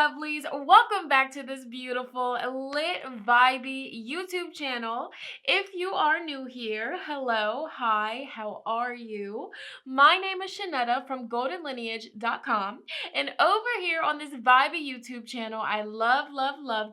lovelies. Welcome back to this beautiful, lit, vibey YouTube channel. If you are new here, hello, hi, how are you? My name is Shonnetta from GoldenLineage.com, and over here on this vibey YouTube channel, I love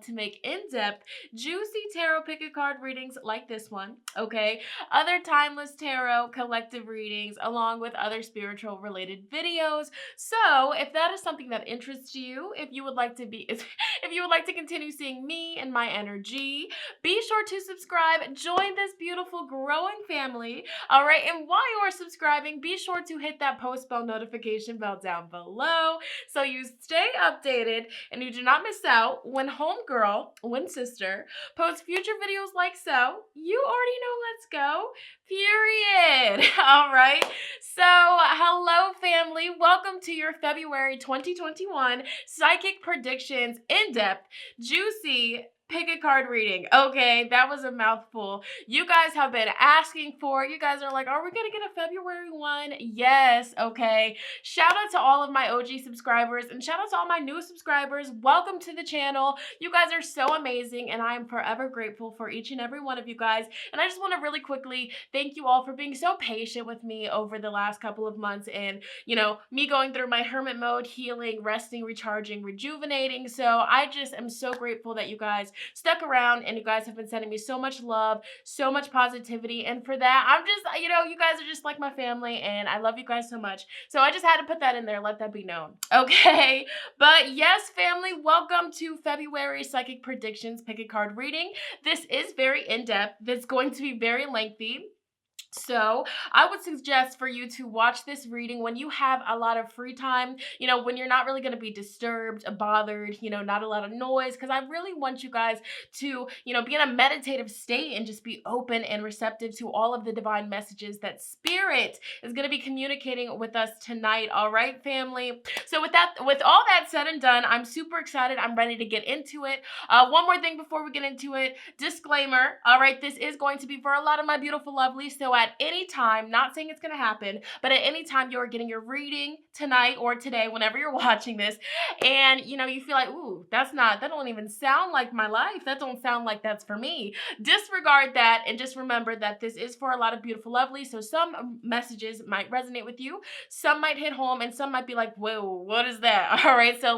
to make in-depth, juicy tarot pick a card readings like this one, okay? Other timeless tarot collective readings, along with other spiritual related videos. So if that is something that interests you, if you would like to continue seeing me and my energy, be sure to subscribe, join this beautiful growing family. All right, and while you are subscribing, be sure to hit that post bell notification bell down below so you stay updated and you do not miss out when homegirl, when sister, posts future videos like so. You already know, let's go. Period. All right. So, hello family. Welcome to your February 2021 Psychic Predictions in-depth, juicy pick a card reading. Okay, that was a mouthful. You guys have been asking for it. You guys are like, are we gonna get a February one? Yes, okay. Shout out to all of my OG subscribers and shout out to all my new subscribers. Welcome to the channel. You guys are so amazing and I am forever grateful for each and every one of you guys. And I just want to really quickly thank you all for being so patient with me over the last couple of months and, you know, me going through my hermit mode, healing, resting, recharging, rejuvenating. So I just am so grateful that you guys stuck around and you guys have been sending me so much love, so much positivity, and for that I'm just, you know, you guys are just like my family and I love you guys so much. So I just had to put that in there, let that be known. Okay, but yes family, welcome to February Psychic Predictions Pick a Card reading. This is very in-depth. That's going to be very lengthy. So I would suggest for you to watch this reading when you have a lot of free time, you know, when you're not really going to be disturbed, bothered, you know, not a lot of noise, because I really want you guys to, you know, be in a meditative state and just be open and receptive to all of the divine messages that Spirit is going to be communicating with us tonight. All right, family. So with all that said and done, I'm super excited. I'm ready to get into it. One more thing before we get into it, disclaimer. All right, this is going to be for a lot of my beautiful lovelies. So at any time, not saying it's going to happen, but at any time you're getting your reading tonight or today, whenever you're watching this, and you know, you feel like, ooh, that don't even sound like my life. That don't sound like that's for me. Disregard that and just remember that this is for a lot of beautiful lovelies. So some messages might resonate with you, some might hit home, and some might be like, whoa, what is that? All right, so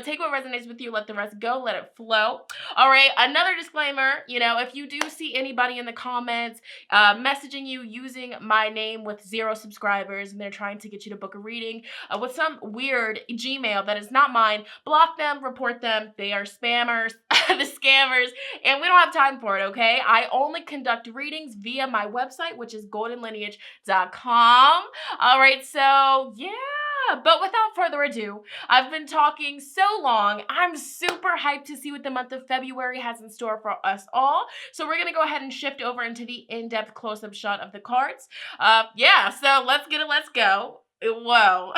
take what resonates with you, let the rest go, let it flow. All right, another disclaimer, you know, if you do see anybody in the comments messaging you using my name with 0 subscribers and they're trying to get you to book a reading with some weird Gmail that is not mine, block them, report them. They are spammers, the scammers, and we don't have time for it, okay? I only conduct readings via my website, which is GoldenLineage.com. All right, so yeah. But without further ado, I've been talking so long. I'm super hyped to see what the month of February has in store for us all. So we're going to go ahead and shift over into the in-depth close-up shot of the cards. Yeah, so let's get it. Let's go. Whoa.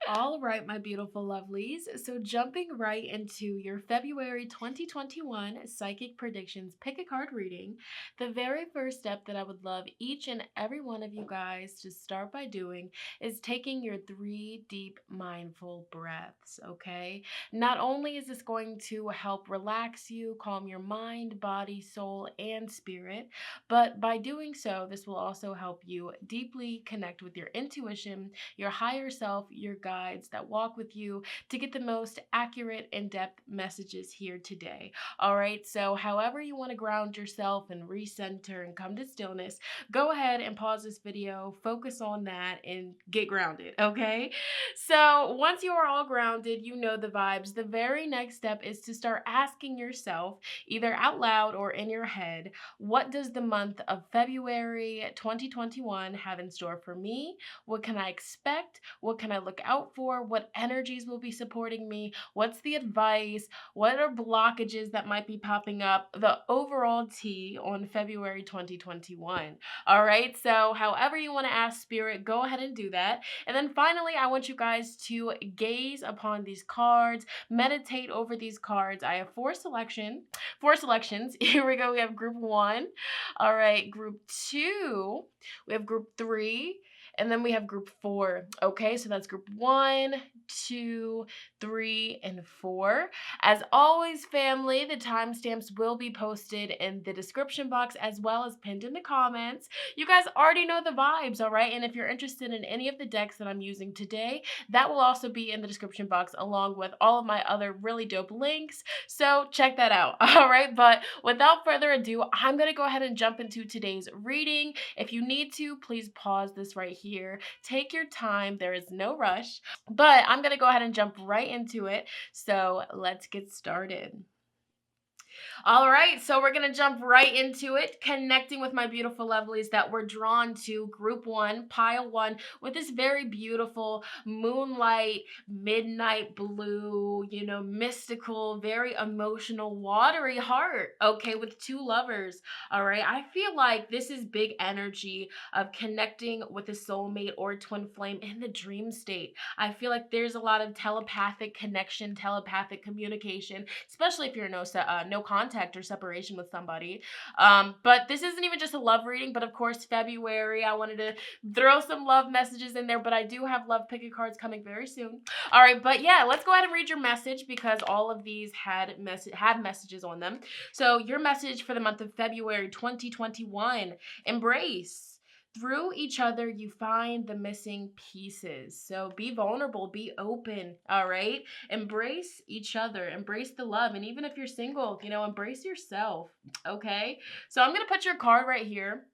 All right, my beautiful lovelies. So jumping right into your February 2021 Psychic Predictions Pick a Card reading, the very first step that I would love each and every one of you guys to start by doing is taking your 3 deep mindful breaths, okay? Not only is this going to help relax you, calm your mind, body, soul, and spirit, but by doing so, this will also help you deeply connect with your intuition, your higher self, your guides that walk with you to get the most accurate, in-depth messages here today. All right, so however you want to ground yourself and recenter and come to stillness, go ahead and pause this video, focus on that, and get grounded, okay? So once you are all grounded, you know the vibes. The very next step is to start asking yourself, either out loud or in your head, what does the month of February 2021 have in store for me? What can I expect? What can I look out for? What energies will be supporting me? What's the advice? What are blockages that might be popping up? The overall tea on February 2021. All right, so however you want to ask Spirit, go ahead and do that. And then finally, I want you guys to gaze upon these cards, meditate over these cards. I have 4 selections. Here we go. We have group 1. All right, group 2. We have group 3. and then we have group 4. Okay, so that's group 1, 2, 3, and 4. As always, family, the timestamps will be posted in the description box as well as pinned in the comments. You guys already know the vibes, all right? And if you're interested in any of the decks that I'm using today, that will also be in the description box along with all of my other really dope links. So check that out, all right? But without further ado, I'm going to go ahead and jump into today's reading. If you need to, please pause this right here. Take your time. There is no rush. But I'm going to go ahead and jump right into it. So let's get started. All right, so we're going to jump right into it, connecting with my beautiful lovelies that were drawn to group 1, pile 1, with this very beautiful moonlight, midnight blue, mystical, very emotional, watery heart, okay, with 2 lovers. All right, I feel like this is big energy of connecting with a soulmate or twin flame in the dream state. I feel like there's a lot of telepathic connection, telepathic communication, especially if you're no contact or separation with somebody. But this isn't even just a love reading, but of course February, I wanted to throw some love messages in there, but I do have love picket cards coming very soon. All right, but yeah, let's go ahead and read your message because all of these had messages on them. So your message for the month of February 2021, embrace. Through each other, you find the missing pieces. So be vulnerable, be open, all right? Embrace each other, embrace the love. And even if you're single, embrace yourself, okay? So I'm going to put your card right here.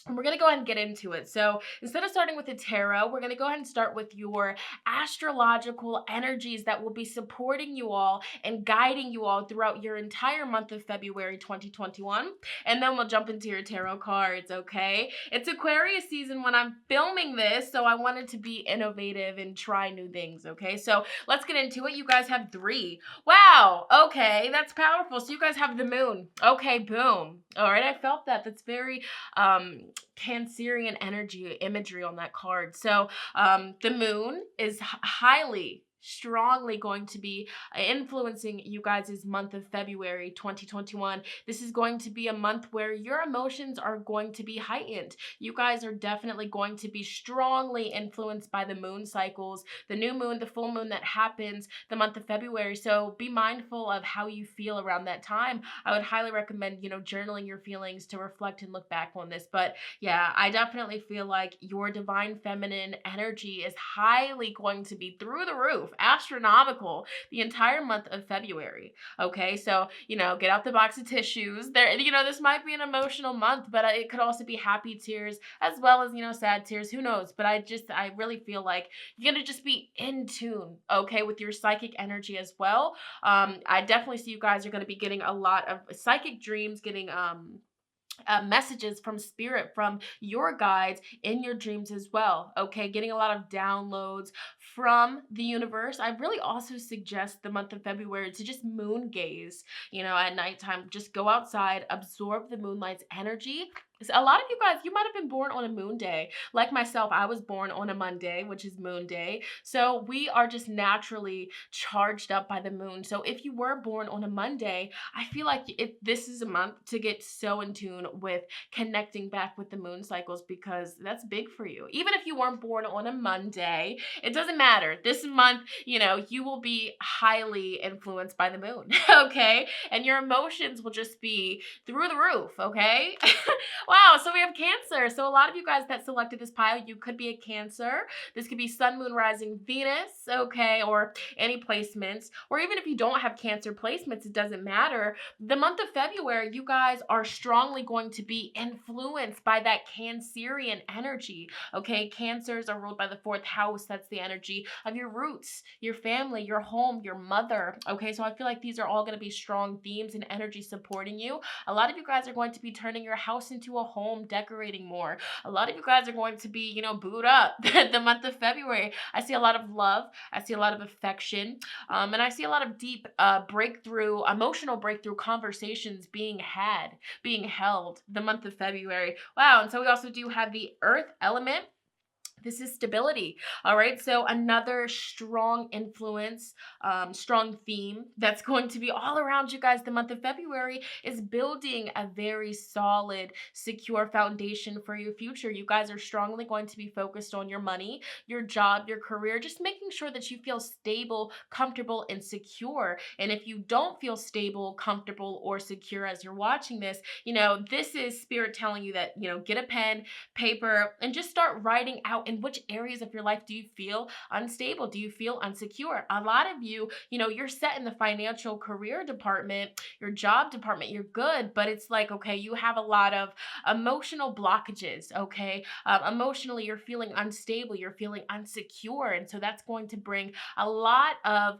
And we're going to go ahead and get into it. So instead of starting with the tarot, we're going to go ahead and start with your astrological energies that will be supporting you all and guiding you all throughout your entire month of February 2021. And then we'll jump into your tarot cards, okay? It's Aquarius season when I'm filming this, so I wanted to be innovative and try new things, okay? So let's get into it. You guys have 3. Wow, okay, that's powerful. So you guys have the moon. Okay, boom. All right, I felt that. That's very Cancerian energy imagery on that card. So the moon is strongly going to be influencing you guys' month of February 2021. This is going to be a month where your emotions are going to be heightened. You guys are definitely going to be strongly influenced by the moon cycles, the new moon, the full moon that happens the month of February. So be mindful of how you feel around that time. I would highly recommend, journaling your feelings to reflect and look back on this. But yeah, I definitely feel like your divine feminine energy is highly going to be through the roof, astronomical, the entire month of February. Okay, so get out the box of tissues. This might be an emotional month, but it could also be happy tears as well as sad tears. Who knows? But I really feel like you're gonna just be in tune, okay, with your psychic energy as well. I definitely see you guys are gonna be getting a lot of psychic dreams, getting messages from spirit, from your guides in your dreams as well, okay? Getting a lot of downloads from the universe. I really also suggest the month of February to just moon gaze, at nighttime. Just go outside, absorb the moonlight's energy. A lot of you guys, you might have been born on a moon day. Like myself, I was born on a Monday, which is moon day. So we are just naturally charged up by the moon. So if you were born on a Monday, I feel like this is a month to get so in tune with connecting back with the moon cycles because that's big for you. Even if you weren't born on a Monday, it doesn't matter. This month, you will be highly influenced by the moon, okay? And your emotions will just be through the roof, okay? Wow, so we have Cancer. So a lot of you guys that selected this pile, you could be a Cancer. This could be Sun, Moon, Rising, Venus, okay, or any placements. Or even if you don't have Cancer placements, it doesn't matter. The month of February, you guys are strongly going to be influenced by that Cancerian energy, okay? Cancers are ruled by the 4th house. That's the energy of your roots, your family, your home, your mother, okay? So I feel like these are all going to be strong themes and energy supporting you. A lot of you guys are going to be turning your house into a home, decorating more. A lot of you guys are going to be, booed up the month of February. I see a lot of love. I see a lot of affection. And I see a lot of deep emotional breakthrough conversations being held the month of February. Wow. And so we also do have the earth element. This is stability. All right. So another strong influence, strong theme that's going to be all around you guys the month of February is building a very solid, secure foundation for your future. You guys are strongly going to be focused on your money, your job, your career, just making sure that you feel stable, comfortable, and secure. And if you don't feel stable, comfortable, or secure as you're watching this, this is spirit telling you that, get a pen, paper, and just start writing out in which areas of your life do you feel unstable? Do you feel insecure? A lot of you, you're set in the financial career department, your job department, you're good, but it's like, okay, you have a lot of emotional blockages, okay? Emotionally, you're feeling unstable, you're feeling insecure. And so that's going to bring a lot of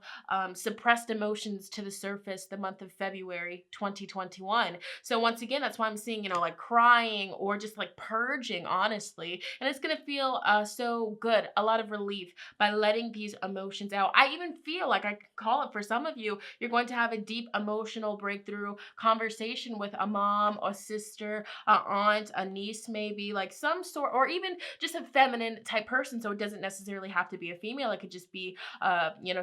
suppressed emotions to the surface the month of February 2021. So once again, that's why I'm seeing, like crying or just like purging, honestly. And it's going to feel so good, a lot of relief by letting these emotions out. I even feel like I could call it for some of you, you're going to have a deep emotional breakthrough conversation with a mom, a sister, a aunt, a niece, maybe like some sort, or even just a feminine type person. So it doesn't necessarily have to be a female. It could just be,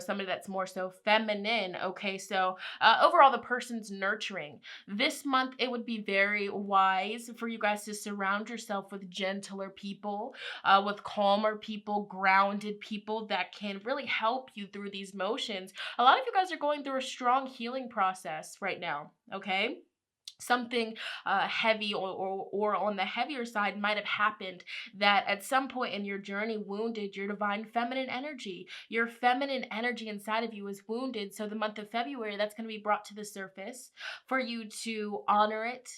somebody that's more so feminine. Okay. So overall, the person's nurturing. This month, it would be very wise for you guys to surround yourself with gentler people, with calmer people, grounded people that can really help you through these motions. A lot of you guys are going through a strong healing process right now, okay? Something heavy or on the heavier side might have happened that at some point in your journey wounded your divine feminine energy. Your feminine energy inside of you is wounded. So the month of February, that's going to be brought to the surface for you to honor it.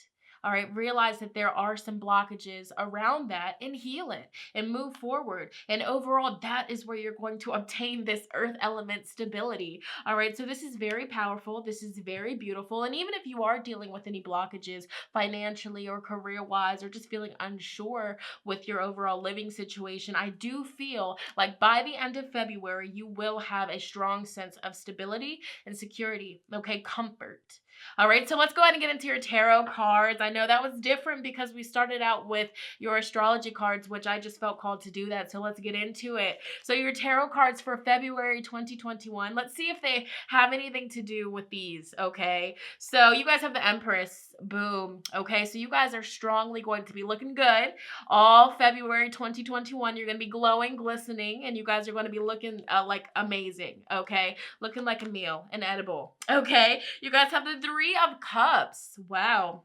All right, realize that there are some blockages around that and heal it and move forward. And overall, that is where you're going to obtain this earth element stability. All right, so this is very powerful. This is very beautiful. And even if you are dealing with any blockages financially or career wise, or just feeling unsure with your overall living situation, I do feel like by the end of February, you will have a strong sense of stability and security, okay, comfort. All right, so let's go ahead and get into your tarot cards. I know that was different because we started out with your astrology cards, which I just felt called to do that. So let's get into it. So your tarot cards for February 2021. Let's see if they have anything to do with these, okay? So you guys have the Empress. Boom. Okay, so you guys are strongly going to be looking good all February 2021. You're going to be glowing, glistening, and you guys are going to be looking like amazing, okay? Looking like a meal, an edible, okay? You guys have the Three of Cups. Wow.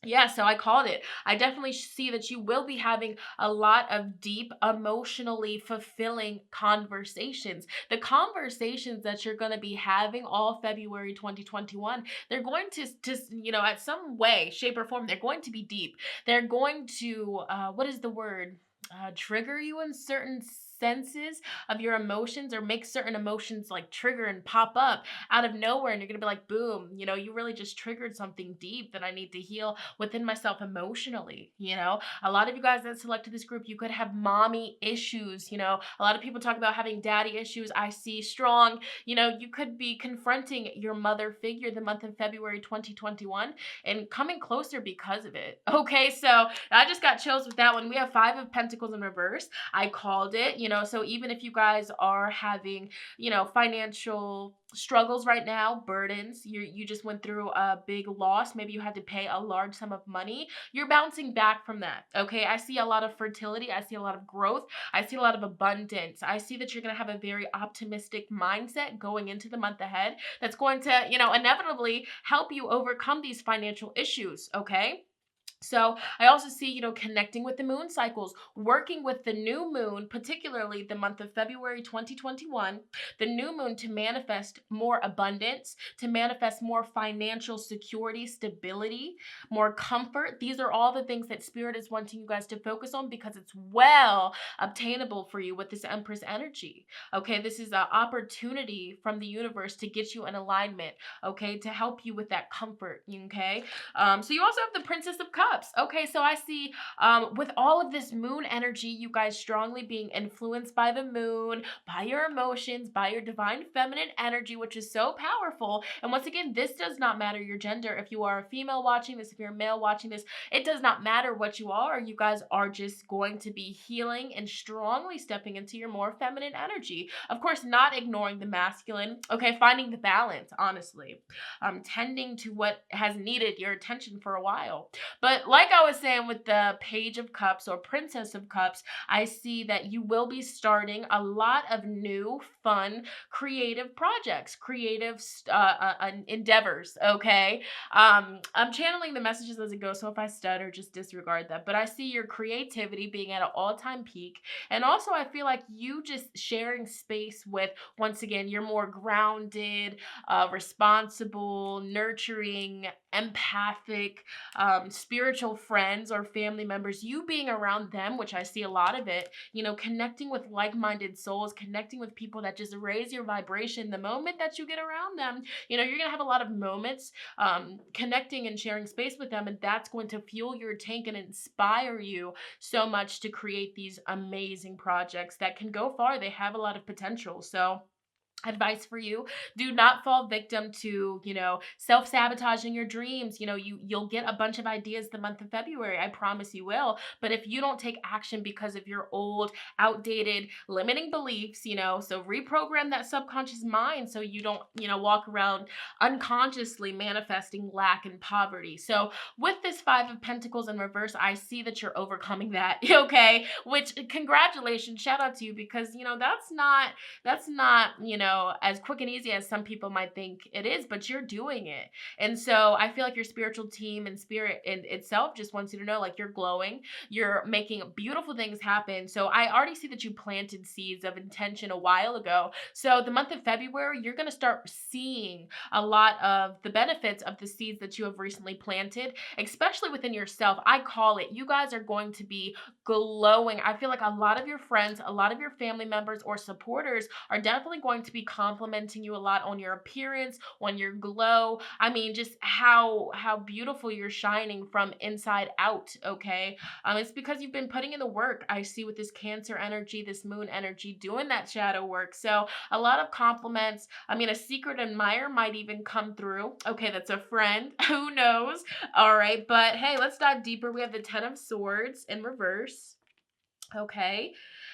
Yeah, so I called it. I definitely see that you will be having a lot of deep, emotionally fulfilling conversations. The conversations that you're going to be having all February 2021, they're going to, at some way, shape, or form, they're going to be deep. They're going to, what is the word? Trigger you in certain senses of your emotions, or make certain emotions like trigger and pop up out of nowhere, and you're gonna be like, boom, you really just triggered something deep that I need to heal within myself emotionally. A lot of you guys that selected this group, you could have mommy issues. A lot of people talk about having daddy issues. I see strong. You could be confronting your mother figure the month of February 2021 and coming closer because of it. Okay, so I just got chills with that one. We have Five of Pentacles in reverse. I called it. So even if you guys are having, financial struggles right now, burdens, you just went through a big loss, maybe you had to pay a large sum of money, you're bouncing back from that. Okay, I see a lot of fertility, I see a lot of growth, I see a lot of abundance. I see that you're going to have a very optimistic mindset going into the month ahead that's going to, inevitably help you overcome these financial issues. Okay, so I also see, connecting with the moon cycles, working with the new moon, particularly the month of February 2021, the new moon, to manifest more abundance, to manifest more financial security, stability, more comfort. These are all the things that Spirit is wanting you guys to focus on because it's well obtainable for you with this Empress energy. Okay, this is an opportunity from the universe to get you in alignment, okay, to help you with that comfort, okay? So you also have the Princess of Cups. Cups. Okay, so I see with all of this moon energy, you guys strongly being influenced by the moon, by your emotions, by your divine feminine energy, which is so powerful. And once again, this does not matter your gender. If you are a female watching this, if you're a male watching this, it does not matter what you are. You guys are just going to be healing and strongly stepping into your more feminine energy. Of course, not ignoring the masculine. Okay, finding the balance, honestly. Tending to what has needed your attention for a while. But like I was saying with the Page of Cups or Princess of Cups, I see that you will be starting a lot of new, fun, creative projects, creative endeavors, okay? I'm channeling the messages as it goes, so if I stutter, just disregard that. But I see your creativity being at an all-time peak. And also, I feel like you just sharing space with, once again, you're more grounded, responsible, nurturing, empathic, spiritual friends or family members, you being around them, which I see a lot of it, you know, connecting with like-minded souls, connecting with people that just raise your vibration. The moment that you get around them, you know, you're going to have a lot of moments connecting and sharing space with them, and that's going to fuel your tank and inspire you so much to create these amazing projects that can go far. They have a lot of potential. So advice for you: do not fall victim to, you know, self-sabotaging your dreams. You know, you'll get a bunch of ideas the month of February, I promise you will, but if you don't take action because of your old, outdated, limiting beliefs, you know, so reprogram that subconscious mind so you don't, you know, walk around unconsciously manifesting lack and poverty. So with this Five of Pentacles in reverse, I see that you're overcoming that. Okay, which, congratulations, shout out to you, because you know that's not, you know, as quick and easy as some people might think it is, but you're doing it. And so I feel like your spiritual team and spirit in itself just wants you to know, like, you're glowing, you're making beautiful things happen. So I already see that you planted seeds of intention a while ago. So the month of February, you're going to start seeing a lot of the benefits of the seeds that you have recently planted, especially within yourself. I call it, you guys are going to be glowing. I feel like a lot of your friends, a lot of your family members or supporters are definitely going to be complimenting you a lot on your appearance, on your glow. I mean, just how beautiful you're shining from inside out, okay? It's because you've been putting in the work. I see with this Cancer energy, this moon energy, doing that shadow work. So a lot of compliments. I mean, a secret admirer might even come through. Okay, that's a friend. Who knows? All right, but hey, let's dive deeper. We have the Ten of Swords in reverse. Okay.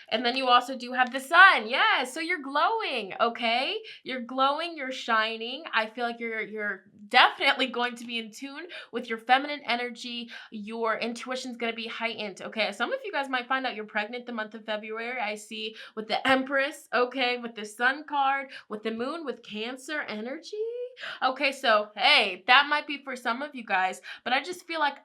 And then you also do have the sun. Yeah, so you're glowing, okay? You're glowing, you're shining. I feel like you're definitely going to be in tune with your feminine energy. Your intuition's going to be heightened, okay? Some of you guys might find out you're pregnant the month of February. I see with the Empress, okay, with the Sun card, with the moon, with Cancer energy. Okay, so hey, that might be for some of you guys, but I just feel like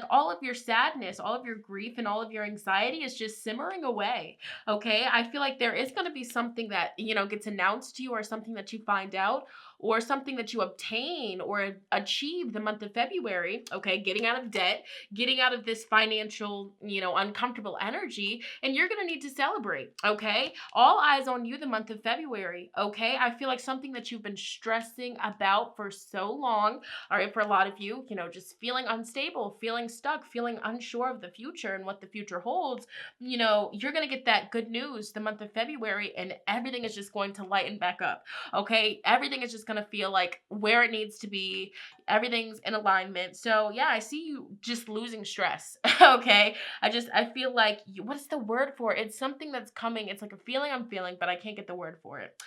all of your sadness, all of your grief, and all of your anxiety is just simmering away. Okay, I feel like there is going to be something that, you know, gets announced to you, or something that you find out, or something that you obtain or achieve the month of February. Okay, getting out of debt, getting out of this financial, you know, uncomfortable energy, and you're going to need to celebrate. Okay, all eyes on you the month of February. Okay, I feel like something that you've been stressing about for so long. All right, for a lot of you, you know, just feeling unstable, feeling stuck, feeling unsure of the future and what the future holds, you know, you're going to get that good news the month of February, and everything is just going to lighten back up. Okay, everything is just going to feel like where it needs to be. Everything's in alignment. So yeah, I see you just losing stress. Okay, I feel like what is the word for it? It's something that's coming. It's like a feeling I'm feeling, but I can't get the word for it.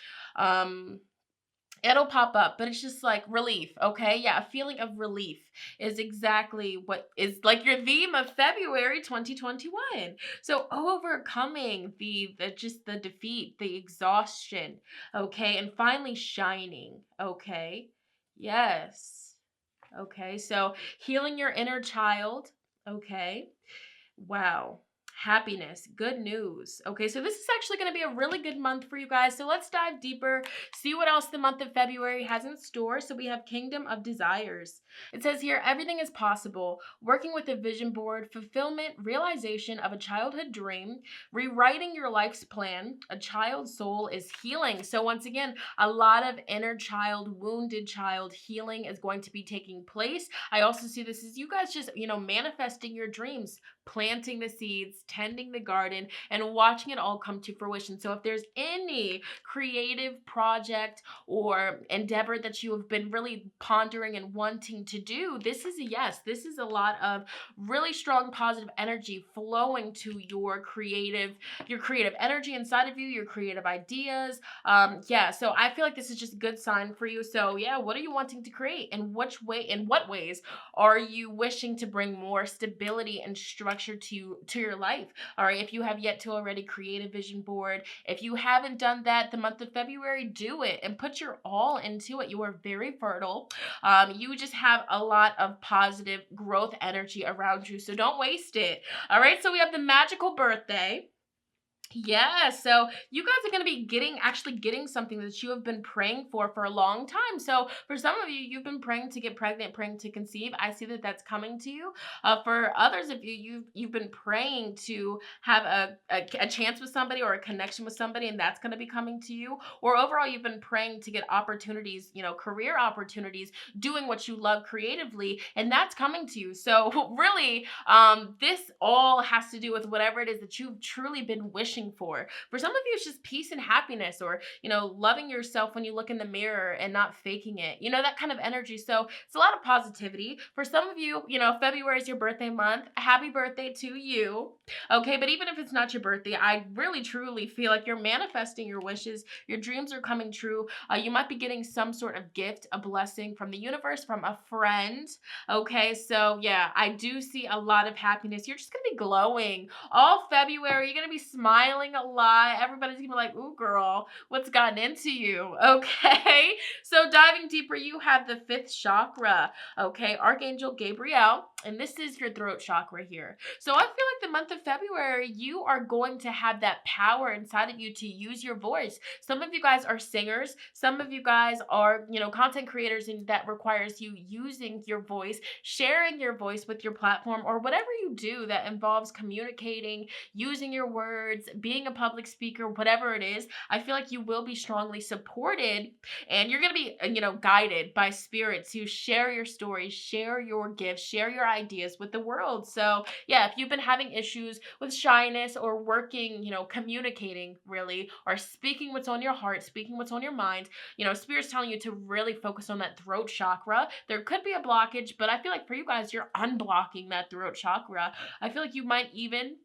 It'll pop up, but it's just like relief, okay? Yeah, a feeling of relief is exactly what is like your theme of February 2021. So overcoming the just the defeat, the exhaustion, okay? And finally shining, okay? Yes. Okay, so healing your inner child, okay? Wow. happiness, good news. Okay, so this is actually going to be a really good month for you guys. So let's dive deeper, see what else the month of February has in store. So we have Kingdom of Desires. It says here, everything is possible. Working with a vision board, fulfillment, realization of a childhood dream, rewriting your life's plan, a child's soul is healing. So once again, a lot of inner child, wounded child healing is going to be taking place. I also see this as you guys just, manifesting your dreams, planting the seeds, tending the garden, and watching it all come to fruition. So if there's any creative project or endeavor that you have been really pondering and wanting to do, this is a yes. This is a lot of really strong positive energy flowing to your creative energy inside of you, your creative ideas. So I feel like this is just a good sign for you. So yeah, what are you wanting to create? And in what ways are you wishing to bring more stability and structure to your life? All right, if you have yet to already create a vision board, if you haven't done that the month of February, do it and put your all into it. You are very fertile. You just have a lot of positive growth energy around you, so don't waste it. All right, so we have the magical birthday. Yeah, so you guys are going to be getting something that you have been praying for a long time. So for some of you, you've been praying to get pregnant, praying to conceive. I see that that's coming to you. For others of you, you've been praying to have a chance with somebody or a connection with somebody, and that's going to be coming to you. Or overall, you've been praying to get opportunities, career opportunities, doing what you love creatively, and that's coming to you. So really, this all has to do with whatever it is that you've truly been wishing for. For some of you, it's just peace and happiness, or, loving yourself when you look in the mirror and not faking it, that kind of energy. So it's a lot of positivity. For some of you, February is your birthday month. Happy birthday to you. Okay, but even if it's not your birthday, I really truly feel like you're manifesting your wishes. Your dreams are coming true. You might be getting some sort of gift, a blessing from the universe, from a friend. Okay, so yeah, I do see a lot of happiness. You're just gonna be glowing all February. You're gonna be smiling a lot. Everybody's gonna be like, ooh, girl, what's gotten into you? Okay, so diving deeper, you have the fifth chakra. Okay, Archangel Gabriel, and this is your throat chakra here. So I feel like the month of February, you are going to have that power inside of you to use your voice. Some of you guys are singers. Some of you guys are, content creators, and that requires you using your voice, sharing your voice with your platform, or whatever you do that involves communicating, using your words, being a public speaker, whatever it is. I feel like you will be strongly supported, and you're going to be, guided by spirit to share your stories, share your gifts, share your ideas with the world. So yeah, if you've been having issues with shyness or working, communicating really, or speaking what's on your heart, speaking what's on your mind, Spirit's telling you to really focus on that throat chakra. There could be a blockage, but I feel like for you guys, you're unblocking that throat chakra. I feel like you might even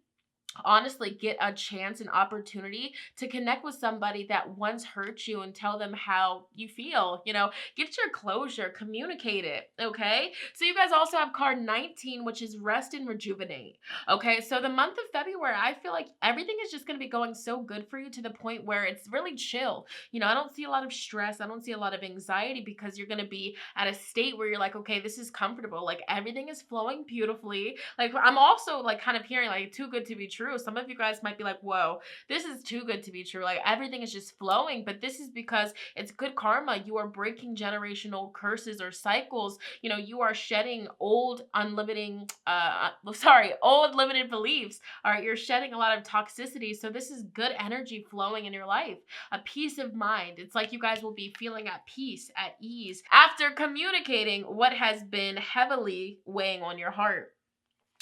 honestly get a chance, an opportunity to connect with somebody that once hurt you and tell them how you feel. Get your closure, communicate it. Okay, so you guys also have card 19, which is rest and rejuvenate. Okay, so the month of February, I feel like everything is just going to be going so good for you, to the point where it's really chill. I don't see a lot of stress, I don't see a lot of anxiety, because you're going to be at a state where you're like, okay, this is comfortable, like everything is flowing beautifully. Like I'm also like kind of hearing like too good to be true. Some of you guys might be like, whoa, this is too good to be true. Like everything is just flowing, but this is because it's good karma. You are breaking generational curses or cycles. You are shedding old limited beliefs. All right, you're shedding a lot of toxicity. So this is good energy flowing in your life. A peace of mind. It's like you guys will be feeling at peace, at ease, after communicating what has been heavily weighing on your heart.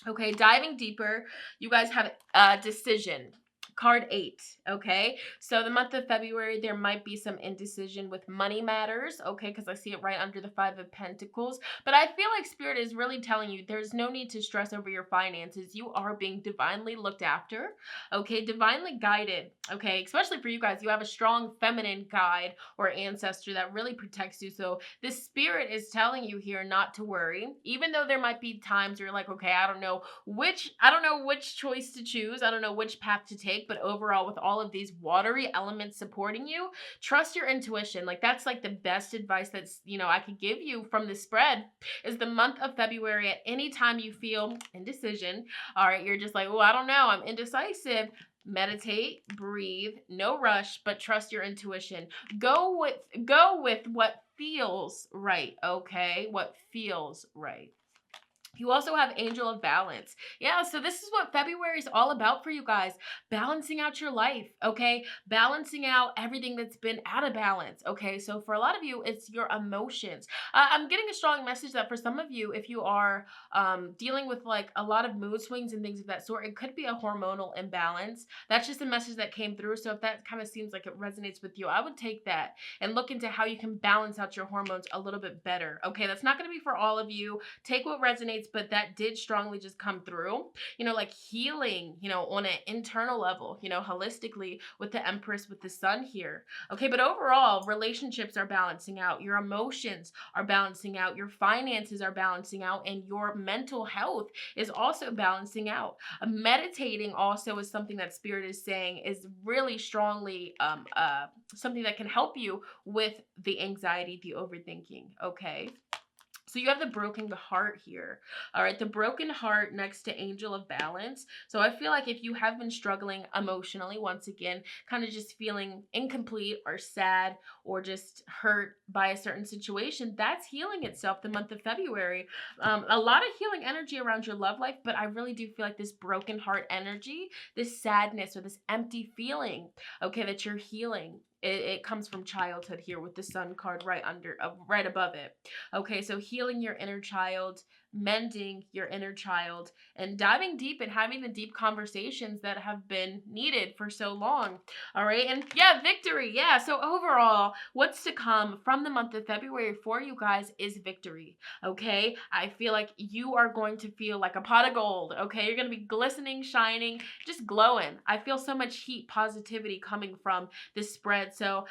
Okay, diving deeper, you guys have a decision. Card 8, okay? So the month of February, there might be some indecision with money matters, okay? Because I see it right under the 5 of Pentacles. But I feel like Spirit is really telling you there's no need to stress over your finances. You are being divinely looked after, okay? Divinely guided, okay? Especially for you guys, you have a strong feminine guide or ancestor that really protects you. So the Spirit is telling you here not to worry, even though there might be times where you're like, okay, I don't know which choice to choose. I don't know which path to take. but overall with all of these watery elements supporting you, trust your intuition. Like that's like the best advice that's, I could give you from the spread is the month of February. At any time you feel indecision, all right, you're just like, oh, I don't know, I'm indecisive. Meditate, breathe, no rush, but trust your intuition. Go with what feels right, okay? What feels right. You also have Angel of Balance. Yeah, so this is what February is all about for you guys. Balancing out your life, okay? Balancing out everything that's been out of balance, okay? So for a lot of you, it's your emotions. I'm getting a strong message that for some of you, if you are dealing with like a lot of mood swings and things of that sort, it could be a hormonal imbalance. That's just a message that came through. So if that kind of seems like it resonates with you, I would take that and look into how you can balance out your hormones a little bit better, okay? That's not going to be for all of you. Take what resonates, but that did strongly just come through, like healing, on an internal level, holistically with the Empress, with the Sun here. Okay, but overall, relationships are balancing out, your emotions are balancing out, your finances are balancing out, and your mental health is also balancing out. Meditating also is something that Spirit is saying is really strongly something that can help you with the anxiety, the overthinking, okay? So you have the broken heart here. All right, the broken heart next to Angel of Balance. So I feel like if you have been struggling emotionally, once again, kind of just feeling incomplete or sad or just hurt by a certain situation, that's healing itself the month of February. A lot of healing energy around your love life, but I really do feel like this broken heart energy, this sadness or this empty feeling, okay, that you're healing. It comes from childhood here with the Sun card right above it. Okay, so healing your inner child, mending your inner child, and diving deep and having the deep conversations that have been needed for so long. All right, and yeah, victory. Yeah, so overall, what's to come from the month of February for you guys is victory. Okay, I feel like you are going to feel like a pot of gold. Okay, you're going to be glistening, shining, just glowing. I feel so much heat, positivity coming from this spread. So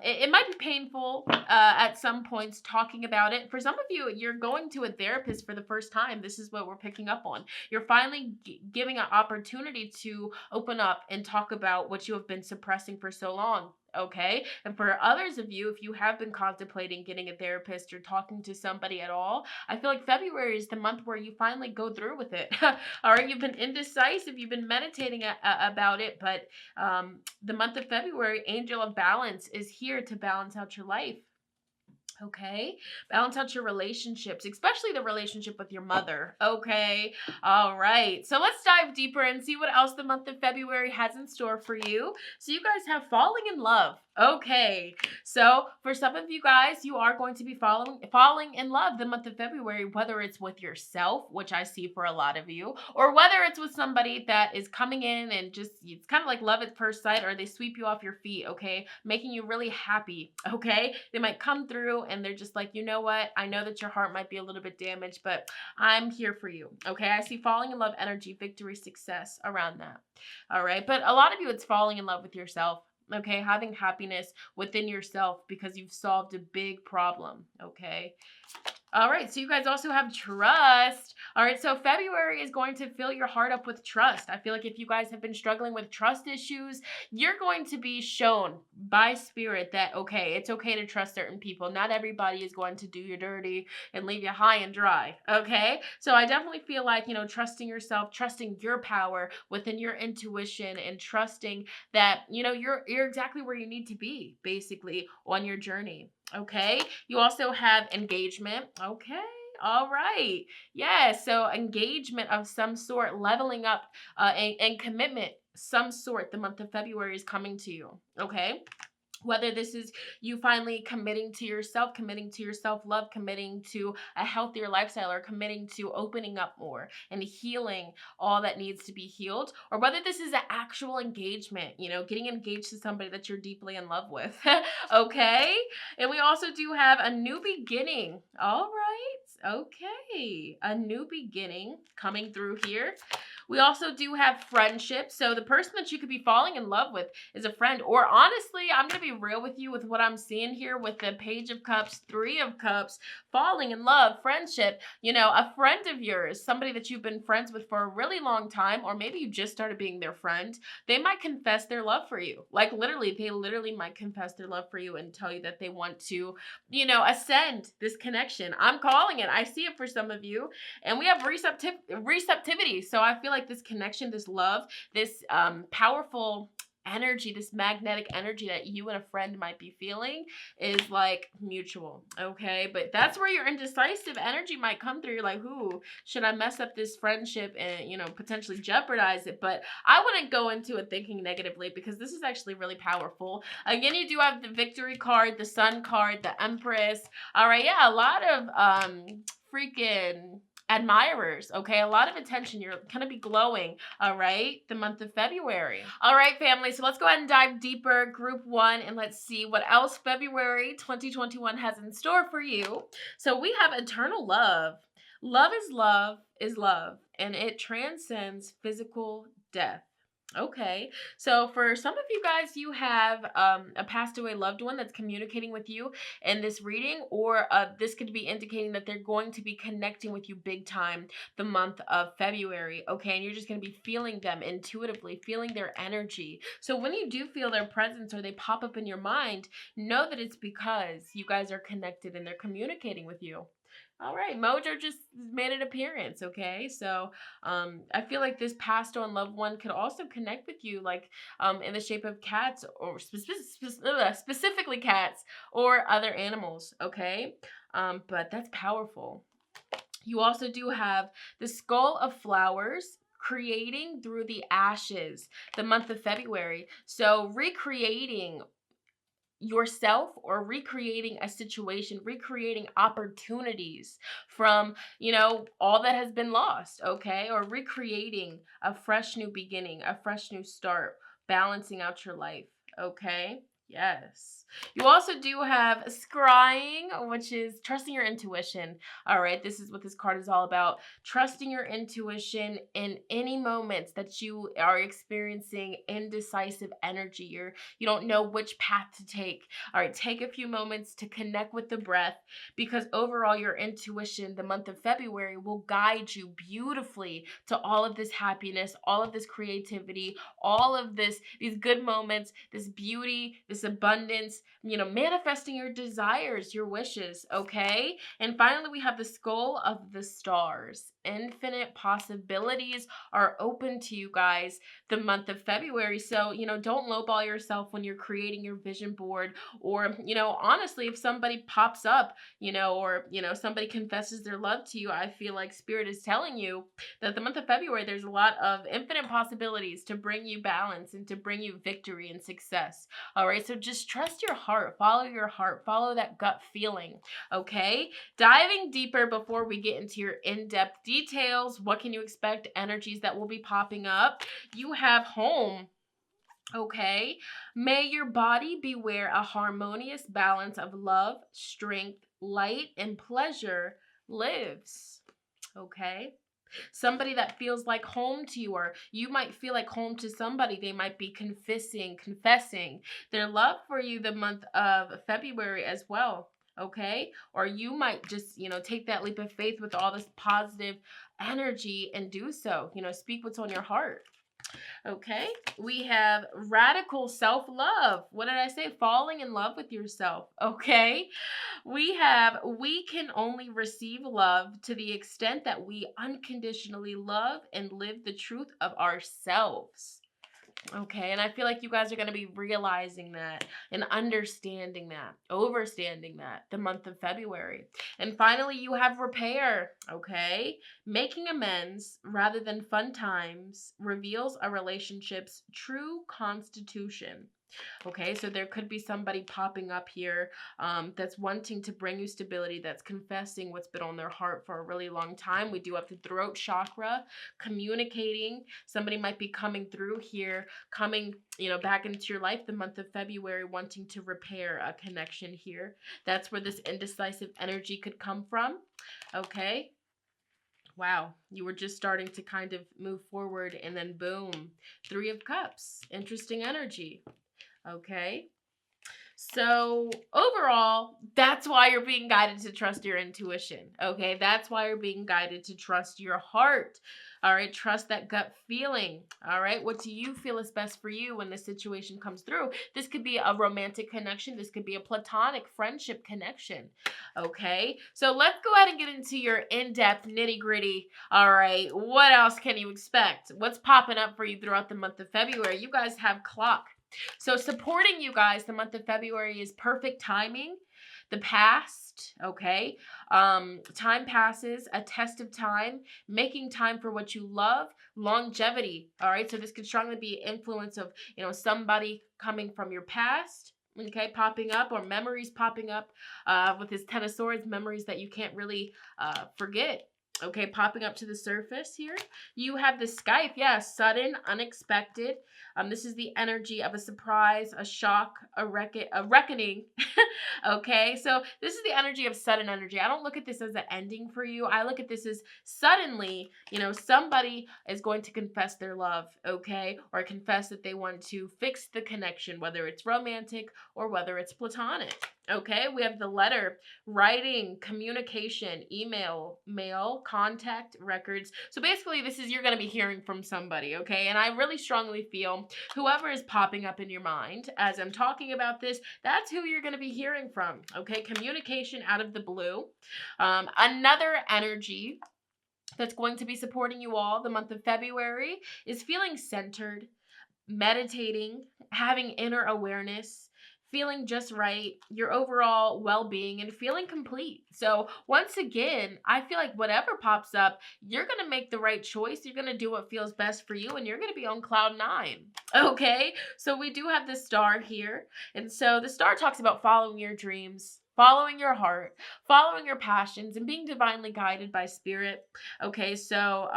it might be painful at some points talking about it. For some of you, you're going to a therapist for the first time. This is what we're picking up on. You're finally giving an opportunity to open up and talk about what you have been suppressing for so long. Okay. And for others of you, if you have been contemplating getting a therapist or talking to somebody at all, I feel like February is the month where you finally go through with it. All right. You've been indecisive. You've been meditating about it. But the month of February, Angel of Balance is here to balance out your life. Okay, balance out your relationships, especially the relationship with your mother. Okay, all right. So let's dive deeper and see what else the month of February has in store for you. So you guys have falling in love. Okay, so for some of you guys, you are going to be falling in love the month of February, whether it's with yourself, which I see for a lot of you, or whether it's with somebody that is coming in and just, it's kind of like love at first sight, or they sweep you off your feet, okay, making you really happy, okay? They might come through and they're just like, you know what, I know that your heart might be a little bit damaged, but I'm here for you, okay? I see falling in love energy, victory, success around that, all right? But a lot of you, it's falling in love with yourself. Okay, having happiness within yourself because you've solved a big problem, okay? All right, so you guys also have trust. All right, so February is going to fill your heart up with trust. I feel like if you guys have been struggling with trust issues, you're going to be shown by Spirit that, okay, it's okay to trust certain people. Not everybody is going to do you dirty and leave you high and dry, okay? So I definitely feel like, trusting yourself, trusting your power within your intuition, and trusting that, you're exactly where you need to be, basically, on your journey. Okay. You also have engagement. Okay. All right. Yeah. So engagement of some sort, leveling up and commitment, some sort, the month of February is coming to you. Okay. Whether this is you finally committing to yourself, committing to your self-love, committing to a healthier lifestyle, or committing to opening up more and healing all that needs to be healed, or whether this is an actual engagement, getting engaged to somebody that you're deeply in love with. Okay? And we also do have a new beginning. All right. Okay. A new beginning coming through here. We also do have friendship. So the person that you could be falling in love with is a friend. Or honestly, I'm going to be real with you with what I'm seeing here with the Page of Cups, Three of Cups, falling in love, friendship. A friend of yours, somebody that you've been friends with for a really long time, or maybe you just started being their friend, they might confess their love for you. Like literally, they literally might confess their love for you and tell you that they want to, ascend this connection. I'm calling it. I see it for some of you. And we have receptivity. So I feel like this connection, this love, this powerful energy, this magnetic energy that you and a friend might be feeling is like mutual, okay? But that's where your indecisive energy might come through. You're like, ooh, should I mess up this friendship and, potentially jeopardize it? But I wouldn't go into it thinking negatively because this is actually really powerful. Again, you do have the Victory card, the Sun card, the Empress. All right, yeah, a lot of freaking admirers, okay? A lot of attention. You're gonna be glowing, all right? The month of February. All right, family, so let's go ahead and dive deeper. Group 1, and let's see what else February 2021 has in store for you. So we have eternal love. Love is love, and it transcends physical death. Okay, so for some of you guys, you have a passed away loved one that's communicating with you in this reading, or this could be indicating that they're going to be connecting with you big time the month of February, okay? And you're just going to be feeling them intuitively, feeling their energy. So when you do feel their presence or they pop up in your mind, know that it's because you guys are connected and they're communicating with you. All right, Mojo just made an appearance, okay? So I feel like this passed on loved one could also connect with you, like in the shape of cats, or specifically cats or other animals, okay? But that's powerful. You also do have the Skull of Flowers, creating through the ashes, the month of February. So recreating yourself, or recreating a situation, recreating opportunities from, all that has been lost, okay? Or recreating a fresh new beginning, a fresh new start, balancing out your life, okay? Yes. You also do have scrying, which is trusting your intuition. All right, this is what this card is all about. Trusting your intuition in any moments that you are experiencing indecisive energy. You don't know which path to take. All right, take a few moments to connect with the breath, because overall your intuition, the month of February, will guide you beautifully to all of this happiness, all of this creativity, all of these good moments, this beauty, this abundance, manifesting your desires, your wishes, okay? And finally, we have the Skull of the Stars. Infinite possibilities are open to you guys the month of February. So, don't lowball yourself when you're creating your vision board, or, honestly, if somebody pops up, or, somebody confesses their love to you, I feel like Spirit is telling you that the month of February, there's a lot of infinite possibilities to bring you balance and to bring you victory and success. All right, so just trust your heart, follow that gut feeling, okay? Diving deeper before we get into your in-depth details, what can you expect, energies that will be popping up? You have home. Okay, may your body beware a harmonious balance of love, strength, light, and pleasure lives. Okay, somebody that feels like home to you, or you might feel like home to somebody. They might be confessing their love for you the month of February as well. Okay, or you might just take that leap of faith with all this positive energy and do so. Speak what's on your heart. Okay, we have radical self-love. What did I say? Falling in love with yourself. Okay, we can only receive love to the extent that we unconditionally love and live the truth of ourselves. Okay, and I feel like you guys are going to be realizing that and understanding that, overstanding that the month of February. And finally, you have repair, okay? Making amends rather than fun times reveals a relationship's true constitution. Okay, so there could be somebody popping up here that's wanting to bring you stability, that's confessing what's been on their heart for a really long time. We do have the throat chakra, communicating. Somebody might be coming through here, coming, back into your life the month of February, wanting to repair a connection here. That's where this indecisive energy could come from. Okay. Wow, you were just starting to kind of move forward and then boom, Three of Cups. Interesting energy. Okay. So overall, that's why you're being guided to trust your intuition. Okay, that's why you're being guided to trust your heart. All right, trust that gut feeling. All right, what do you feel is best for you when this situation comes through? This could be a romantic connection. This could be a platonic friendship connection. Okay, so let's go ahead and get into your in-depth nitty-gritty. All right, what else can you expect? What's popping up for you throughout the month of February? You guys have clock. So supporting you guys the month of February is perfect timing, the past, okay? Time passes, a test of time, making time for what you love, longevity, all right? So this could strongly be influence of, somebody coming from your past, okay, popping up, or memories popping up with this Ten of Swords, memories that you can't really forget. Okay, popping up to the surface here. You have the Skype, yeah, sudden, unexpected. This is the energy of a surprise, a shock, a reckoning. Okay, so this is the energy of sudden energy. I don't look at this as an ending for you. I look at this as suddenly, somebody is going to confess their love, okay, or confess that they want to fix the connection, whether it's romantic or whether it's platonic. Okay, we have the letter, writing, communication, email, mail, contact, records. So basically, you're going to be hearing from somebody, okay? And I really strongly feel whoever is popping up in your mind as I'm talking about this, that's who you're going to be hearing from, okay? Communication out of the blue. Another energy that's going to be supporting you all the month of February is feeling centered, meditating, having inner awareness, feeling just right, your overall well-being, and feeling complete. So once again, I feel like whatever pops up, you're going to make the right choice. You're going to do what feels best for you, and you're going to be on cloud 9. Okay, so we do have the star here. And so the star talks about following your dreams, following your heart, following your passions, and being divinely guided by spirit. Okay, so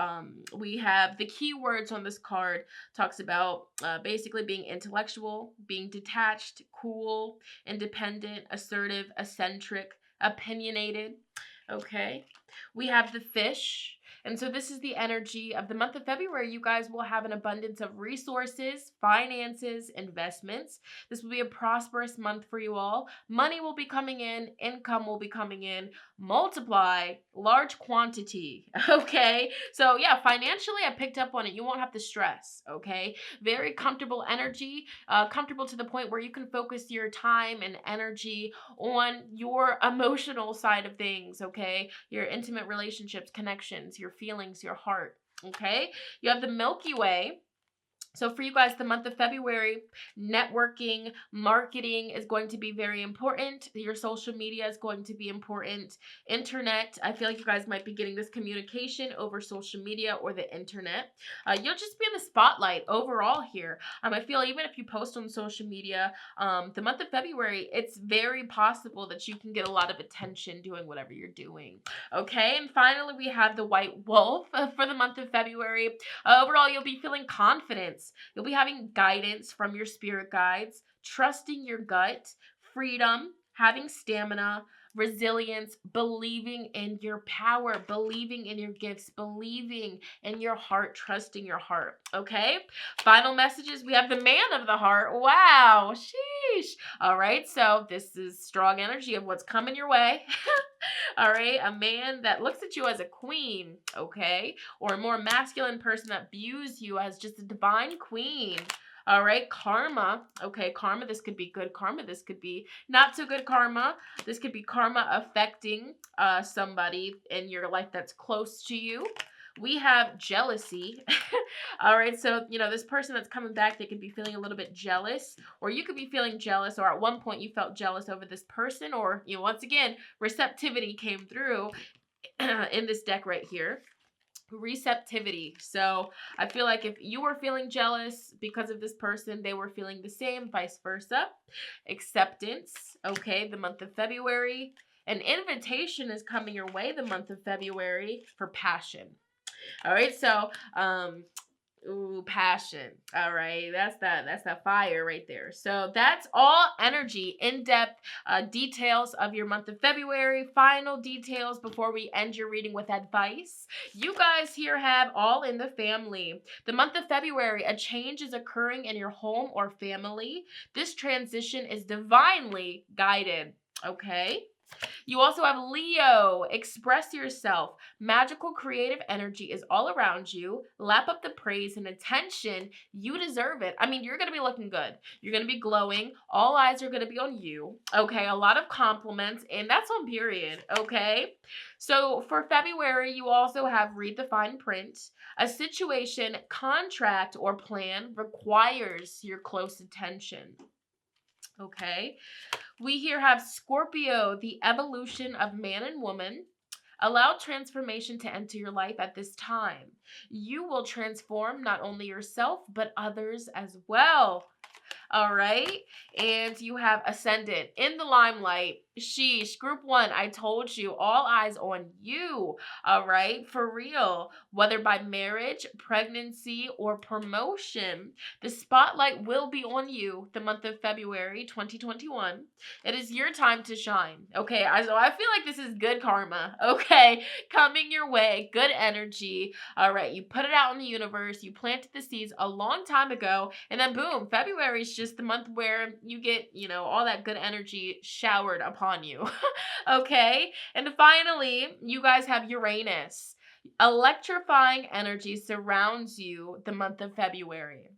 we have the keywords on this card. Talks about basically being intellectual, being detached, cool, independent, assertive, eccentric, opinionated. Okay, we have the fish. And so this is the energy of the month of February. You guys will have an abundance of resources, finances, investments. This will be a prosperous month for you all. Money will be coming in, income will be coming in, multiply, large quantity, okay? So yeah, financially, I picked up on it. You won't have to stress, okay? Very comfortable energy, comfortable to the point where you can focus your time and energy on your emotional side of things, okay? Your intimate relationships, connections, your feelings, your heart, okay? You have the Milky Way. So for you guys, the month of February, networking, marketing is going to be very important. Your social media is going to be important. Internet, I feel like you guys might be getting this communication over social media or the internet. You'll just be in the spotlight overall here. I feel even if you post on social media, the month of February, it's very possible that you can get a lot of attention doing whatever you're doing. Okay, and finally, we have the White Wolf for the month of February. Overall, you'll be feeling confidence. You'll be having guidance from your spirit guides, trusting your gut, freedom, having stamina, resilience, believing in your power, believing in your gifts, believing in your heart, trusting your heart. Okay? Final messages. We have the Man of the Heart. Wow. Sheesh. All right. So this is strong energy of what's coming your way. All right, a man that looks at you as a queen, okay, or a more masculine person that views you as just a divine queen. All right, karma. Okay, karma. This could be good karma. This could be not so good karma. This could be karma affecting somebody in your life that's close to you. We have jealousy. All right, so, this person that's coming back, they could be feeling a little bit jealous, or you could be feeling jealous, or at one point you felt jealous over this person, or, once again, receptivity came through in this deck right here. Receptivity. So I feel like if you were feeling jealous because of this person, they were feeling the same, vice versa. Acceptance. Okay, the month of February. An invitation is coming your way the month of February for passion. All right, so Ooh, passion. All right. That's that fire right there. So that's all energy, in-depth details of your month of February, final details before we end your reading with advice. You guys here have all in the family. The month of February, a change is occurring in your home or family. This transition is divinely guided. Okay? You also have Leo. Express yourself. Magical creative energy is all around you. Lap up the praise and attention. You deserve it. I mean, you're going to be looking good. You're going to be glowing. All eyes are going to be on you. Okay, a lot of compliments, and that's on period. Okay, so for February, you also have read the fine print. A situation, contract, or plan requires your close attention. Okay. We here have Scorpio, the evolution of man and woman. Allow transformation to enter your life at this time. You will transform not only yourself, but others as well. All right. And you have Ascendant in the limelight. Sheesh, group 1, I told you, all eyes on you. All right. For real. Whether by marriage, pregnancy, or promotion, the spotlight will be on you the month of February 2021. It is your time to shine. Okay. So I feel like this is good karma. Okay. Coming your way. Good energy. All right. You put it out in the universe. You planted the seeds a long time ago. And then boom, February is just the month where you get, all that good energy showered upon you. Okay? And finally, you guys have Uranus. Electrifying energy surrounds you the month of February.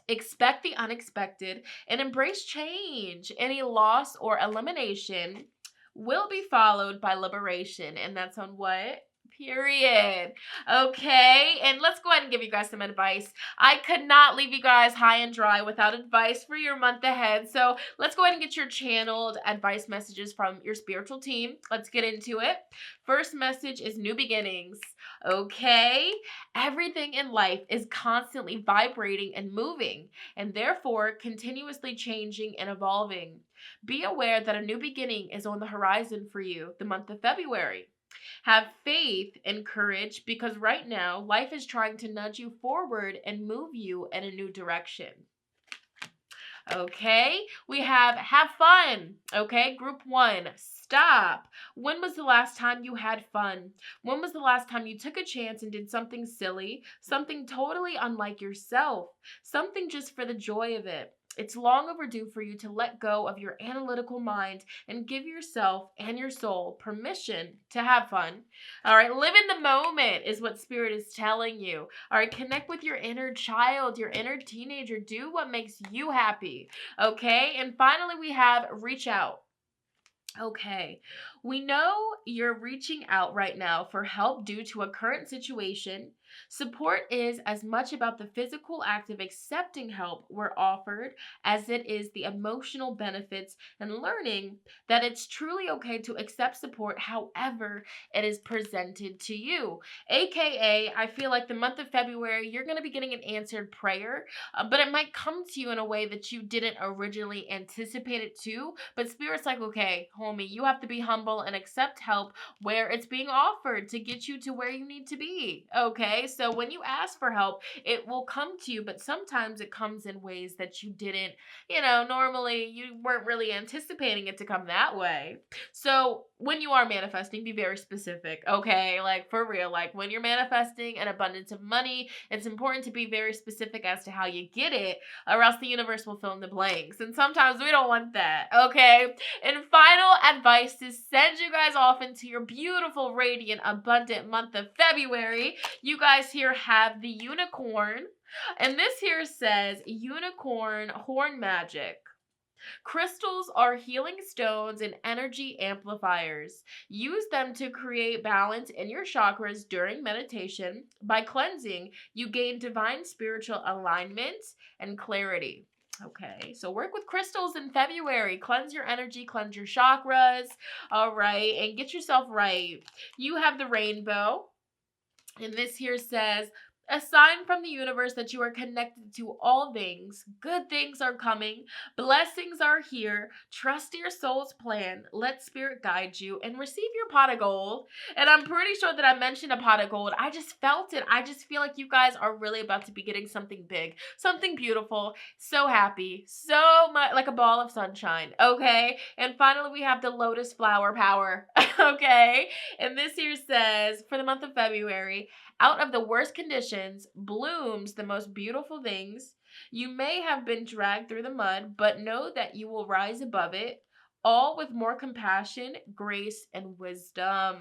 Expect the unexpected and embrace change. Any loss or elimination will be followed by liberation. And that's on what? Period. Okay, and let's go ahead and give you guys some advice. I could not leave you guys high and dry without advice for your month ahead. So let's go ahead and get your channeled advice messages from your spiritual team. Let's get into it. First message is new beginnings. Okay, everything in life is constantly vibrating and moving, and therefore continuously changing and evolving. Be aware that a new beginning is on the horizon for you the month of February. Have faith and courage because right now life is trying to nudge you forward and move you in a new direction. Okay, we have fun. Okay, group 1, stop. When was the last time you had fun? When was the last time you took a chance and did something silly, something totally unlike yourself, something just for the joy of it? It's long overdue for you to let go of your analytical mind and give yourself and your soul permission to have fun. All right, live in the moment is what Spirit is telling you. All right, connect with your inner child, your inner teenager. Do what makes you happy. Okay, and finally we have reach out. Okay, we know you're reaching out right now for help due to a current situation. Support is as much about the physical act of accepting help we're offered as it is the emotional benefits and learning that it's truly okay to accept support however it is presented to you. AKA, I feel like the month of February, you're going to be getting an answered prayer, but it might come to you in a way that you didn't originally anticipate it to. But Spirit's like, okay, homie, you have to be humble and accept help where it's being offered to get you to where you need to be. Okay, so when you ask for help, it will come to you, but sometimes it comes in ways that you didn't, normally you weren't really anticipating it to come that way. So when you are manifesting, be very specific, okay? Like for real, like when you're manifesting an abundance of money, it's important to be very specific as to how you get it, or else the universe will fill in the blanks. And sometimes we don't want that, okay? And final advice to send you guys off into your beautiful, radiant, abundant month of February. You guys here have the unicorn, and this here says unicorn horn magic. Crystals are healing stones and energy amplifiers. Use them to create balance in your chakras during meditation. By cleansing, you gain divine spiritual alignment and clarity. Okay, so work with crystals in February. Cleanse your energy, cleanse your chakras, all right, and get yourself right. You have the rainbow, and this here says, A sign from the universe that you are connected to all things. Good things are coming. Blessings are here. Trust your soul's plan. Let spirit guide you and receive your pot of gold. And I'm pretty sure that I mentioned a pot of gold. I just felt it. I just feel like you guys are really about to be getting something big, something beautiful. So happy. So much like a ball of sunshine. Okay. And finally, we have the lotus flower power. Okay. And this here says for the month of February, out of the worst conditions blooms the most beautiful things. You may have been dragged through the mud, but know that you will rise above it, all with more compassion, grace, and wisdom.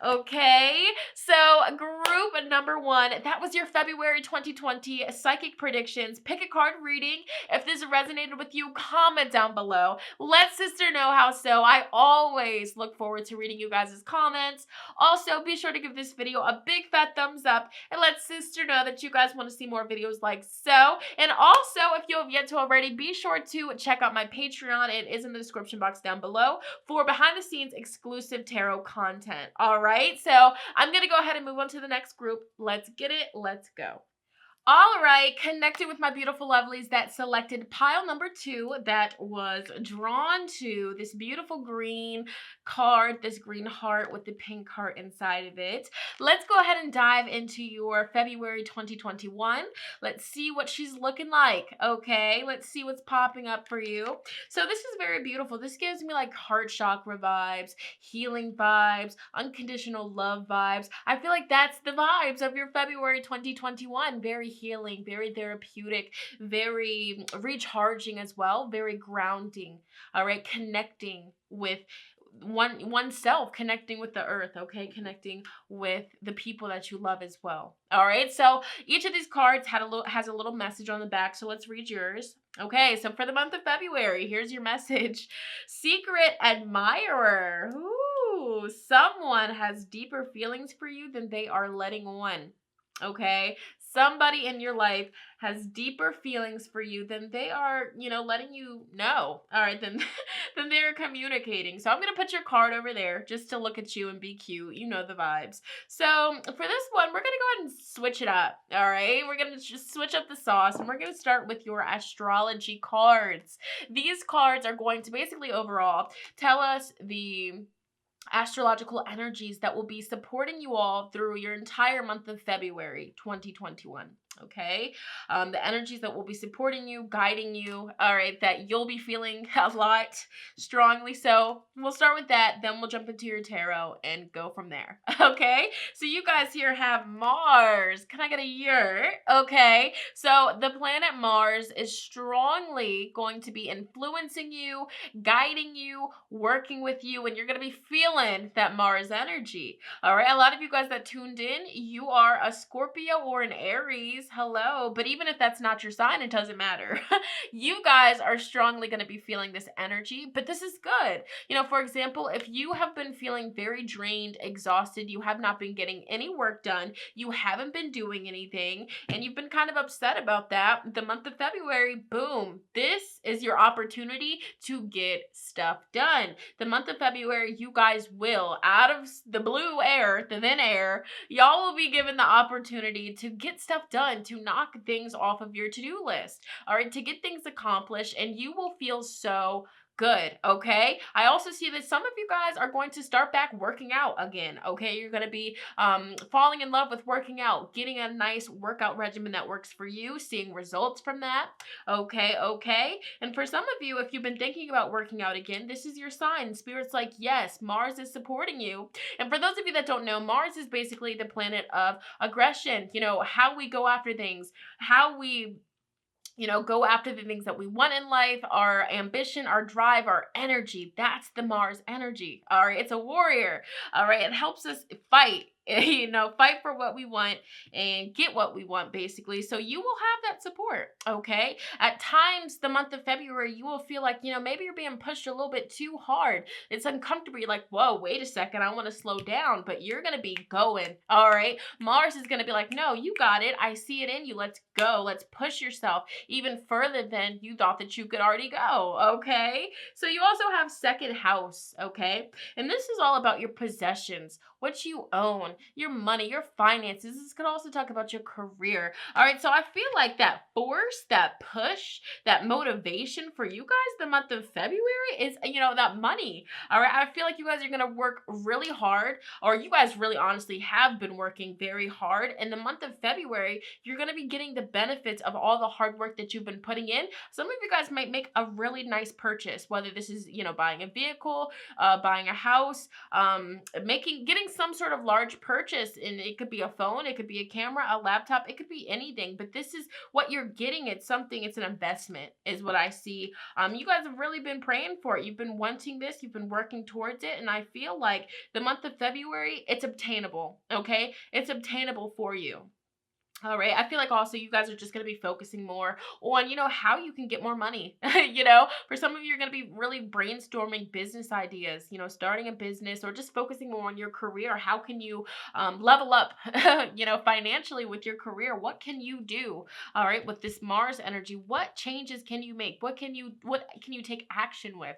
Okay, so group number one, that was your February 2020 psychic predictions. Pick a card reading. If this resonated with you, comment down below. Let sister know how so. I always look forward to reading you guys' comments. Also, be sure to give this video a big fat thumbs up and let sister know that you guys want to see more videos like so. And also, if you have yet to already, be sure to check out my Patreon. It is in the description box down below for behind the scenes exclusive tarot content. All right, so I'm going to go ahead and move on to the next group. Let's get it. Let's go. All right, connected with my beautiful lovelies that selected pile number 2 that was drawn to this beautiful green card, this green heart with the pink heart inside of it. Let's go ahead and dive into your February 2021. Let's see what she's looking like, okay? Let's see what's popping up for you. So this is very beautiful. This gives me like heart chakra vibes, healing vibes, unconditional love vibes. I feel like that's the vibes of your February 2021. Very healing, very therapeutic, very recharging as well, very grounding. All right, connecting with oneself, connecting with the earth, okay, connecting with the people that you love as well. All right, so each of these cards has a little message on the back, so let's read yours. Okay, so for the month of February, here's your message. Secret admirer. Ooh, someone has deeper feelings for you than they are letting on. Okay, somebody in your life has deeper feelings for you than they are, letting you know. All right, then then they're communicating. So I'm going to put your card over there just to look at you and be cute. You know the vibes. So for this one, we're going to go ahead and switch it up. All right, we're going to just switch up the sauce, and we're going to start with your astrology cards. These cards are going to basically overall tell us the astrological energies that will be supporting you all through your entire month of February 2021. Okay, the energies that will be supporting you, guiding you, all right, that you'll be feeling a lot strongly. So we'll start with that, then we'll jump into your tarot and go from there. Okay, so you guys here have Mars. Can I get a year? Okay, so the planet Mars is strongly going to be influencing you, guiding you, working with you, and you're going to be feeling that Mars energy. All right, a lot of you guys that tuned in, you are a Scorpio or an Aries. Hello, but even if that's not your sign, it doesn't matter. You guys are strongly going to be feeling this energy, but this is good. For example, if you have been feeling very drained, exhausted, you have not been getting any work done, you haven't been doing anything, and you've been kind of upset about that, the month of February, boom, this is your opportunity to get stuff done. The month of February, you guys will, out of the blue air, the thin air, y'all will be given the opportunity to get stuff done, to knock things off of your to-do list, all right, to get things accomplished, and you will feel so good. Okay, I also see that some of you guys are going to start back working out again. Okay, you're going to be falling in love with working out, getting a nice workout regimen that works for you, seeing results from that. Okay, and for some of you, if you've been thinking about working out again, this is your sign. Spirit's like, yes, Mars is supporting you. And for those of you that don't know, Mars is basically the planet of aggression, how we go after things, how we go after the things that we want in life, our ambition, our drive, our energy. That's the Mars energy. All right, it's a warrior. All right, it helps us fight. Fight for what we want and get what we want, basically. So you will have that support, okay? At times, the month of February, you will feel like, maybe you're being pushed a little bit too hard. It's uncomfortable. You're like, whoa, wait a second. I want to slow down, but you're going to be going, all right? Mars is going to be like, no, you got it. I see it in you. Let's go. Let's push yourself even further than you thought that you could already go, okay? So you also have second house, okay? And this is all about your possessions, what you own, your money, your finances. This could also talk about your career. All right, so I feel like that force, that push, that motivation for you guys the month of February is, that money. All right, I feel like you guys are going to work really hard, or you guys really honestly have been working very hard. In the month of February, you're going to be getting the benefits of all the hard work that you've been putting in. Some of you guys might make a really nice purchase, whether this is, buying a vehicle, buying a house, getting some sort of large purchase. And it could be a phone, it could be a camera, a laptop, it could be anything, but this is what you're getting. It's an investment is what I see. You guys have really been praying for it. You've been wanting this, you've been working towards it. And I feel like the month of February, it's obtainable. Okay. It's obtainable for you. All right. I feel like also you guys are just going to be focusing more on, how you can get more money. For some of you, you're going to be really brainstorming business ideas, starting a business or just focusing more on your career. How can you level up, financially with your career? What can you do? All right. With this Mars energy, what changes can you make? What can you take action with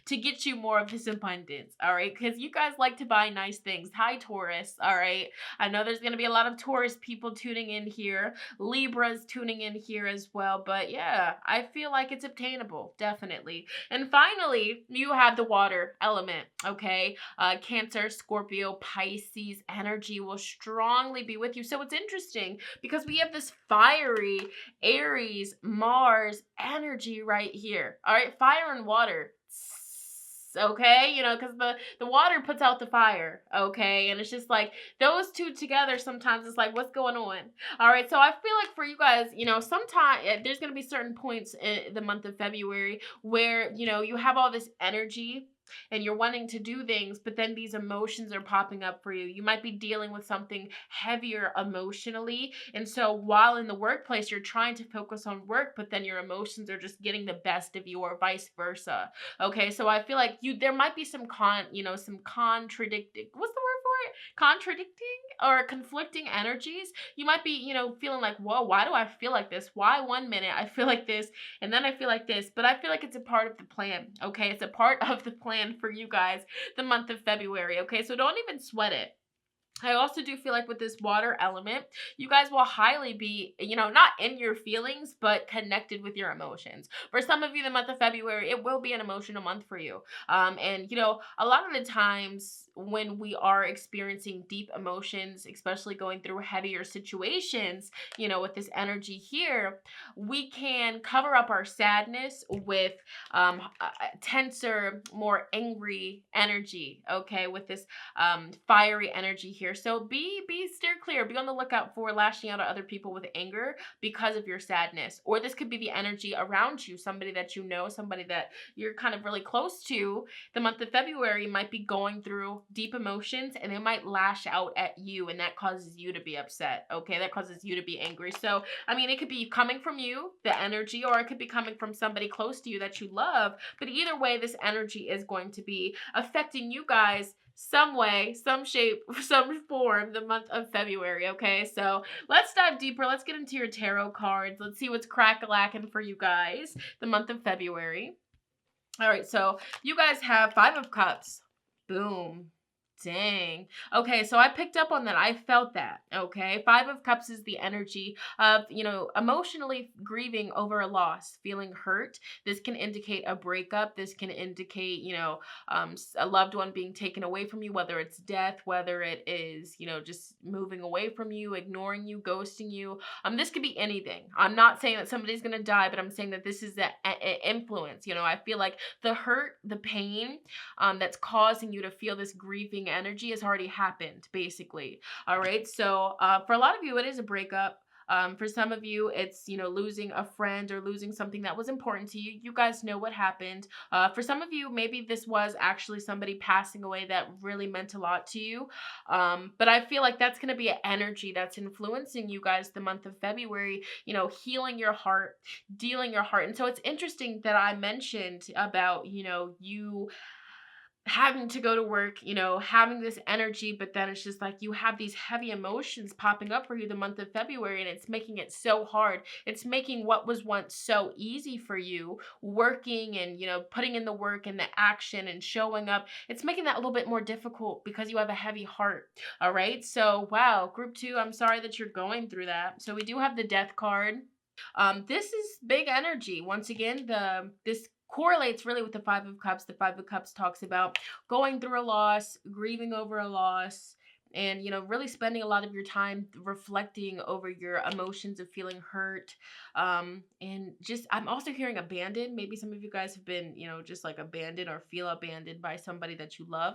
to get you more of this abundance? All right. Because you guys like to buy nice things. Hi, Taurus. All right. I know there's going to be a lot of Taurus people tuning in here, Libras tuning in here as well, but yeah, I feel like it's obtainable, definitely. And finally, you have the water element, okay? Cancer, Scorpio, Pisces energy will strongly be with you. So it's interesting because we have this fiery Aries, Mars energy right here. All right, fire and water. Okay, because the water puts out the fire, okay, and it's just like those two together. Sometimes it's like, what's going on? All right, so I feel like for you guys, sometimes there's going to be certain points in the month of February where you have all this energy and you're wanting to do things, but then these emotions are popping up for you. You might be dealing with something heavier emotionally. And so while in the workplace, you're trying to focus on work, but then your emotions are just getting the best of you, or vice versa. Okay, so I feel like there might be some contradicting, what's the word for it? Contradicting or conflicting energies. You might be, feeling like, whoa, why do I feel like this? Why one minute I feel like this and then I feel like this? But I feel like it's a part of the plan, okay? It's a part of the plan for you guys the month of February, okay? So don't even sweat it. I also do feel like with this water element, you guys will highly be, not in your feelings, but connected with your emotions. For some of you, the month of February, it will be an emotional month for you. And, a lot of the times when we are experiencing deep emotions, especially going through heavier situations, with this energy here, we can cover up our sadness with tenser, more angry energy, okay, with this fiery energy here. So be steer clear. Be on the lookout for lashing out at other people with anger because of your sadness. Or this could be the energy around you, somebody that you know, somebody that you're kind of really close to. The month of February might be going through deep emotions and they might lash out at you, and that causes you to be upset. Okay, that causes you to be angry. So, it could be coming from you, the energy, or it could be coming from somebody close to you that you love. But either way, this energy is going to be affecting you guys some way, some shape, some form the month of February, okay? So let's dive deeper. Let's get into your tarot cards. Let's see what's crack-a-lacking for you guys the month of February. All right, so you guys have 5 of Cups. Boom. Dang. Okay, so I picked up on that. I felt that. Okay. 5 of Cups is the energy of, emotionally grieving over a loss, feeling hurt. This can indicate a breakup. This can indicate, a loved one being taken away from you, whether it's death, whether it is, just moving away from you, ignoring you, ghosting you. This could be anything. I'm not saying that somebody's going to die, but I'm saying that this is the influence. I feel like the hurt, the pain, that's causing you to feel this grieving energy has already happened, basically. All right. So for a lot of you, it is a breakup. For some of you, it's, losing a friend or losing something that was important to you. You guys know what happened. For some of you, maybe this was actually somebody passing away that really meant a lot to you. But I feel like that's going to be an energy that's influencing you guys the month of February, healing your heart, dealing your heart. And so it's interesting that I mentioned about, you having to go to work, having this energy, but then it's just like you have these heavy emotions popping up for you the month of February, and it's making it so hard. It's making what was once so easy for you, working and, putting in the work and the action and showing up. It's making that a little bit more difficult because you have a heavy heart. All right. So, wow, group 2, I'm sorry that you're going through that. So, we do have the Death card. This is big energy. Once again, this correlates really with the Five of Cups. The Five of Cups talks about going through a loss, grieving over a loss, and really spending a lot of your time reflecting over your emotions of feeling hurt. And just I'm also hearing abandoned. Maybe some of you guys have been, just like abandoned or feel abandoned by somebody that you love.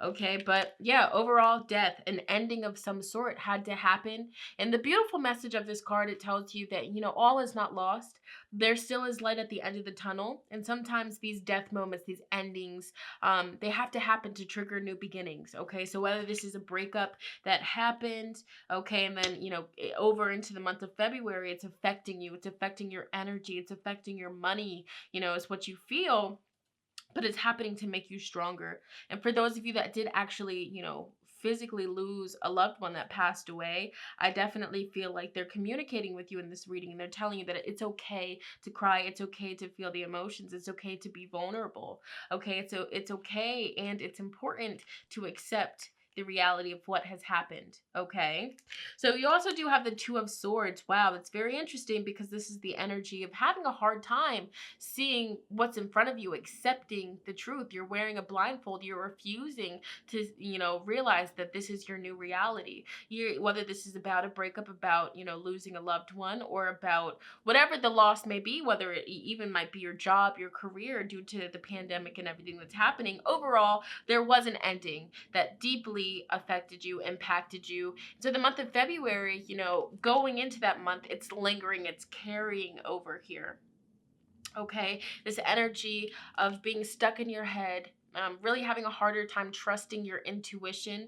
Okay, but yeah, overall death, an ending of some sort had to happen. And the beautiful message of this card, it tells you that, all is not lost. There still is light at the end of the tunnel. And sometimes these death moments, these endings, they have to happen to trigger new beginnings. Okay, so whether this is a breakup that happened, okay, and then, over into the month of February, it's affecting you, it's affecting your energy, it's affecting your money, it's what you feel, but it's happening to make you stronger. And for those of you that did actually, physically lose a loved one that passed away, I definitely feel like they're communicating with you in this reading, and they're telling you that it's okay to cry, it's okay to feel the emotions, it's okay to be vulnerable. Okay, it's okay, and it's important to accept the reality of what has happened. Okay, so you also do have the Two of Swords. Wow, that's very interesting because this is the energy of having a hard time seeing what's in front of you, accepting the truth. You're wearing a blindfold. You're refusing to, realize that this is your new reality. Whether this is about a breakup, about, losing a loved one, or about whatever the loss may be, whether it even might be your job, your career, due to the pandemic and everything that's happening. Overall, there was an ending that deeply affected you, impacted you. So the month of February, going into that month, it's lingering, it's carrying over here. Okay, this energy of being stuck in your head, really having a harder time trusting your intuition,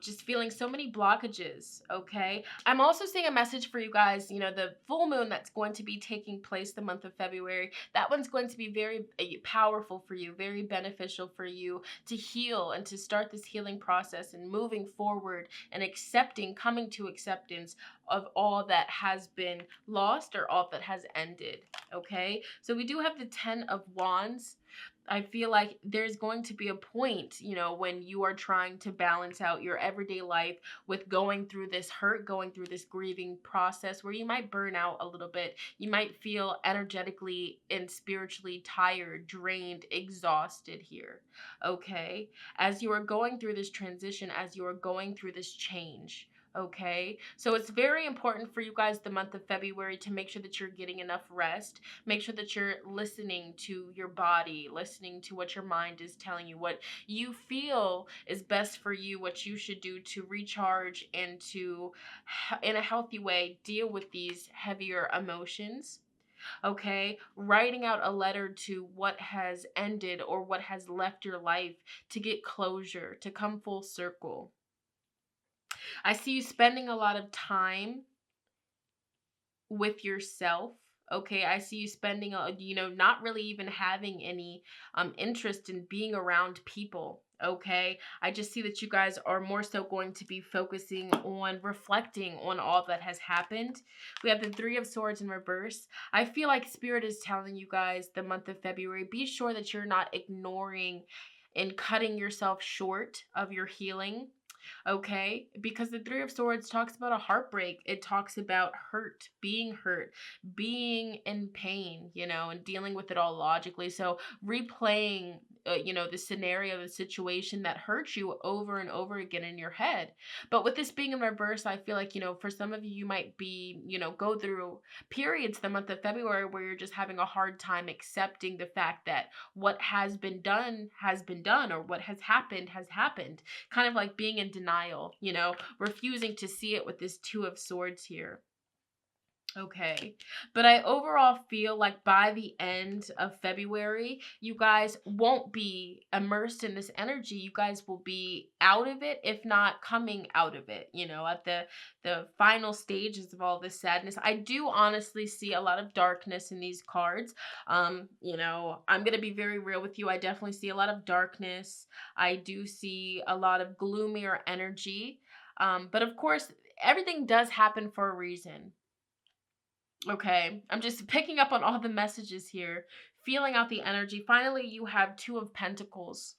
just feeling so many blockages. Okay, I'm also seeing a message for you guys. The full moon that's going to be taking place the month of February, that one's going to be very powerful for you, very beneficial for you to heal and to start this healing process and moving forward and coming to acceptance of all that has been lost or all that has ended. Okay, so we do have the 10 of Wands. I feel like there's going to be a point, when you are trying to balance out your everyday life with going through this hurt, going through this grieving process, where you might burn out a little bit. You might feel energetically and spiritually tired, drained, exhausted here. Okay, as you are going through this transition, as you are going through this change. Okay, so it's very important for you guys the month of February to make sure that you're getting enough rest. Make sure that you're listening to your body, listening to what your mind is telling you, what you feel is best for you, what you should do to recharge and to, in a healthy way, deal with these heavier emotions. Okay, writing out a letter to what has ended or what has left your life to get closure, to come full circle. I see you spending a lot of time with yourself. Okay, I see you spending, not really even having any interest in being around people. Okay, I just see that you guys are more so going to be focusing on reflecting on all that has happened. We have the Three of Swords in reverse. I feel like Spirit is telling you guys the month of February, be sure that you're not ignoring and cutting yourself short of your healing. Okay, because the Three of Swords talks about a heartbreak. It talks about hurt, being in pain, and dealing with it all logically. So replaying, the scenario, the situation that hurt you over and over again in your head. But with this being in reverse, I feel like, for some of you, you might be, go through periods the month of February where you're just having a hard time accepting the fact that what has been done, or what has happened, kind of like being in denial, refusing to see it with this Two of Swords here. Okay. But I overall feel like by the end of February, you guys won't be immersed in this energy. You guys will be out of it, if not coming out of it, at the final stages of all this sadness. I do honestly see a lot of darkness in these cards. I'm going to be very real with you. I definitely see a lot of darkness. I do see a lot of gloomier energy. But of course, everything does happen for a reason. Okay, I'm just picking up on all the messages here, feeling out the energy. Finally, you have Two of Pentacles.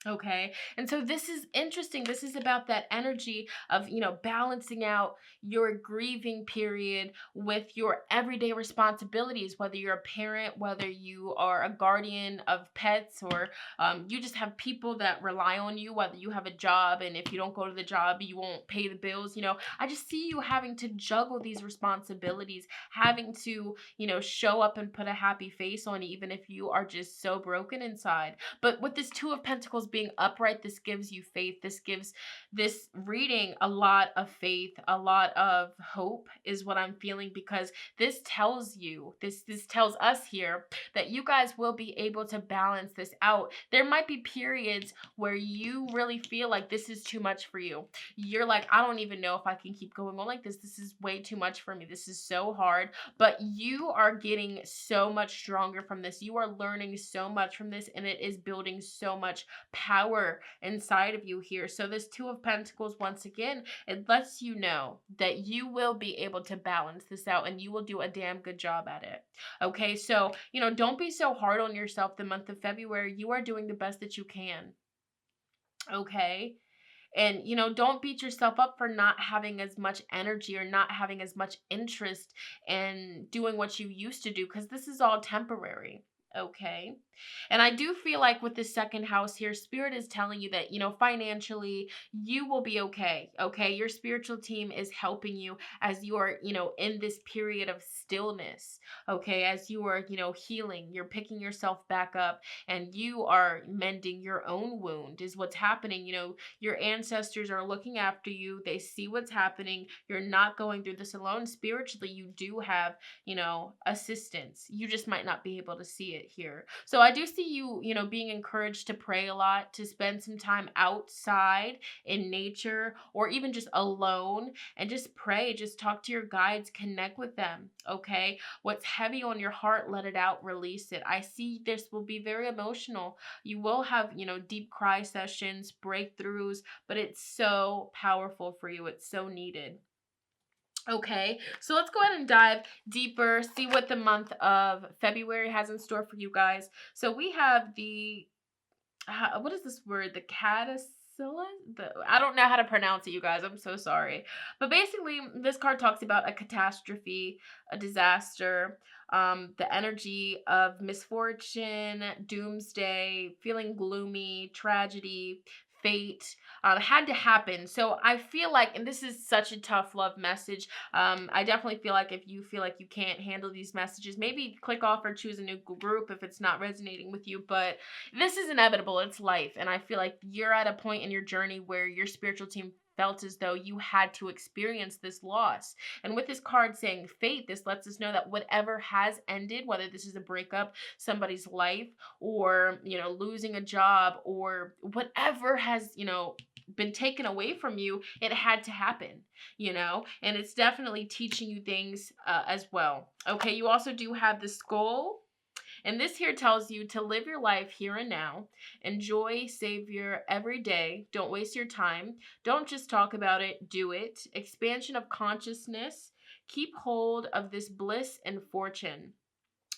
Okay. And so this is interesting. This is about that energy of, balancing out your grieving period with your everyday responsibilities, whether you're a parent, whether you are a guardian of pets, or you just have people that rely on you, whether you have a job and if you don't go to the job, you won't pay the bills. I just see you having to juggle these responsibilities, having to, show up and put a happy face on, even if you are just so broken inside. But with this Two of Pentacles being upright, this gives you faith. This gives this reading a lot of faith, a lot of hope is what I'm feeling, because this tells you, this tells us here that you guys will be able to balance this out. There might be periods where you really feel like this is too much for you. You're like, I don't even know if I can keep going on like this. This is way too much for me. This is so hard. But you are getting so much stronger from this. You are learning so much from this, and it is building so much power inside of you here. So this Two of Pentacles, once again, it lets you know that you will be able to balance this out, and you will do a damn good job at it. Okay, so, don't be so hard on yourself the month of February. You are doing the best that you can. Okay. And, don't beat yourself up for not having as much energy or not having as much interest in doing what you used to do, because this is all temporary. Okay. And I do feel like with the second house here, Spirit is telling you that, financially, you will be okay. Okay. Your spiritual team is helping you as you are, in this period of stillness. Okay. As you are, healing, you're picking yourself back up, and you are mending your own wound, is what's happening. Your ancestors are looking after you. They see what's happening. You're not going through this alone. Spiritually, you do have, assistance. You just might not be able to see it here. So I do see you, being encouraged to pray a lot, to spend some time outside in nature, or even just alone, and just pray. Just talk to your guides, connect with them. Okay. What's heavy on your heart, let it out, release it. I see this will be very emotional. You will have, deep cry sessions, breakthroughs, but it's so powerful for you. It's so needed. Okay, so let's go ahead and dive deeper, see what the month of February has in store for you guys. So we have the, what is this word? The caterpillar? I don't know how to pronounce it, you guys. I'm so sorry. But basically, this card talks about a catastrophe, a disaster, the energy of misfortune, doomsday, feeling gloomy, tragedy, fate, had to happen. So I feel like, and this is such a tough love message, I definitely feel like if you feel like you can't handle these messages, maybe click off or choose a new group if it's not resonating with you. But this is inevitable. It's life. And I feel like you're at a point in your journey where your spiritual team felt as though you had to experience this loss. And with this card saying fate, this lets us know that whatever has ended, whether this is a breakup, somebody's life, or, losing a job, or whatever has, been taken away from you, it had to happen, and it's definitely teaching you things as well. Okay, you also do have the skull. And this here tells you to live your life here and now. Enjoy, savor every day. Don't waste your time. Don't just talk about it, do it. Expansion of consciousness. Keep hold of this bliss and fortune.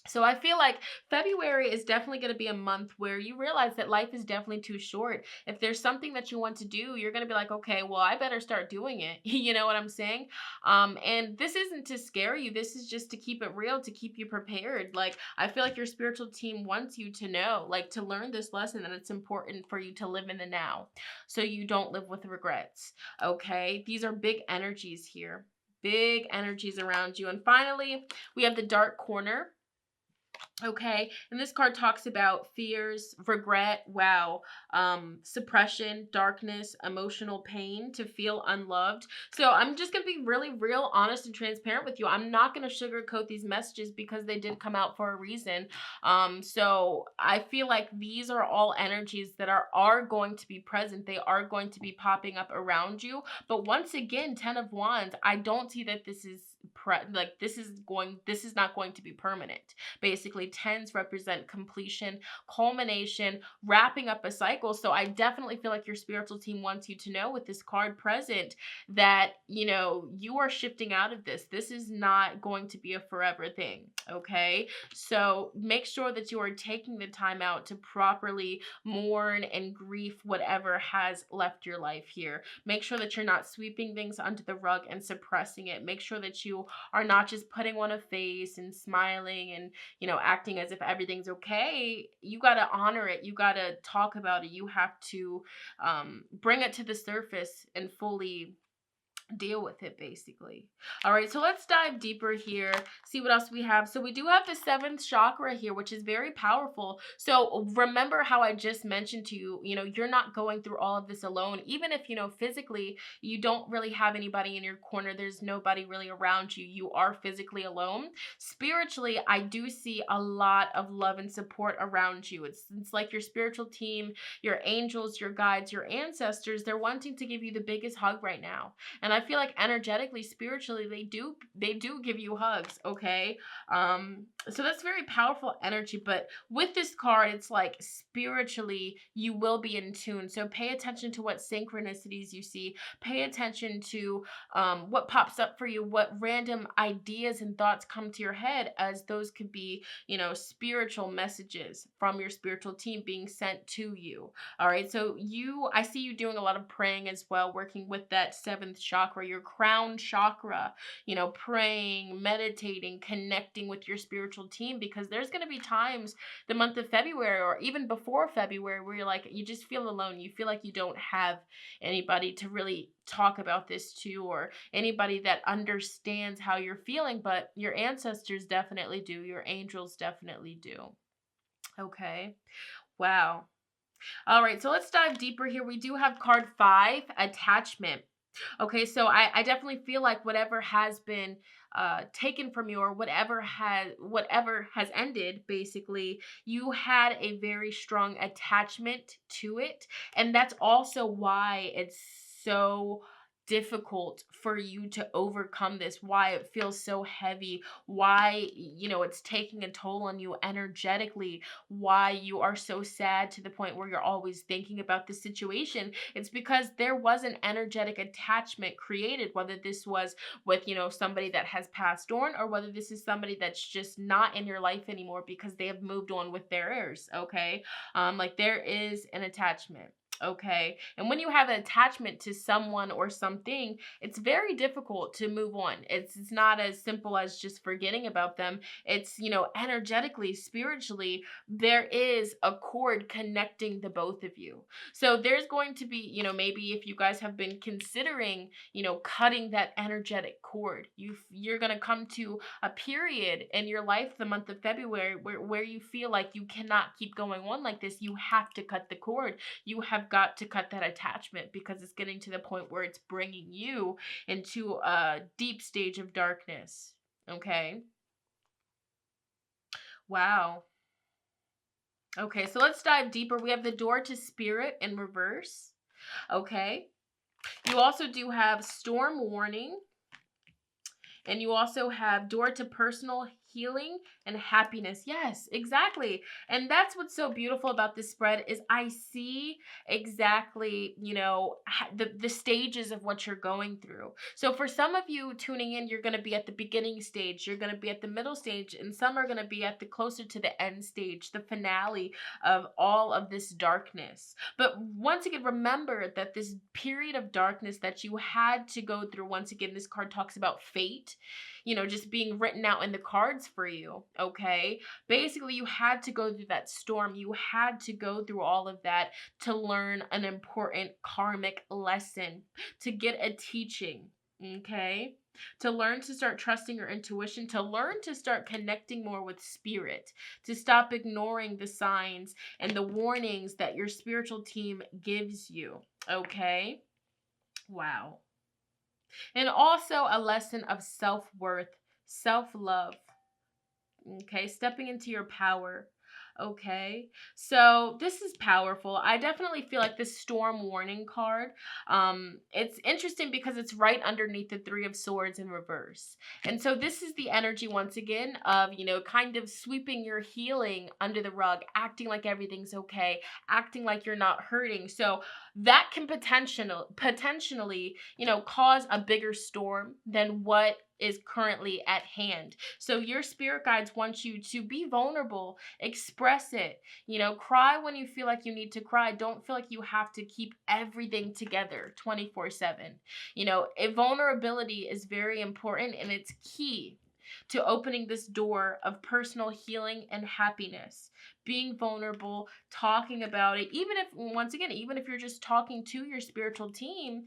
So I feel like February is definitely going to be a month where you realize that life is definitely too short. If there's something that you want to do, you're going to be like, okay, well, I better start doing it. You know what I'm saying? And this isn't to scare you. This is just to keep it real, to keep you prepared. Like, I feel like your spiritual team wants you to know, like, to learn this lesson, that it's important for you to live in the now so you don't live with regrets. Okay? These are big energies here. Big energies around you. And finally, we have the dark corner. Okay, and this card talks about fears, regret, wow, suppression, darkness, emotional pain, to feel unloved. So I'm just gonna be really real, honest, and transparent with you. I'm not gonna sugarcoat these messages because they did come out for a reason. So I feel like these are all energies that are going to be present. They are going to be popping up around you. But once again, Ten of Wands, I don't see that this is this is not going to be permanent. Basically, tens represent completion, culmination, wrapping up a cycle. So I definitely feel like your spiritual team wants you to know with this card present that, you are shifting out of this. This is not going to be a forever thing. Okay. So make sure that you are taking the time out to properly mourn and grief whatever has left your life here. Make sure that you're not sweeping things under the rug and suppressing it. Make sure that you are not just putting on a face and smiling and acting as if everything's okay. You got to honor it. You got to talk about it. You have to bring it to the surface and fully deal with it, basically. All right, so let's dive deeper here, see what else we have. So we do have the seventh chakra here, which is very powerful. So remember how I just mentioned to you, you're not going through all of this alone. Even if, physically you don't really have anybody in your corner, there's nobody really around you, you are physically alone. Spiritually, I do see a lot of love and support around you. It's like your spiritual team, your angels, your guides, your ancestors, they're wanting to give you the biggest hug right now. And I feel like energetically, spiritually, they do give you hugs, okay? So that's very powerful energy. But with this card, it's like spiritually you will be in tune. So pay attention to what synchronicities you see. Pay attention to what pops up for you, what random ideas and thoughts come to your head, as those could be, spiritual messages from your spiritual team being sent to you. All right, so I see you doing a lot of praying as well, working with that seventh chakra, your crown chakra, praying, meditating, connecting with your spiritual team, because there's going to be times the month of February or even before February where you're like, you just feel alone. You feel like you don't have anybody to really talk about this to, or anybody that understands how you're feeling, but your ancestors definitely do. Your angels definitely do. Okay. Wow. All right, so let's dive deeper here. We do have card 5, attachment. Okay, so I definitely feel like whatever has been taken from you, or whatever has ended, basically, you had a very strong attachment to it, and that's also why it's so difficult for you to overcome this, why it feels so heavy, why it's taking a toll on you energetically, why you are so sad to the point where you're always thinking about the situation. It's because there was an energetic attachment created, whether this was with, somebody that has passed on, or whether this is somebody that's just not in your life anymore because they have moved on with theirs. Okay. Like there is an attachment. Okay. And when you have an attachment to someone or something, it's very difficult to move on. It's not as simple as just forgetting about them. It's, energetically, spiritually, there is a cord connecting the both of you. So there's going to be, maybe if you guys have been considering, cutting that energetic cord, you're going to come to a period in your life, the month of February, where you feel like you cannot keep going on like this. You have to cut the cord. You have got to cut that attachment, because it's getting to the point where it's bringing you into a deep stage of darkness. Okay. Wow. Okay, so let's dive deeper. We have the door to spirit in reverse. Okay. You also do have storm warning. And you also have door to personal healing and happiness. Yes, exactly. And that's what's so beautiful about this spread is I see exactly, the stages of what you're going through. So for some of you tuning in, you're going to be at the beginning stage, you're going to be at the middle stage, and some are going to be at the closer to the end stage, the finale of all of this darkness. But once again, remember that this period of darkness that you had to go through, once again, this card talks about fate, just being written out in the cards for you, okay? Basically, you had to go through that storm. You had to go through all of that to learn an important karmic lesson, to get a teaching, okay? to learn to start trusting your intuition, to learn to start connecting more with spirit, to stop ignoring the signs and the warnings that your spiritual team gives you. Okay? Wow. And also a lesson of self-worth, self-love. Okay, stepping into your power. Okay, so this is powerful. I definitely feel like this storm warning card, it's interesting because it's right underneath the Three of Swords in reverse. And so this is the energy once again of, kind of sweeping your healing under the rug, acting like everything's okay, acting like you're not hurting. So that can potentially, cause a bigger storm than what is currently at hand. So your spirit guides want you to be vulnerable, express it, cry when you feel like you need to cry. Don't feel like you have to keep everything together 24/7. Vulnerability is very important, and it's key to opening this door of personal healing and happiness. Being vulnerable, talking about it, even if you're just talking to your spiritual team,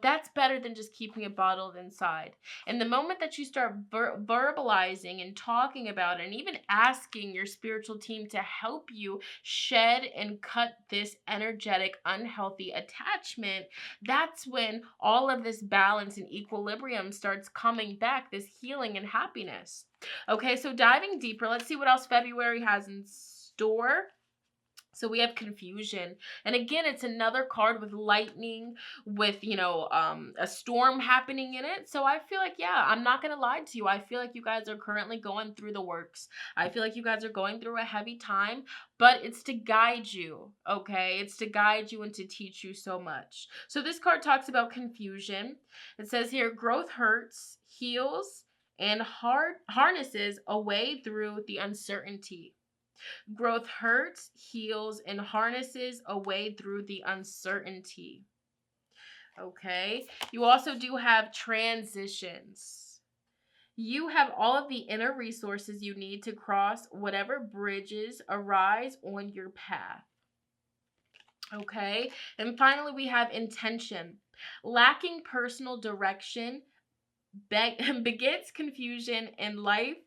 that's better than just keeping it bottled inside. And the moment that you start verbalizing and talking about it, and even asking your spiritual team to help you shed and cut this energetic, unhealthy attachment, that's when all of this balance and equilibrium starts coming back, this healing and happiness. Okay, so diving deeper, let's see what else February has in store. So we have confusion. And again, it's another card with lightning, with, a storm happening in it. So I feel like, yeah, I'm not going to lie to you. I feel like you guys are currently going through the works. I feel like you guys are going through a heavy time, but it's to guide you, okay? It's to guide you and to teach you so much. So this card talks about confusion. It says here, growth hurts, heals, and harnesses a way through the uncertainty. Growth hurts, heals, and harnesses a way through the uncertainty. Okay. You also do have transitions. You have all of the inner resources you need to cross whatever bridges arise on your path. Okay. And finally, we have intention. Lacking personal direction begets confusion in life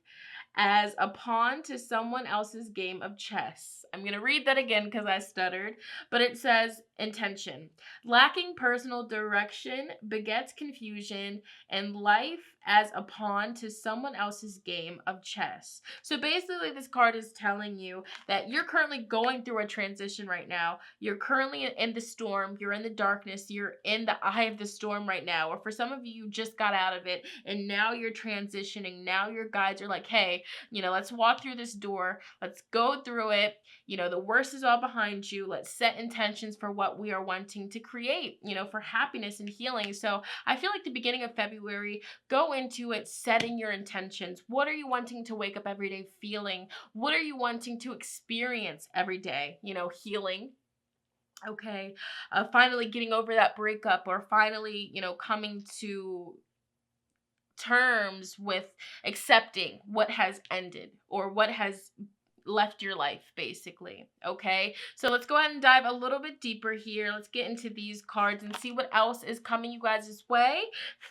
as a pawn to someone else's game of chess. I'm going to read that again because I stuttered, but it says intention. Lacking personal direction begets confusion and life as a pawn to someone else's game of chess. So basically this card is telling you that you're currently going through a transition right now. You're currently in the storm. You're in the darkness. You're in the eye of the storm right now. Or for some of you, you just got out of it and now you're transitioning. Now your guides are like, hey, let's walk through this door. Let's go through it. The worst is all behind you. Let's set intentions for what we are wanting to create, for happiness and healing. So I feel like the beginning of February, go into it setting your intentions. What are you wanting to wake up every day feeling? What are you wanting to experience every day? Healing. Okay. Finally getting over that breakup, or finally, coming to terms with accepting what has ended or what has left your life, basically. Okay, so let's go ahead and dive a little bit deeper here. Let's get into these cards and see what else is coming you guys' way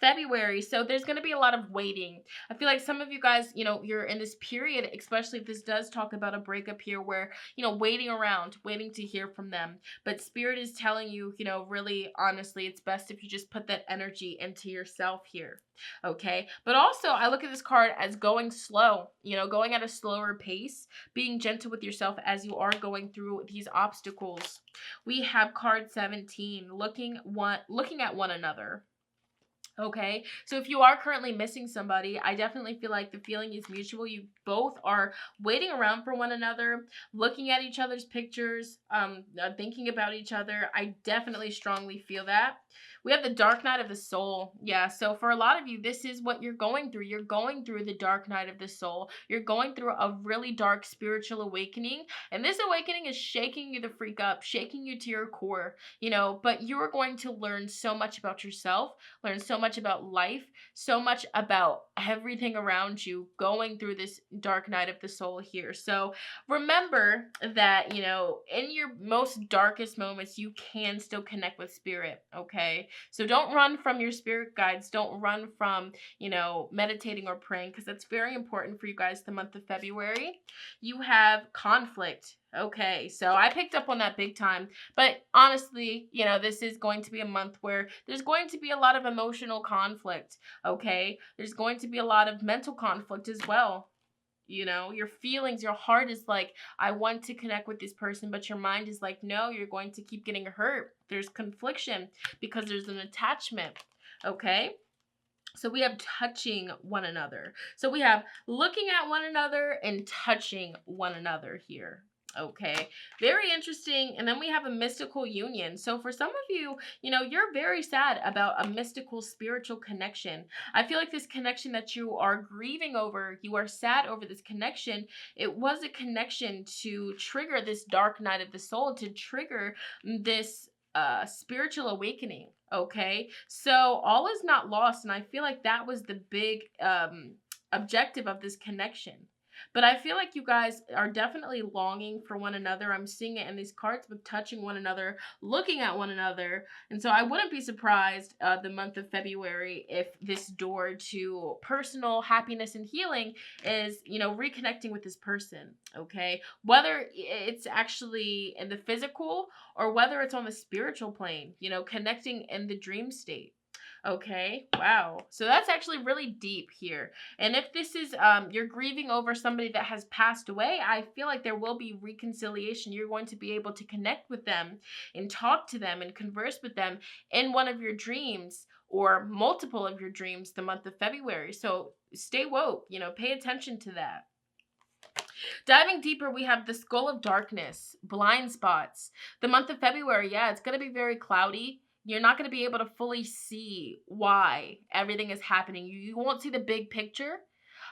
February. So there's going to be a lot of waiting. I feel like some of you guys, you're in this period, especially if this does talk about a breakup here, where waiting around, waiting to hear from them. But spirit is telling you, really honestly, it's best if you just put that energy into yourself here. Okay, but also I look at this card as going slow, going at a slower pace, being gentle with yourself as you are going through these obstacles. We have card 17, looking at one another. Okay, so if you are currently missing somebody, I definitely feel like the feeling is mutual. You both are waiting around for one another, looking at each other's pictures, thinking about each other. I definitely strongly feel that. We have the dark night of the soul. Yeah, so for a lot of you, this is what you're going through. You're going through the dark night of the soul. You're going through a really dark spiritual awakening, and this awakening is shaking you the freak up, shaking you to your core, but you're going to learn so much about yourself, learn so much about life, so much about everything around you going through this dark night of the soul here. So remember that, in your most darkest moments, you can still connect with spirit, okay? So don't run from your spirit guides. Don't run from, meditating or praying, because that's very important for you guys the month of February. You have conflict. Okay, so I picked up on that big time. But honestly, this is going to be a month where there's going to be a lot of emotional conflict. Okay, there's going to be a lot of mental conflict as well. Your feelings, your heart is like, I want to connect with this person, but your mind is like, no, you're going to keep getting hurt. There's confliction because there's an attachment. Okay. So we have touching one another. So we have looking at one another and touching one another here. Okay, very interesting. And then we have a mystical union. So for some of you, you're very sad about a mystical spiritual connection. I feel like this connection that you are grieving over, you are sad over this connection. It was a connection to trigger this dark night of the soul, to trigger this spiritual awakening. Okay, so all is not lost, and I feel like that was the big objective of this connection. But I feel like you guys are definitely longing for one another. I'm seeing it in these cards with touching one another, looking at one another. And so I wouldn't be surprised the month of February if this door to personal happiness and healing is, reconnecting with this person, okay? Whether it's actually in the physical or whether it's on the spiritual plane, connecting in the dream state. Okay, wow. So that's actually really deep here. And if this is you're grieving over somebody that has passed away, I feel like there will be reconciliation. You're going to be able to connect with them and talk to them and converse with them in one of your dreams or multiple of your dreams the month of February. So stay woke, pay attention to that. Diving deeper, we have the Skull of Darkness, blind spots. The month of February, yeah, it's going to be very cloudy. You're not going to be able to fully see why everything is happening. You won't see the big picture.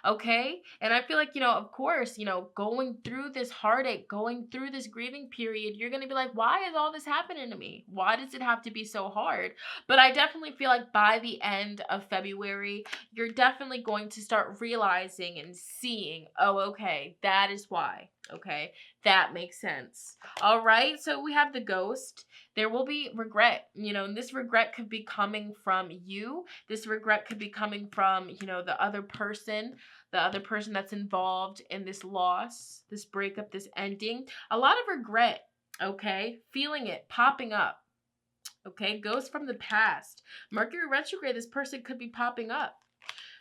Okay. And I feel like, of course, going through this heartache, going through this grieving period, you're going to be like, why is all this happening to me? Why does it have to be so hard? But I definitely feel like by the end of February, you're definitely going to start realizing and seeing, oh, okay, that is why. Okay. That makes sense. All right. So we have the Ghost. There will be regret, and this regret could be coming from you. This regret could be coming from, the other person that's involved in this loss, this breakup, this ending. A lot of regret, okay? Feeling it, popping up, okay? Ghosts from the past. Mercury retrograde, this person could be popping up.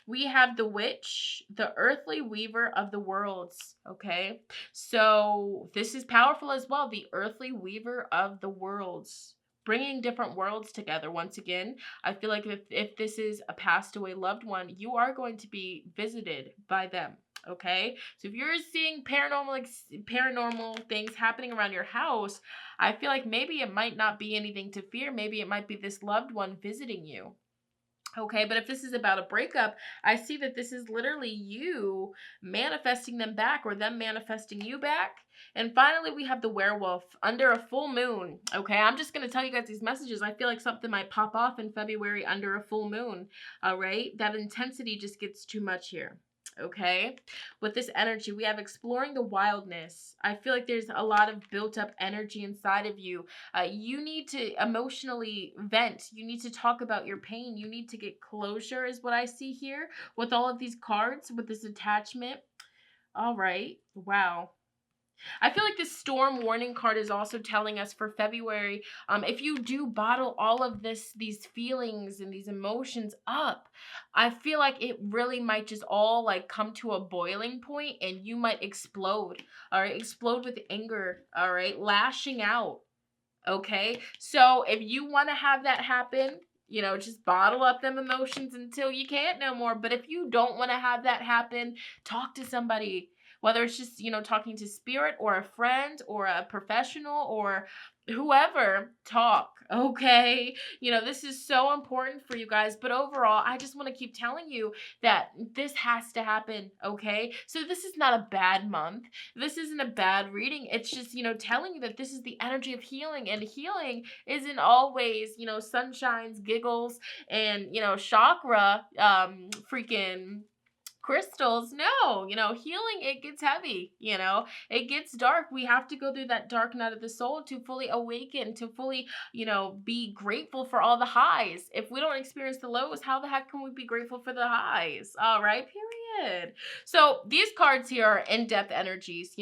We have the Witch, the earthly weaver of the worlds, okay? So this is powerful as well, the earthly weaver of the worlds, bringing different worlds together. Once again, I feel like if this is a passed away loved one, you are going to be visited by them, okay? So if you're seeing paranormal things happening around your house, I feel like maybe it might not be anything to fear. Maybe it might be this loved one visiting you. Okay, but if this is about a breakup, I see that this is literally you manifesting them back or them manifesting you back. And finally, we have the Werewolf under a full moon. Okay, I'm just going to tell you guys these messages. I feel like something might pop off in February under a full moon. All right, that intensity just gets too much here. Okay, with this energy, we have exploring the wildness. I feel like there's a lot of built up energy inside of you. You need to emotionally vent. You need to talk about your pain. You need to get closure, is what I see here with all of these cards, with this attachment. All right, wow. I feel like this storm warning card is also telling us for February, if you do bottle all of these feelings and these emotions up, I feel like it really might just all like come to a boiling point and you might explode, all right? Explode with anger, all right? Lashing out, okay? So if you want to have that happen, just bottle up them emotions until you can't no more. But if you don't want to have that happen, talk to somebody. Whether it's just, talking to spirit or a friend or a professional or whoever, talk, okay? This is so important for you guys. But overall, I just want to keep telling you that this has to happen, okay? So this is not a bad month. This isn't a bad reading. It's just, telling you that this is the energy of healing. And healing isn't always, sunshines, giggles, and, chakra freaking crystals. No, healing, it gets heavy, it gets dark. We have to go through that dark night of the soul to fully awaken, to fully, be grateful for all the highs. If we don't experience the lows, how the heck can we be grateful for the highs? All right, period. So these cards here are in-depth energies,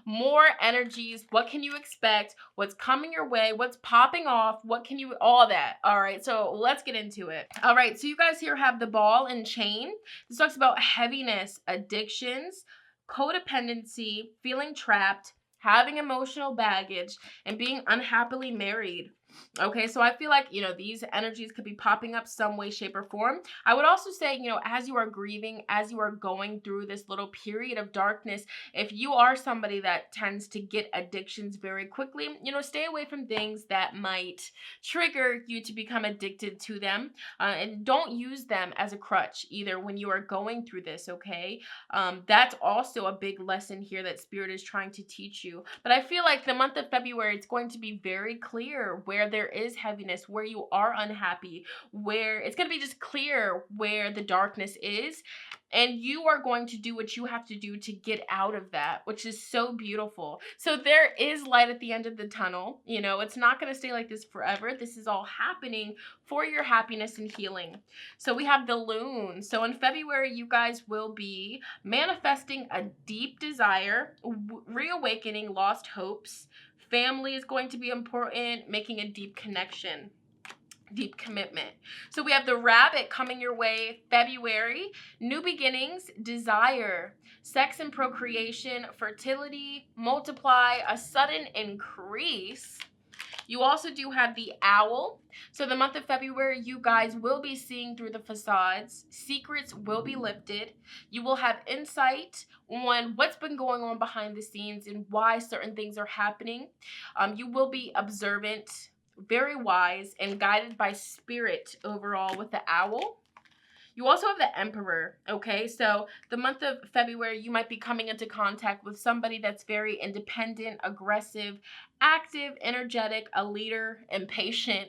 more energies. What can you expect? What's coming your way? What's popping off? What can you, all that. All right, so let's get into it. All right, so you guys here have the ball and chain. This talks about heaviness, addictions, codependency, feeling trapped, having emotional baggage, and being unhappily married. Okay, so I feel like, these energies could be popping up some way, shape, or form. I would also say, as you are grieving, as you are going through this little period of darkness, if you are somebody that tends to get addictions very quickly, stay away from things that might trigger you to become addicted to them. And don't use them as a crutch either when you are going through this, okay? That's also a big lesson here that Spirit is trying to teach you. But I feel like the month of February, it's going to be very clear where there is heaviness, where you are unhappy, where it's going to be just clear where the darkness is. And you are going to do what you have to do to get out of that, which is so beautiful. So there is light at the end of the tunnel. It's not going to stay like this forever. This is all happening for your happiness and healing. So we have the Loon. So in February, you guys will be manifesting a deep desire, reawakening lost hopes. Family is going to be important, making a deep connection. Deep commitment. So we have the Rabbit coming your way February. New beginnings, desire, sex and procreation, fertility, multiply, a sudden increase. You also do have the Owl. So the month of February, you guys will be seeing through the facades. Secrets will be lifted. You will have insight on what's been going on behind the scenes and why certain things are happening. You will be observant, very wise, and guided by Spirit overall with the Owl. You also have the Emperor, okay? So the month of February, you might be coming into contact with somebody that's very independent, aggressive, active, energetic, a leader, impatient.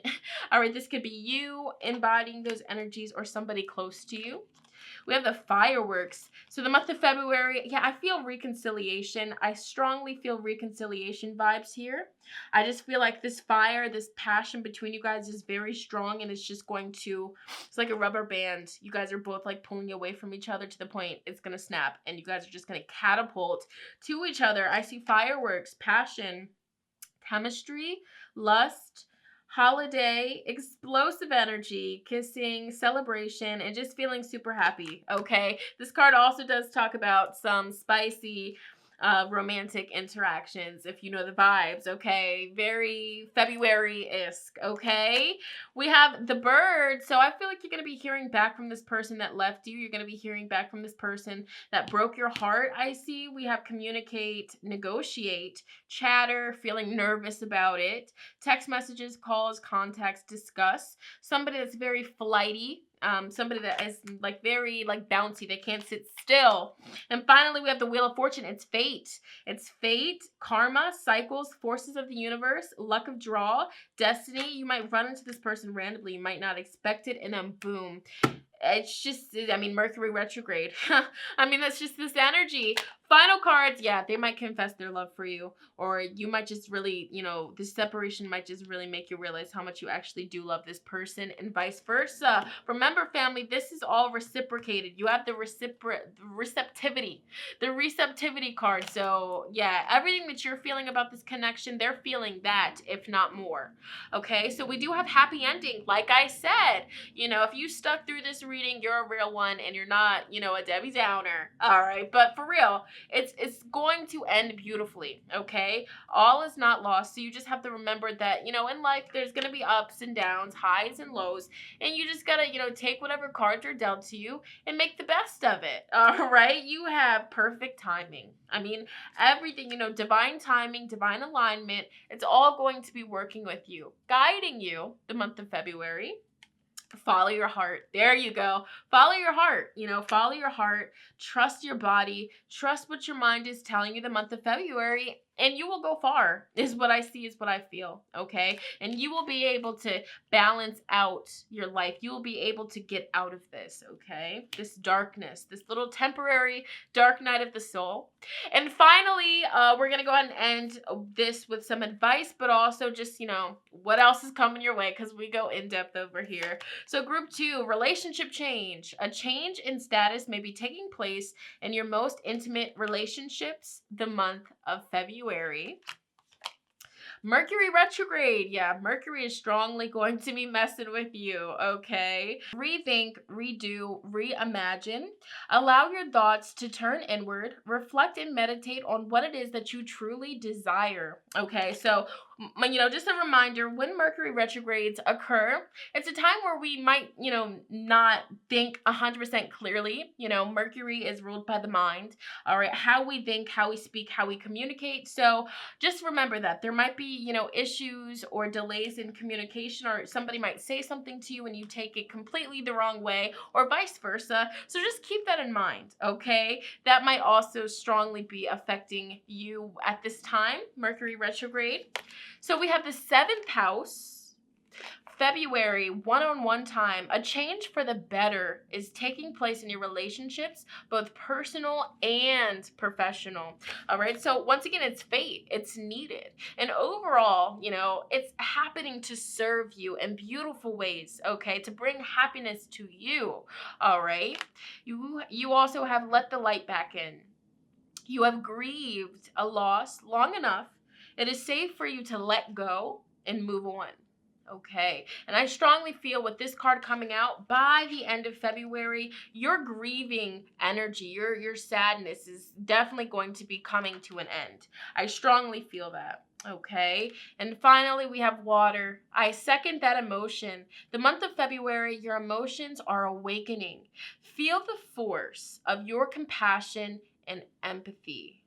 All right, this could be you embodying those energies or somebody close to you. We have the Fireworks. So the month of February, I feel reconciliation. I strongly feel reconciliation vibes here. I just feel like this fire, this passion between you guys is very strong, and it's just going to, it's like a rubber band. You guys are both like pulling away from each other to the point it's going to snap, and you guys are just going to catapult to each other. I see fireworks, passion, chemistry, lust, holiday, explosive energy, kissing, celebration, and just feeling super happy, okay? This card also does talk about some spicy romantic interactions, if you know the vibes, okay? Very February-esque, okay? We have the Bird. So I feel like you're going to be hearing back from this person that left you. You're going to be hearing back from this person that broke your heart. I see we have communicate, negotiate, chatter, feeling nervous about it, text messages, calls, contacts, discuss. Somebody that's very flighty. Somebody that is like very like bouncy. They can't sit still. And finally, we have the Wheel of Fortune. It's fate. It's fate, karma, cycles, forces of the universe, luck of draw, destiny. You might run into this person randomly. You might not expect it, and then boom. It's just, Mercury retrograde. That's just this energy. Final cards, they might confess their love for you, or you might just really, this separation might just really make you realize how much you actually do love this person, and vice versa. Remember, family, this is all reciprocated. You have the receptivity card. So, everything that you're feeling about this connection, they're feeling that, if not more. Okay, so we do have happy ending. Like I said, if you stuck through this reading, you're a real one, and you're not, a Debbie Downer. All right, but for real, it's going to end beautifully, okay? All is not lost, so you just have to remember that, in life, there's going to be ups and downs, highs and lows, and you just got to, take whatever cards are dealt to you and make the best of it, all right? You have perfect timing. Everything, divine timing, divine alignment, it's all going to be working with you, guiding you the month of February. Follow your heart. There you go. Follow your heart. Follow your heart. Trust your body. Trust what your mind is telling you the month of February, and you will go far, is what I see, is what I feel. Okay. And you will be able to balance out your life. You will be able to get out of this. Okay. This darkness, this little temporary dark night of the soul. And finally, we're going to go ahead and end this with some advice, but also just, what else is coming your way, because we go in depth over here. So group 2, relationship change. A change in status may be taking place in your most intimate relationships the month of February. Mercury retrograde. Yeah, Mercury is strongly going to be messing with you, okay? Rethink, redo, reimagine. Allow your thoughts to turn inward. Reflect and meditate on what it is that you truly desire, okay? So, just a reminder, when Mercury retrogrades occur, it's a time where we might, not think 100% clearly. Mercury is ruled by the mind, all right? How we think, how we speak, how we communicate. So just remember that there might be, issues or delays in communication, or somebody might say something to you and you take it completely the wrong way, or vice versa. So just keep that in mind, okay? That might also strongly be affecting you at this time, Mercury retrograde. So we have the 7th house. February, one-on-one time. A change for the better is taking place in your relationships, both personal and professional. All right. So once again, it's fate. It's needed. And overall, it's happening to serve you in beautiful ways. Okay. To bring happiness to you. All right. You also have let the light back in. You have grieved a loss long enough. It is safe for you to let go and move on. Okay, and I strongly feel with this card coming out, by the end of February, your grieving energy, your sadness is definitely going to be coming to an end. I strongly feel that. Okay, and finally we have water. I second that emotion. The month of February, your emotions are awakening. Feel the force of your compassion and empathy.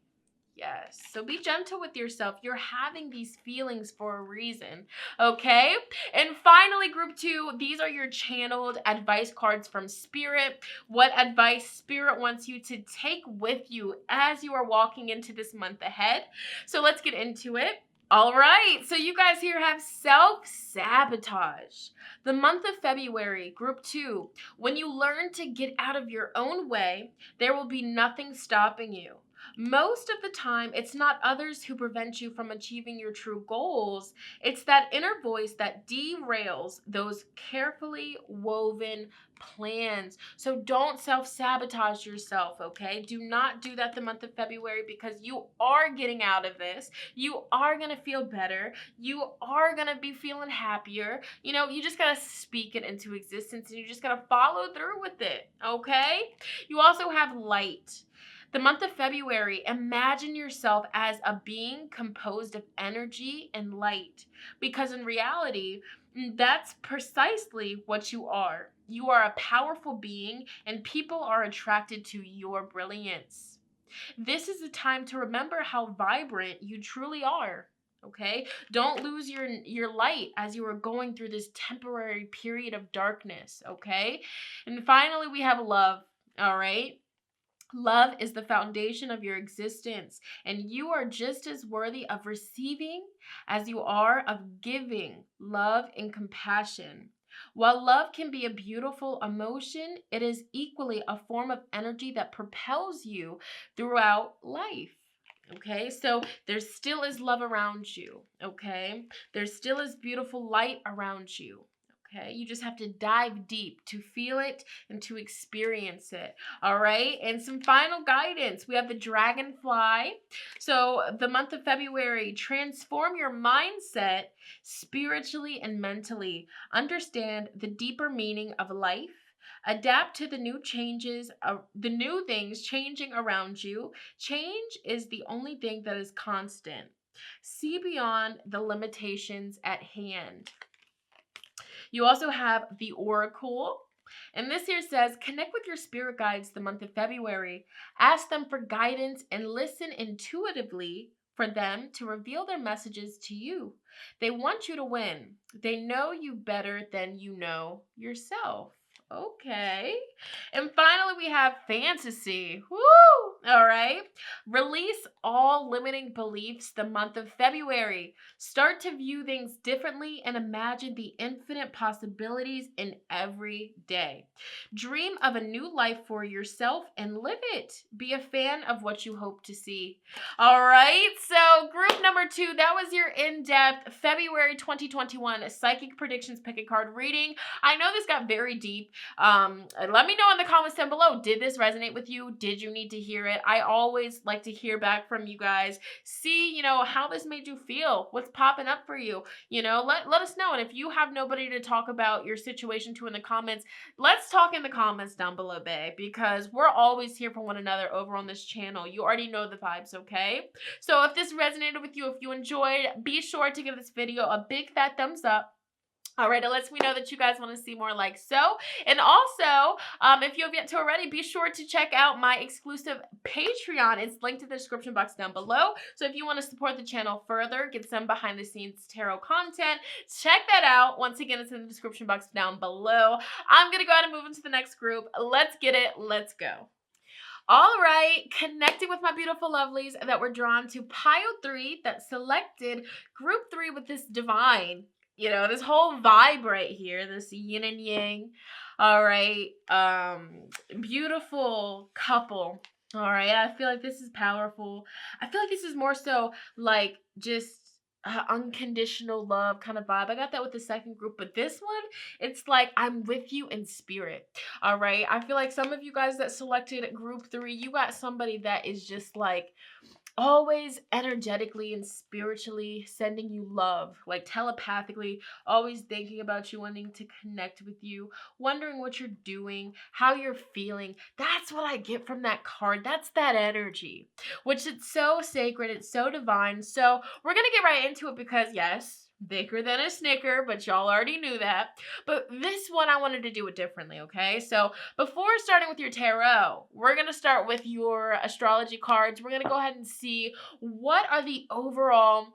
Yes. So be gentle with yourself. You're having these feelings for a reason. Okay. And finally, group 2, these are your channeled advice cards from Spirit. What advice Spirit wants you to take with you as you are walking into this month ahead. So let's get into it. All right, so you guys here have self-sabotage. The month of February, group 2, when you learn to get out of your own way, there will be nothing stopping you. Most of the time, it's not others who prevent you from achieving your true goals. It's that inner voice that derails those carefully woven plans. So don't self-sabotage yourself, okay? Do not do that the month of February, because you are getting out of this. You are going to feel better. You are going to be feeling happier. You just got to speak it into existence, and you just got to follow through with it, okay? You also have light. The month of February, imagine yourself as a being composed of energy and light, because in reality, that's precisely what you are. You are a powerful being, and people are attracted to your brilliance. This is a time to remember how vibrant you truly are. Okay? Don't lose your light as you are going through this temporary period of darkness. Okay? And finally, we have love. All right? Love is the foundation of your existence, and you are just as worthy of receiving as you are of giving love and compassion. While love can be a beautiful emotion, it is equally a form of energy that propels you throughout life. Okay, so there still is love around you. Okay, there still is beautiful light around you. Okay, you just have to dive deep to feel it and to experience it. All right, and some final guidance. We have the dragonfly. So the month of February, transform your mindset spiritually and mentally. Understand the deeper meaning of life. Adapt to the new things changing around you. Change is the only thing that is constant. See beyond the limitations at hand. You also have the Oracle. And this here says, connect with your spirit guides the month of February. Ask them for guidance and listen intuitively for them to reveal their messages to you. They want you to win. They know you better than you know yourself. Okay. And finally, we have fantasy. Woo! All right. Release all limiting beliefs the month of February. Start to view things differently and imagine the infinite possibilities in every day. Dream of a new life for yourself and live it. Be a fan of what you hope to see. All right. So, group number 2, that was your in-depth February 2021 psychic predictions pick a card reading. I know this got very deep. Let me know in the comments down below. Did this resonate with you? Did you need to hear it? I always like to hear back from you guys. See, how this made you feel. What's popping up for you? Let us know. And if you have nobody to talk about your situation to in the comments, let's talk in the comments down below, babe, because we're always here for one another over on this channel. You already know the vibes, okay? So if this resonated with you, if you enjoyed, be sure to give this video a big fat thumbs up. All right, it lets me know that you guys want to see more like so. And also, if you have yet to already, be sure to check out my exclusive Patreon. It's linked in the description box down below. So if you want to support the channel further, get some behind the scenes tarot content, check that out. Once again, it's in the description box down below. I'm going to go ahead and move into the next group. Let's get it. Let's go. All right, connecting with my beautiful lovelies that were drawn to pile 3 that selected group 3 with this divine. This whole vibe right here, this yin and yang. All right, beautiful couple. All right, I feel like this is powerful. I feel like this is more so like just unconditional love kind of vibe. I got that with the second group, but this one, it's like I'm with you in spirit. All right, I feel like some of you guys that selected group 3, you got somebody that is just like always energetically and spiritually sending you love, like telepathically, always thinking about you, wanting to connect with you, wondering what you're doing, how you're feeling. That's what I get from that card. That's that energy, which is so sacred. It's so divine. So we're going to get right into it because, yes, bigger than a Snicker, but y'all already knew that. But this one, I wanted to do it differently, okay? So before starting with your tarot, we're going to start with your astrology cards. We're going to go ahead and see what are the overall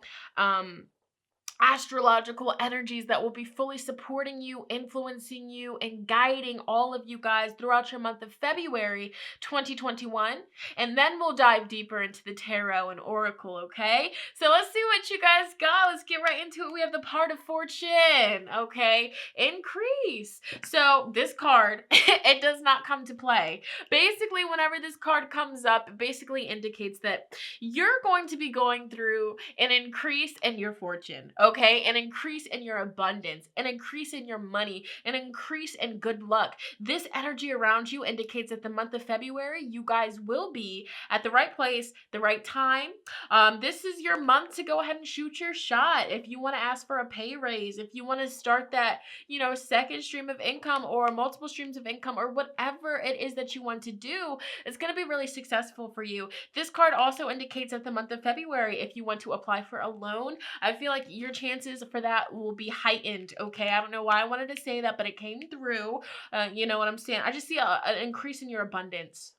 astrological energies that will be fully supporting you, influencing you, and guiding all of you guys throughout your month of February 2021. And then we'll dive deeper into the tarot and oracle, okay? So let's see what you guys got. Let's get right into it. We have the part of fortune, okay? Increase. So this card, it does not come to play. Basically, whenever this card comes up, it basically indicates that you're going to be going through an increase in your fortune, okay? An increase in your abundance, an increase in your money, an increase in good luck. This energy around you indicates that the month of February, you guys will be at the right place, the right time. This is your month to go ahead and shoot your shot. If you want to ask for a pay raise, if you want to start that, second stream of income or multiple streams of income or whatever it is that you want to do, it's going to be really successful for you. This card also indicates that the month of February, if you want to apply for a loan, I feel like your chances for that will be heightened, okay? I don't know why I wanted to say that, but it came through. You know what I'm saying? I just see an increase in your abundance.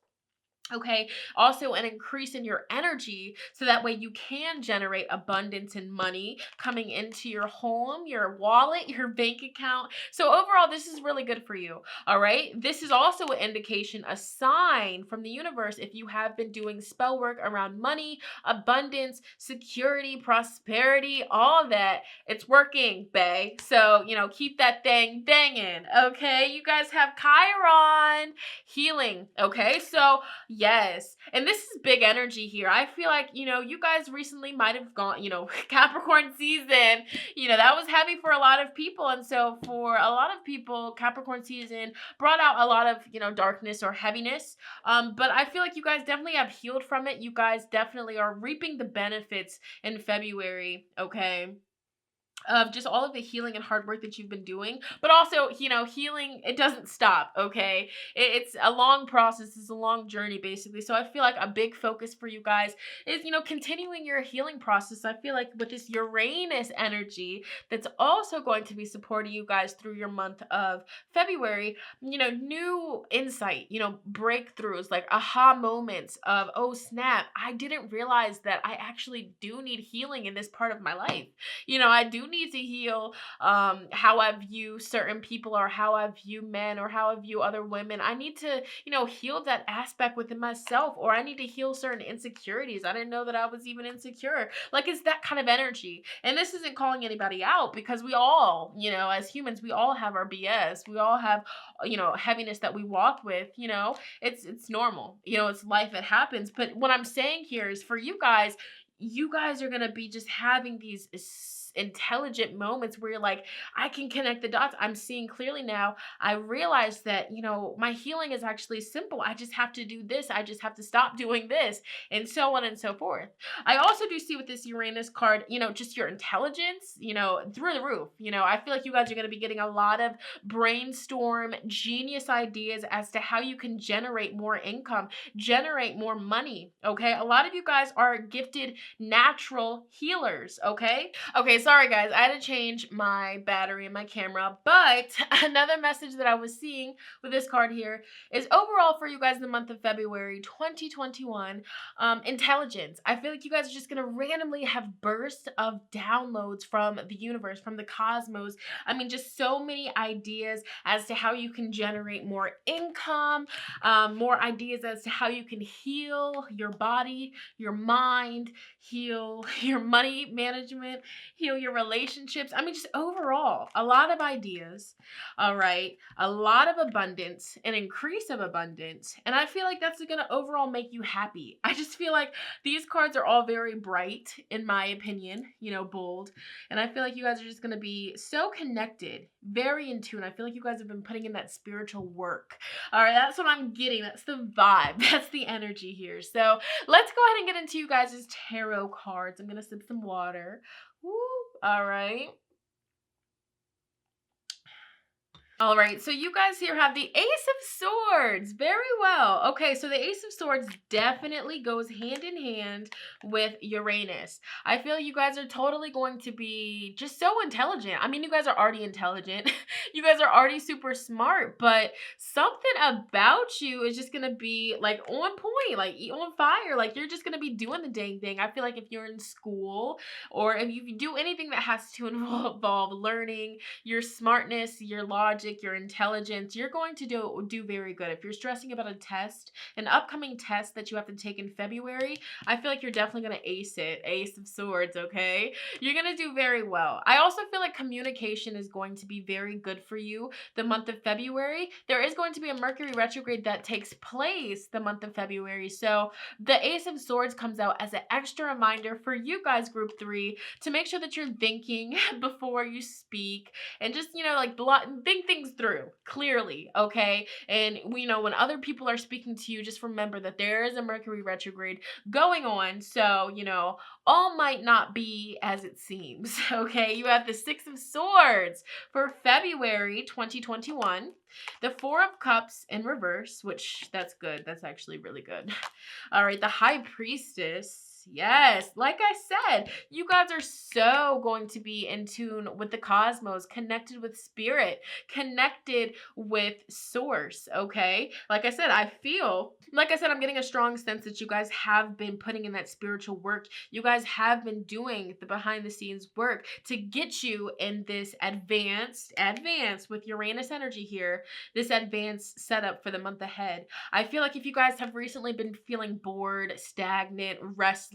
Okay, also an increase in your energy so that way you can generate abundance and money coming into your home, your wallet, your bank account. So overall, this is really good for you. All right, this is also an indication, a sign from the universe if you have been doing spell work around money, abundance, security, prosperity, all that. It's working, bae. So, keep that thing banging. Okay, you guys have Chiron healing. Okay, so yes. And this is big energy here. I feel like, you guys recently might have gone, Capricorn season, that was heavy for a lot of people. And so for a lot of people, Capricorn season brought out a lot of, darkness or heaviness. But I feel like you guys definitely have healed from it. You guys definitely are reaping the benefits in February. Okay. of just all of the healing and hard work that you've been doing. But also, healing, it doesn't stop, okay? It's a long process, it's a long journey, basically. So I feel like a big focus for you guys is, continuing your healing process. I feel like with this Uranus energy that's also going to be supporting you guys through your month of February, new insight, breakthroughs, like aha moments of, oh snap, I didn't realize that I actually do need healing in this part of my life. I do need to heal how I view certain people, or how I view men, or how I view other women. I need to, heal that aspect within myself, or I need to heal certain insecurities. I didn't know that I was even insecure. Like, it's that kind of energy. And this isn't calling anybody out, because we all, as humans, we all have our BS. We all have, heaviness that we walk with, it's normal. It's life, it happens. But what I'm saying here is, for you guys are going to be just having these intelligent moments where you're like, I can connect the dots. I'm seeing clearly now. I realize that, my healing is actually simple. I just have to do this. I just have to stop doing this, and so on and so forth. I also do see with this Uranus card, just your intelligence, through the roof. I feel like you guys are going to be getting a lot of brainstorm, genius ideas as to how you can generate more income, generate more money. Okay. A lot of you guys are gifted natural healers. Okay. Okay, sorry guys, I had to change my battery in my camera, but another message that I was seeing with this card here is, overall for you guys in the month of February 2021, intelligence. I feel like you guys are just gonna randomly have bursts of downloads from the universe, from the cosmos. I mean, just so many ideas as to how you can generate more income, more ideas as to how you can heal your body, your mind, heal your money management, heal your relationships. I mean, just overall, a lot of ideas, all right? A lot of abundance, an increase of abundance. And I feel like that's going to overall make you happy. I just feel like these cards are all very bright, in my opinion, bold. And I feel like you guys are just going to be so connected, very in tune. I feel like you guys have been putting in that spiritual work. All right, that's what I'm getting. That's the vibe. That's the energy here. So let's go ahead and get into you guys' tarot cards. I'm going to sip some water. Woo. All right. All right, so you guys here have the Ace of Swords. Very well. Okay, so the Ace of Swords definitely goes hand in hand with Uranus. I feel you guys are totally going to be just so intelligent. I mean, you guys are already intelligent. You guys are already super smart, but something about you is just going to be like on point, like on fire. Like, you're just going to be doing the dang thing. I feel like if you're in school, or if you do anything that has to involve learning, your smartness, your logic, your intelligence, you're going to do very good. If you're stressing about a test, an upcoming test that you have to take in February, I feel like you're definitely going to ace it. Ace of Swords, okay? You're going to do very well. I also feel like communication is going to be very good for you the month of February. There is going to be a Mercury retrograde that takes place the month of February. So the Ace of Swords comes out as an extra reminder for you guys, group 3, to make sure that you're thinking before you speak, and just, think things through clearly, okay? And when other people are speaking to you, just remember that there is a Mercury retrograde going on. So, all might not be as it seems, okay? You have the Six of Swords for February 2021. The Four of Cups in reverse, which that's good. That's actually really good. All right, the High Priestess. Yes, like I said, you guys are so going to be in tune with the cosmos, connected with spirit, connected with source, okay? Like I said, I'm getting a strong sense that you guys have been putting in that spiritual work. You guys have been doing the behind the scenes work to get you in this advanced with Uranus energy here, this advanced setup for the month ahead. I feel like if you guys have recently been feeling bored, stagnant, restless,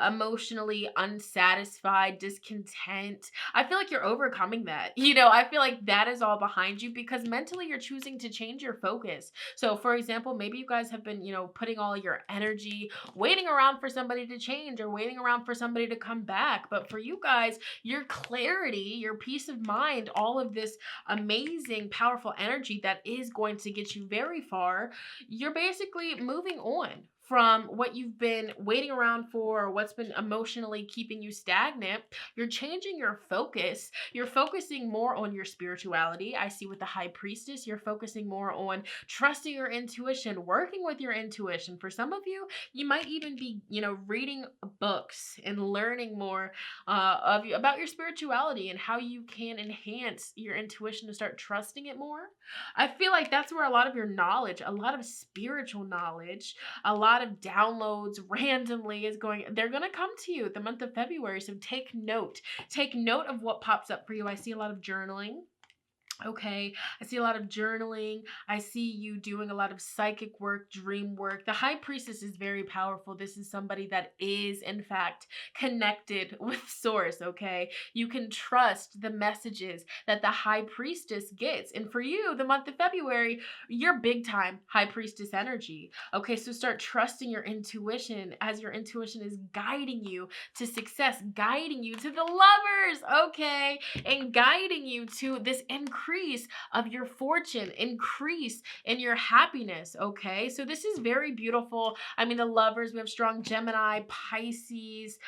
emotionally unsatisfied, discontent, I feel like you're overcoming that. I feel like that is all behind you, because mentally you're choosing to change your focus. So for example, maybe you guys have been, putting all your energy waiting around for somebody to change, or waiting around for somebody to come back. But for you guys, your clarity, your peace of mind, all of this amazing, powerful energy that is going to get you very far, you're basically moving on from what you've been waiting around for, or what's been emotionally keeping you stagnant. You're changing your focus. You're focusing more on your spirituality. I see with the High Priestess, you're focusing more on trusting your intuition, working with your intuition. For some of you, you might even be, reading books and learning more about your spirituality and how you can enhance your intuition to start trusting it more. I feel like that's where a lot of your knowledge, a lot of spiritual knowledge, a lot of downloads randomly they're going to come to you the month of February. So take note. Take note of what pops up for you. I see a lot of journaling. Okay, I see a lot of journaling. I see you doing a lot of psychic work, dream work. The High Priestess is very powerful. This is somebody that is, in fact, connected with Source, okay? You can trust the messages that the High Priestess gets. And for you, the month of February, you're big time High Priestess energy. Okay, so start trusting your intuition as your intuition is guiding you to success, guiding you to the lovers, okay? And guiding you to this increase of your fortune, increase in your happiness, okay? So this is very beautiful. I mean, the lovers, we have strong Gemini, Pisces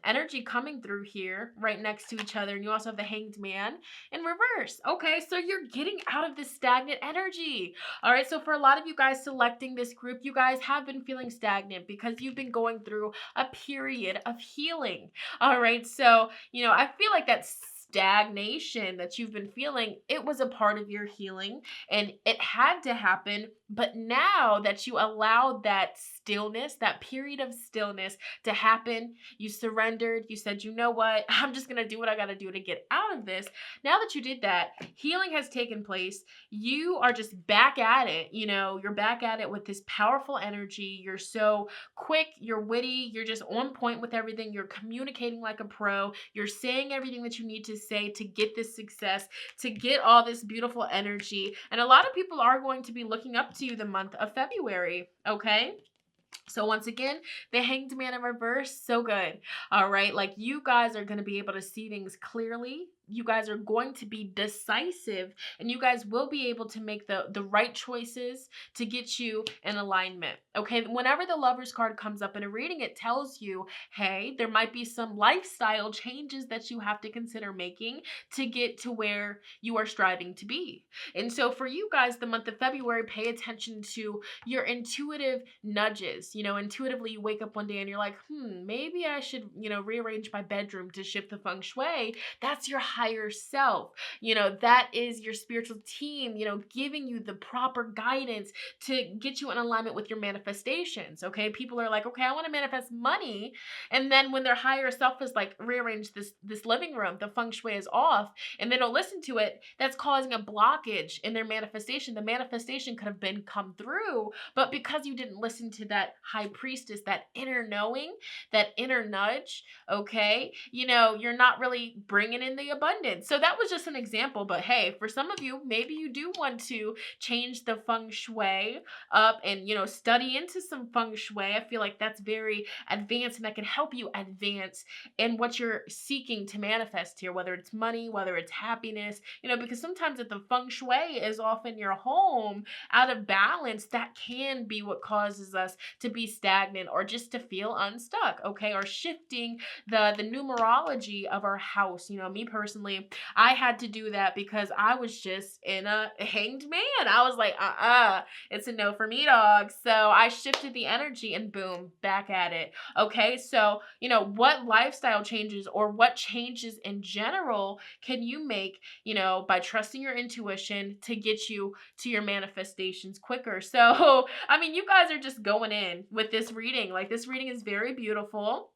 energy coming through here right next to each other. And you also have the Hanged Man in reverse, okay? So you're getting out of this stagnant energy, all right? So for a lot of you guys selecting this group, you guys have been feeling stagnant because you've been going through a period of healing, all right? So, I feel like that's stagnation that you've been feeling, it was a part of your healing and it had to happen. But now that you allowed that stillness, that period of stillness to happen, you surrendered, you said, you know what, I'm just going to do what I got to do to get out of this. Now that you did that, healing has taken place. You are just back at it. You're back at it with this powerful energy. You're so quick, you're witty, you're just on point with everything. You're communicating like a pro. You're saying everything that you need to say to get this success, to get all this beautiful energy. And a lot of people are going to be looking up to you the month of February, okay? So once again, the Hanged Man in reverse, so good. All right, like you guys are going to be able to see things clearly. You guys are going to be decisive, and you guys will be able to make the right choices to get you in alignment. Okay, whenever the Lovers card comes up in a reading, it tells you, hey, there might be some lifestyle changes that you have to consider making to get to where you are striving to be. And so for you guys, the month of February, pay attention to your intuitive nudges. Intuitively you wake up one day and you're like, maybe I should, rearrange my bedroom to shift the feng shui. That's your higher self. That is your spiritual team, giving you the proper guidance to get you in alignment with your manifestations. Okay. People are like, okay, I want to manifest money. And then when their higher self is like, rearrange this living room, the feng shui is off, and they don't listen to it, that's causing a blockage in their manifestation. The manifestation could have been come through, but because you didn't listen to that High Priestess, that inner knowing, that inner nudge, okay, you're not really bringing in the abundance. So that was just an example, but hey, for some of you, maybe you do want to change the feng shui up and, study into some feng shui. I feel like that's very advanced and that can help you advance in what you're seeking to manifest here, whether it's money, whether it's happiness, because sometimes if the feng shui is off in your home out of balance, that can be what causes us to be stagnant or just to feel unstuck, okay? Or shifting the numerology of our house. Me personally, I had to do that because I was just in a hanged man. I was like, it's a no for me, dog. So I shifted the energy and boom, back at it. Okay, so what lifestyle changes or what changes in general can you make, by trusting your intuition to get you to your manifestations quicker? So, I mean, you guys are just going in with this reading. Like, this reading is very beautiful.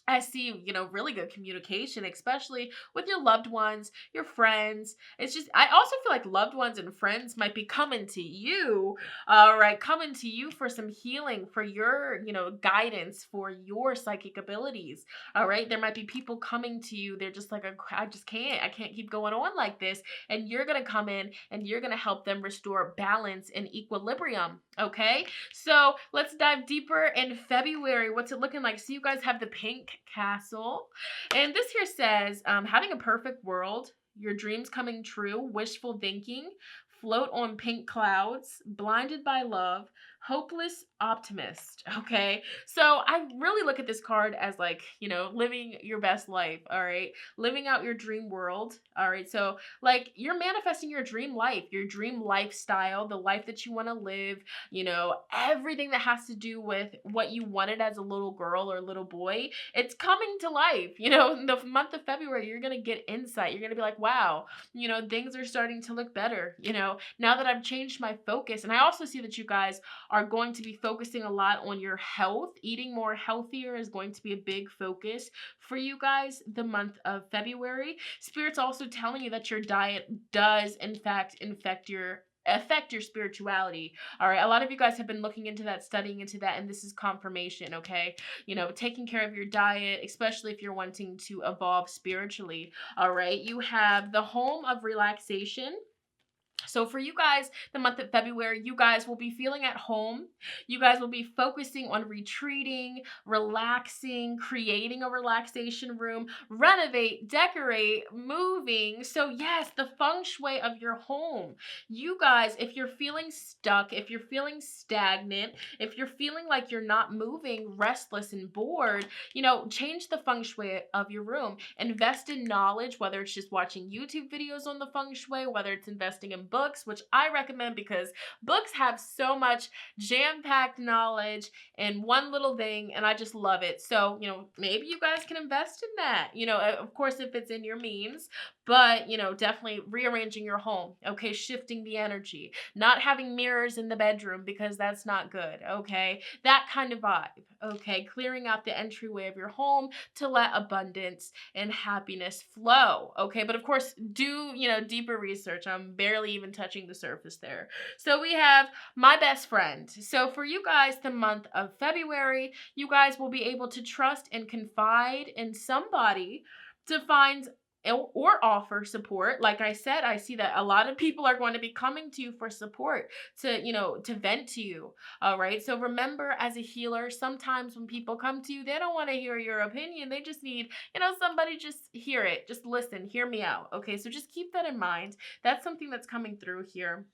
I see, really good communication, especially with your loved ones, your friends. It's just, I also feel like loved ones and friends might be coming to you, right? Coming to you for some healing, for your, guidance, for your psychic abilities, all right? There might be people coming to you. They're just like, I can't keep going on like this. And you're going to come in and you're going to help them restore balance and equilibrium, okay? So let's dive deeper in February. What's it looking like? So you guys have the pink castle, and this here says having a perfect world, your dreams coming true, wishful thinking, float on pink clouds, blinded by love, hopeless optimist. Okay. So I really look at this card as like, living your best life. All right. Living out your dream world. All right. So like you're manifesting your dream life, your dream lifestyle, the life that you want to live, everything that has to do with what you wanted as a little girl or little boy, it's coming to life. In the month of February, you're going to get insight. You're going to be like, wow, things are starting to look better, now that I've changed my focus. And I also see that you guys are going to be focusing a lot on your health. Eating more healthier is going to be a big focus for you guys the month of February. Spirit's also telling you that your diet does, in fact, affect your spirituality. All right. A lot of you guys have been looking into that, studying into that, and this is confirmation. Okay. Taking care of your diet, especially if you're wanting to evolve spiritually. All right. You have the home of relaxation. So for you guys, the month of February, you guys will be feeling at home. You guys will be focusing on retreating, relaxing, creating a relaxation room, renovate, decorate, moving. So yes, the feng shui of your home. You guys, if you're feeling stuck, if you're feeling stagnant, if you're feeling like you're not moving, restless and bored, change the feng shui of your room. Invest in knowledge, whether it's just watching YouTube videos on the feng shui, whether it's investing in books, which I recommend because books have so much jam-packed knowledge in one little thing, and I just love it. So, maybe you guys can invest in that, of course, if it's in your means, but, definitely rearranging your home, okay, shifting the energy, not having mirrors in the bedroom because that's not good, okay, that kind of vibe, okay, clearing out the entryway of your home to let abundance and happiness flow, okay, but of course, do, deeper research. I'm barely even touching the surface there. So we have my best friend. So for you guys, the month of February, you guys will be able to trust and confide in somebody to find or offer support. Like I said, I see that a lot of people are going to be coming to you for support, to vent to you. All right. So remember, as a healer, sometimes when people come to you, they don't want to hear your opinion. They just need, somebody just hear it. Just listen, hear me out. Okay. So just keep that in mind. That's something that's coming through here.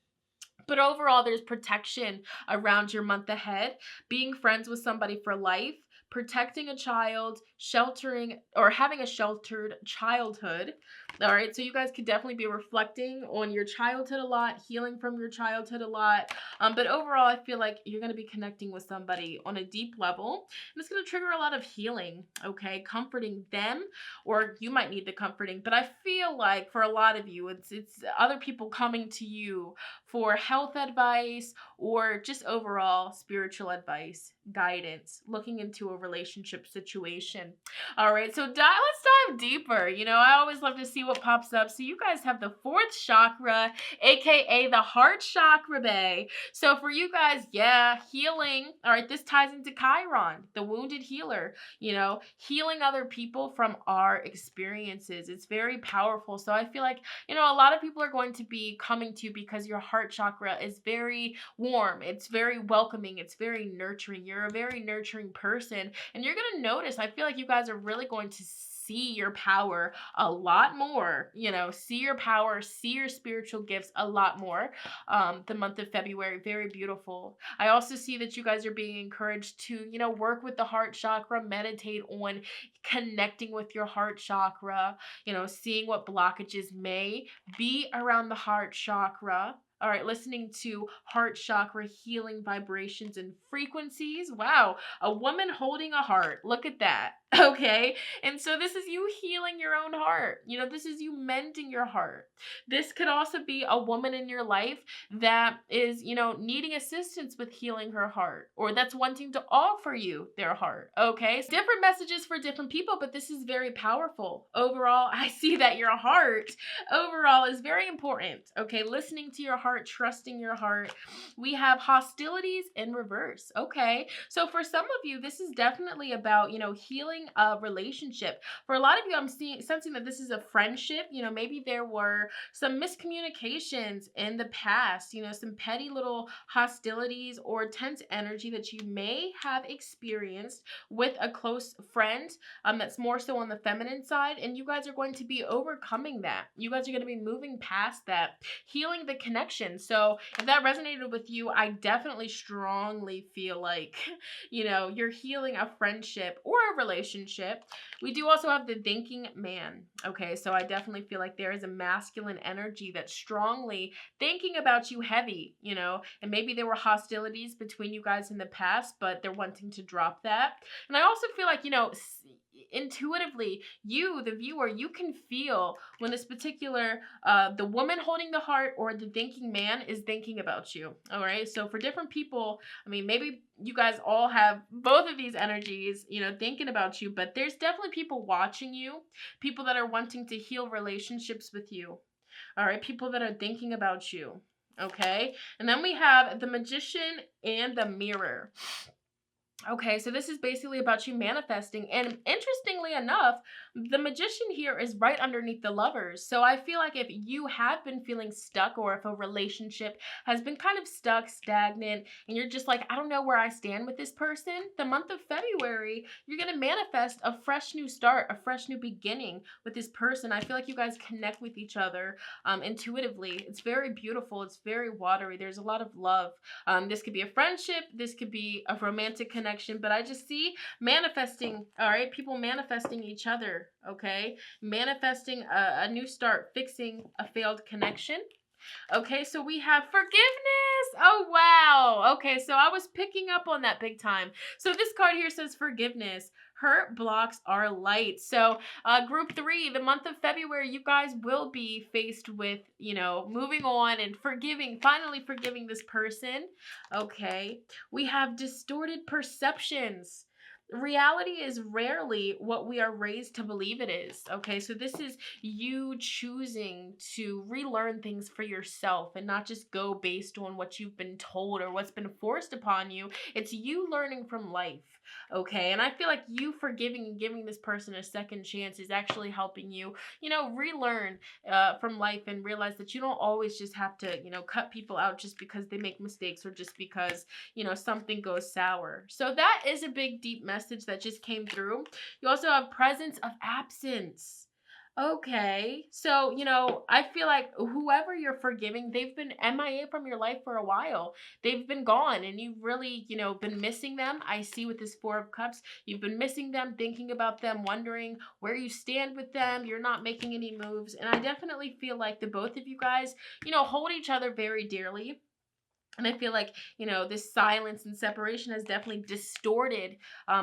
But overall, there's protection around your month ahead, being friends with somebody for life, protecting a child, sheltering or having a sheltered childhood. All right, so you guys could definitely be reflecting on your childhood a lot, healing from your childhood a lot. But overall, I feel like you're going to be connecting with somebody on a deep level, and it's going to trigger a lot of healing, okay? Comforting them, or you might need the comforting. But I feel like for a lot of you, it's other people coming to you for health advice or just overall spiritual advice, guidance, looking into a relationship situation. All right, so let's dive deeper. I always love to see what pops up. So you guys have the fourth chakra, aka the heart chakra bay. So for you guys, yeah, healing. All right, this ties into Chiron, the wounded healer, healing other people from our experiences. It's very powerful. So I feel like, a lot of people are going to be coming to you because your heart chakra is very warm. It's very welcoming. It's very nurturing. You're a very nurturing person, and you're going to notice, I feel like you guys are really going to see your power a lot more, see your power, see your spiritual gifts a lot more. The month of February, very beautiful. I also see that you guys are being encouraged to, work with the heart chakra, meditate on connecting with your heart chakra, seeing what blockages may be around the heart chakra. All right, listening to heart chakra healing vibrations and frequencies. Wow, a woman holding a heart. Look at that. Okay, and so this is you healing your own heart. This is you mending your heart. This could also be a woman in your life that is, needing assistance with healing her heart, or that's wanting to offer you their heart. Okay, so different messages for different people, but this is very powerful. Overall, I see that your heart overall is very important. Okay, listening to your heart, trusting your heart. We have hostilities in reverse. Okay, so for some of you, this is definitely about, healing a relationship. For a lot of you, I'm sensing that this is a friendship. Maybe there were some miscommunications in the past, some petty little hostilities or tense energy that you may have experienced with a close friend that's more so on the feminine side, and you guys are going to be overcoming that. You guys are going to be moving past that, healing the connection. connection. So if that resonated with you, I definitely strongly feel like, you're healing a friendship or a relationship. We do also have the thinking man. Okay, so I definitely feel like there is a masculine energy that's strongly thinking about you heavy, and maybe there were hostilities between you guys in the past, but they're wanting to drop that. And I also feel like, intuitively, you, the viewer, you can feel when this particular, the woman holding the heart or the thinking man is thinking about you. All right. So for different people, I mean, maybe you guys all have both of these energies, thinking about you, but there's definitely people watching you, people that are wanting to heal relationships with you. All right. People that are thinking about you. Okay. And then we have the magician and the mirror. Okay, so this is basically about you manifesting. And interestingly enough, the magician here is right underneath the lovers. So I feel like if you have been feeling stuck, or if a relationship has been kind of stuck, stagnant, and you're just like, I don't know where I stand with this person, the month of February, you're going to manifest a fresh new start, a fresh new beginning with this person. I feel like you guys connect with each other intuitively. It's very beautiful. It's very watery. There's a lot of love. This could be a friendship. This could be a romantic connection, but I just see manifesting, all right? People manifesting each other, okay? Manifesting a new start, fixing a failed connection. Okay, so we have forgiveness. Oh, wow. Okay, so I was picking up on that big time. So this card here says forgiveness. Hurt blocks are light. So group 3, the month of February, you guys will be faced with, moving on and finally forgiving this person. Okay, we have distorted perceptions. Reality is rarely what we are raised to believe it is. Okay, so this is you choosing to relearn things for yourself and not just go based on what you've been told or what's been forced upon you. It's you learning from life. Okay, and I feel like you forgiving and giving this person a second chance is actually helping you, relearn from life and realize that you don't always just have to, cut people out just because they make mistakes or just because, something goes sour. So that is a big, deep message that just came through. You also have presence of absence. Okay, so, I feel like whoever you're forgiving, they've been MIA from your life for a while. They've been gone and you've really, been missing them. I see with this 4 of Cups, you've been missing them, thinking about them, wondering where you stand with them. You're not making any moves. And I definitely feel like the both of you guys, hold each other very dearly. And I feel like, this silence and separation has definitely distorted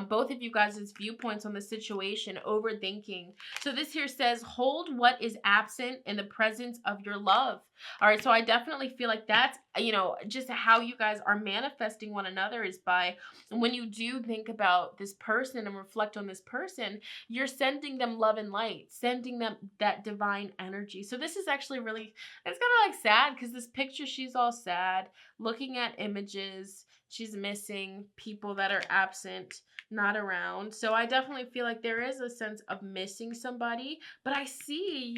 both of you guys' viewpoints on the situation, overthinking. So this here says, hold what is absent in the presence of your love. All right, so I definitely feel like that's, just how you guys are manifesting one another is by when you do think about this person and reflect on this person, you're sending them love and light, sending them that divine energy. So this is actually really, it's kind of like sad because this picture, she's all sad, looking at images, she's missing people that are absent, not around. So I definitely feel like there is a sense of missing somebody, but I see,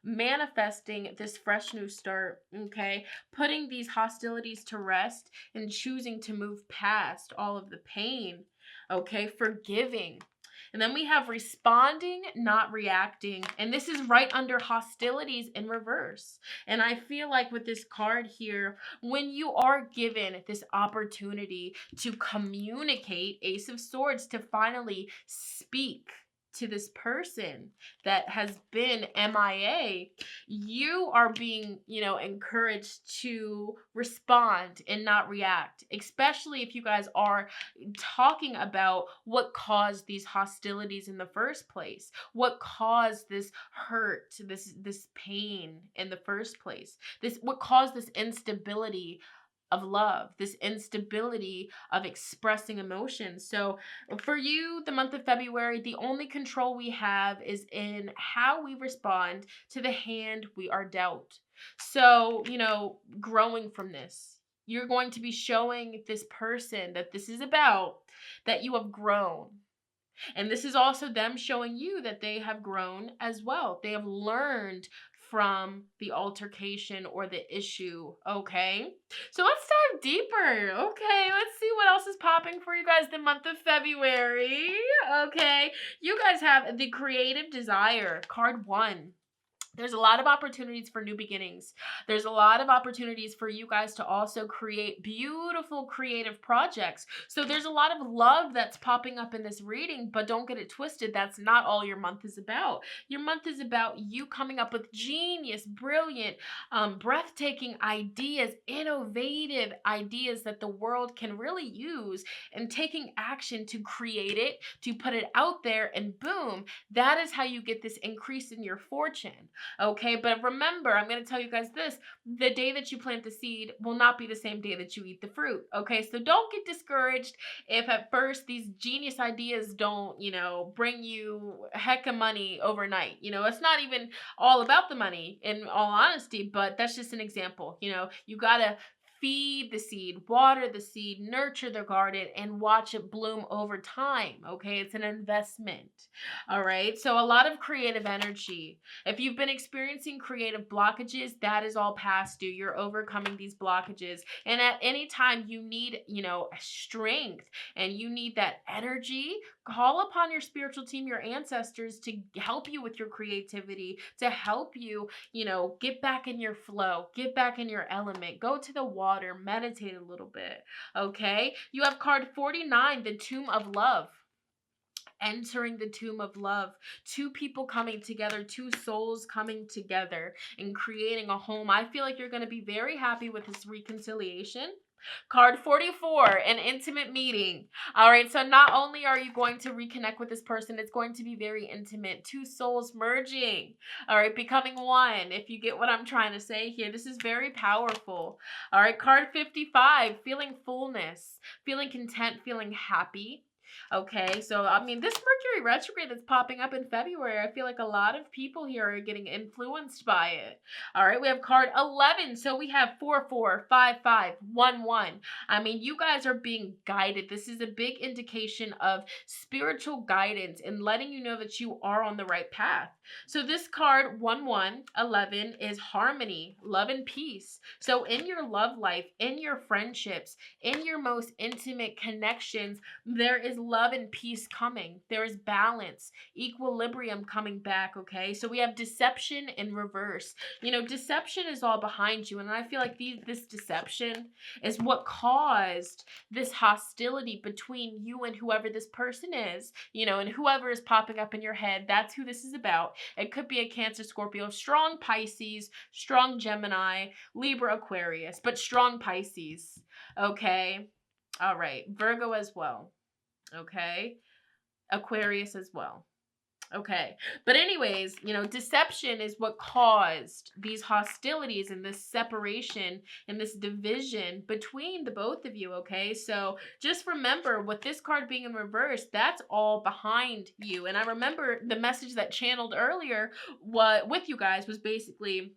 manifesting this fresh new start, okay? Putting these hostilities to rest and choosing to move past all of the pain, okay? Forgiving. And then we have responding, not reacting. And this is right under hostilities in reverse. And I feel like with this card here, when you are given this opportunity to communicate, Ace of Swords, to finally speak to this person that has been MIA, you are being, encouraged to respond and not react, especially if you guys are talking about what caused these hostilities in the first place, what caused this hurt, this pain in the first place, what caused this instability of love, this instability of expressing emotions. So for you, the month of February, the only control we have is in how we respond to the hand we are dealt. So, growing from this, you're going to be showing this person that this is about, that you have grown. And this is also them showing you that they have grown as well. They have learned from the altercation or the issue, okay? So let's dive deeper. Okay, let's see what else is popping for you guys the month of February. Okay, you guys have the creative desire, card 1. There's a lot of opportunities for new beginnings. There's a lot of opportunities for you guys to also create beautiful creative projects. So there's a lot of love that's popping up in this reading, but don't get it twisted. That's not all your month is about. Your month is about you coming up with genius, brilliant, breathtaking ideas, innovative ideas that the world can really use, and taking action to create it, to put it out there, and boom, that is how you get this increase in your fortune. Okay, but remember, I'm going to tell you guys this: the day that you plant the seed will not be the same day that you eat the fruit. Okay, so don't get discouraged if at first these genius ideas don't, bring you a heck of money overnight. It's not even all about the money, in all honesty, but that's just an example. You got to feed the seed, water the seed, nurture the garden, and watch it bloom over time. Okay, it's an investment. All right, so a lot of creative energy. If you've been experiencing creative blockages, that is all past due. You're overcoming these blockages. And at any time you need, strength, and you need that energy, call upon your spiritual team, your ancestors, to help you with your creativity, to help you, get back in your flow, get back in your element, go to the water, meditate a little bit. Okay. You have card 49, the Tomb of Love. Entering the tomb of love, two people coming together, two souls coming together and creating a home. I feel like you're going to be very happy with this reconciliation. Card 44, an intimate meeting. All right, so not only are you going to reconnect with this person, it's going to be very intimate. Two souls merging, all right, becoming one. If you get what I'm trying to say here, this is very powerful. All right, card 55, feeling fullness, feeling content, feeling happy. Okay, so this Mercury retrograde that's popping up in February, I feel like a lot of people here are getting influenced by it. All right, we have card 11. So we have 4, 4, 5, 5, 1, 1. You guys are being guided. This is a big indication of spiritual guidance and letting you know that you are on the right path. So this card 1, 1, 11 is harmony, love, and peace. So in your love life, in your friendships, in your most intimate connections, there is love and peace coming. There is balance, equilibrium coming back, okay? So we have deception in reverse. Deception is all behind you, and I feel like this deception is what caused this hostility between you and whoever this person is, and whoever is popping up in your head. That's who this is about. It could be a Cancer, Scorpio, strong Pisces, strong Gemini, Libra, Aquarius, but strong Pisces, okay? All right, Virgo as well. Okay, Aquarius as well. Okay, but anyways, deception is what caused these hostilities and this separation and this division between the both of you. Okay, so just remember, with this card being in reverse, that's all behind you. And I remember the message that channeled earlier with you guys was basically,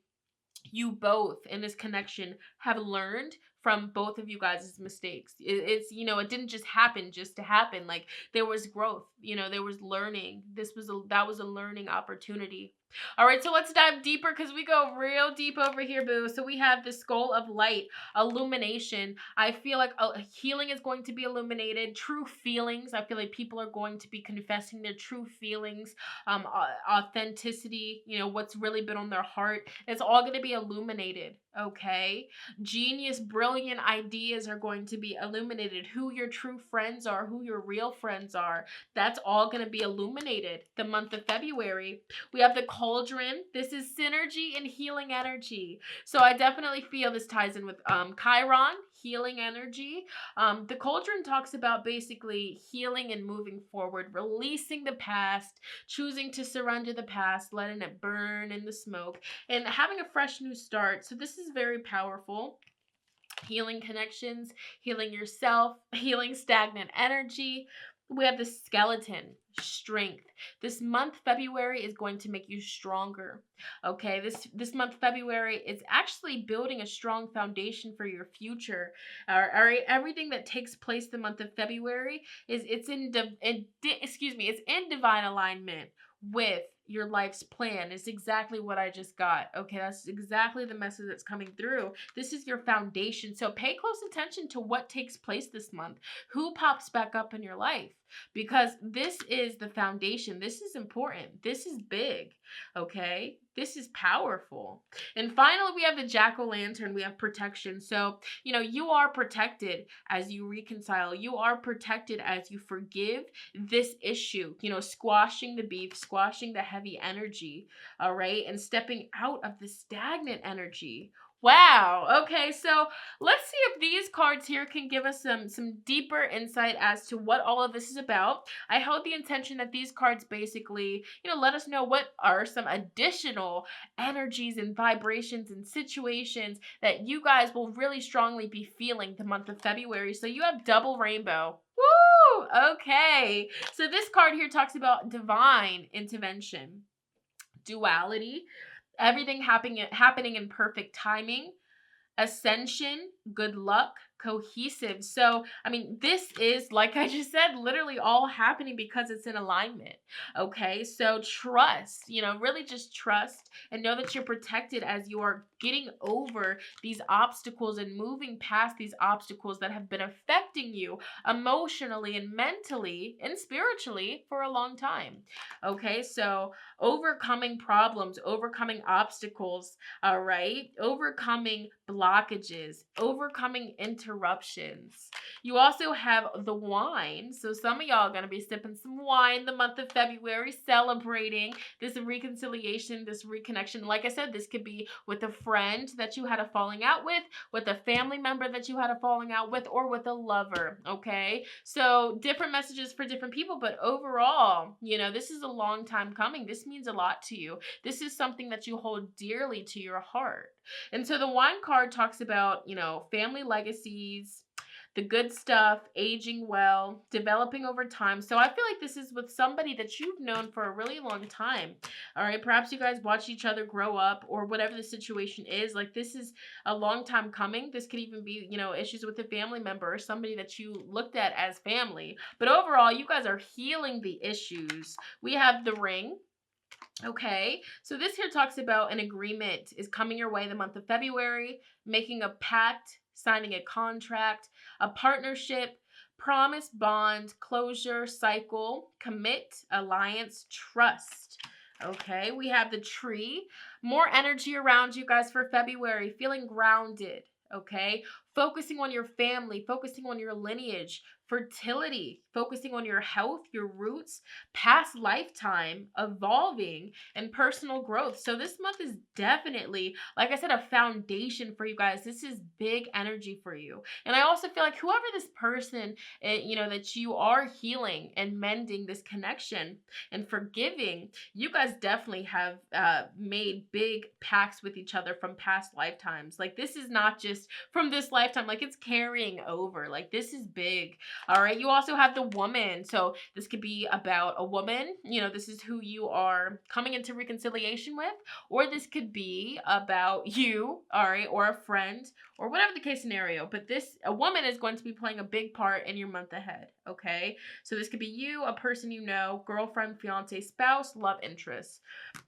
you both in this connection have learned from both of you guys' mistakes. It's it didn't just happen to happen. Like, there was growth, there was learning. That was a learning opportunity. All right, so let's dive deeper, because we go real deep over here, boo. So we have the Skull of Light, illumination. I feel like healing is going to be illuminated. True feelings. I feel like people are going to be confessing their true feelings, authenticity, what's really been on their heart. It's all going to be illuminated, okay? Genius, brilliant ideas are going to be illuminated. Who your true friends are, who your real friends are, that's all going to be illuminated the month of February. We have the Cauldron. This is synergy and healing energy. So I definitely feel this ties in with Chiron, healing energy. The Cauldron talks about basically healing and moving forward, releasing the past, choosing to surrender the past, letting it burn in the smoke, and having a fresh new start. So this is very powerful. Healing connections, healing yourself, healing stagnant energy. We have the Skeleton, strength. This month, February, is going to make you stronger. Okay, this month, February, is actually building a strong foundation for your future. All right, everything that takes place the month of February it's in divine alignment with your life's plan is exactly what I just got. Okay, that's exactly the message that's coming through. This is your foundation. So pay close attention to what takes place this month. Who pops back up in your life? Because this is the foundation. This is important. This is big. Okay, this is powerful. And finally, we have the jack-o'-lantern. We have protection. So, you are protected as you reconcile. You are protected as you forgive this issue, squashing the beef, squashing the heavy energy, all right, and stepping out of the stagnant energy. Wow. Okay, so let's see if these cards here can give us some deeper insight as to what all of this is about. I held the intention that these cards basically, let us know what are some additional energies and vibrations and situations that you guys will really strongly be feeling the month of February. So you have double rainbow. Woo! Okay. So this card here talks about divine intervention, duality, everything happening in perfect timing, ascension, good luck, cohesive. So, this is, like I just said, literally all happening because it's in alignment. Okay, so trust, really just trust and know that you're protected as you are getting over these obstacles and moving past these obstacles that have been affecting you emotionally and mentally and spiritually for a long time. Okay, so overcoming problems, overcoming obstacles, all right, overcoming blockages, overcoming interruptions. You also have the wine. So some of y'all are going to be sipping some wine the month of February, celebrating this reconciliation, this reconnection. Like I said, this could be with a friend that you had a falling out with a family member that you had a falling out with, or with a lover, okay? So different messages for different people, but overall, this is a long time coming. This means a lot to you. This is something that you hold dearly to your heart. And so the wine card talks about, family legacies, the good stuff, aging well, developing over time. So I feel like this is with somebody that you've known for a really long time. All right, perhaps you guys watch each other grow up, or whatever the situation is. Like, this is a long time coming. This could even be, issues with a family member or somebody that you looked at as family. But overall, you guys are healing the issues. We have the ring. Okay, so this here talks about an agreement is coming your way the month of February, making a pact, signing a contract, a partnership, promise, bond, closure, cycle, commit, alliance, trust. Okay, we have the tree. More energy around you guys for February, feeling grounded. Okay, focusing on your family, focusing on your lineage, fertility, focusing on your health, your roots, past lifetime, evolving, and personal growth. So this month is definitely, like I said, a foundation for you guys. This is big energy for you. And I also feel like whoever this person, that you are healing and mending this connection and forgiving, you guys definitely have made big pacts with each other from past lifetimes. Like, this is not just from this lifetime, like, it's carrying over. Like, this is big. All right, you also have the woman. So this could be about a woman, this is who you are coming into reconciliation with, or this could be about you, all right, or a friend, or whatever the case scenario. But a woman is going to be playing a big part in your month ahead, okay? So this could be you, a person you know, girlfriend, fiance, spouse, love interest.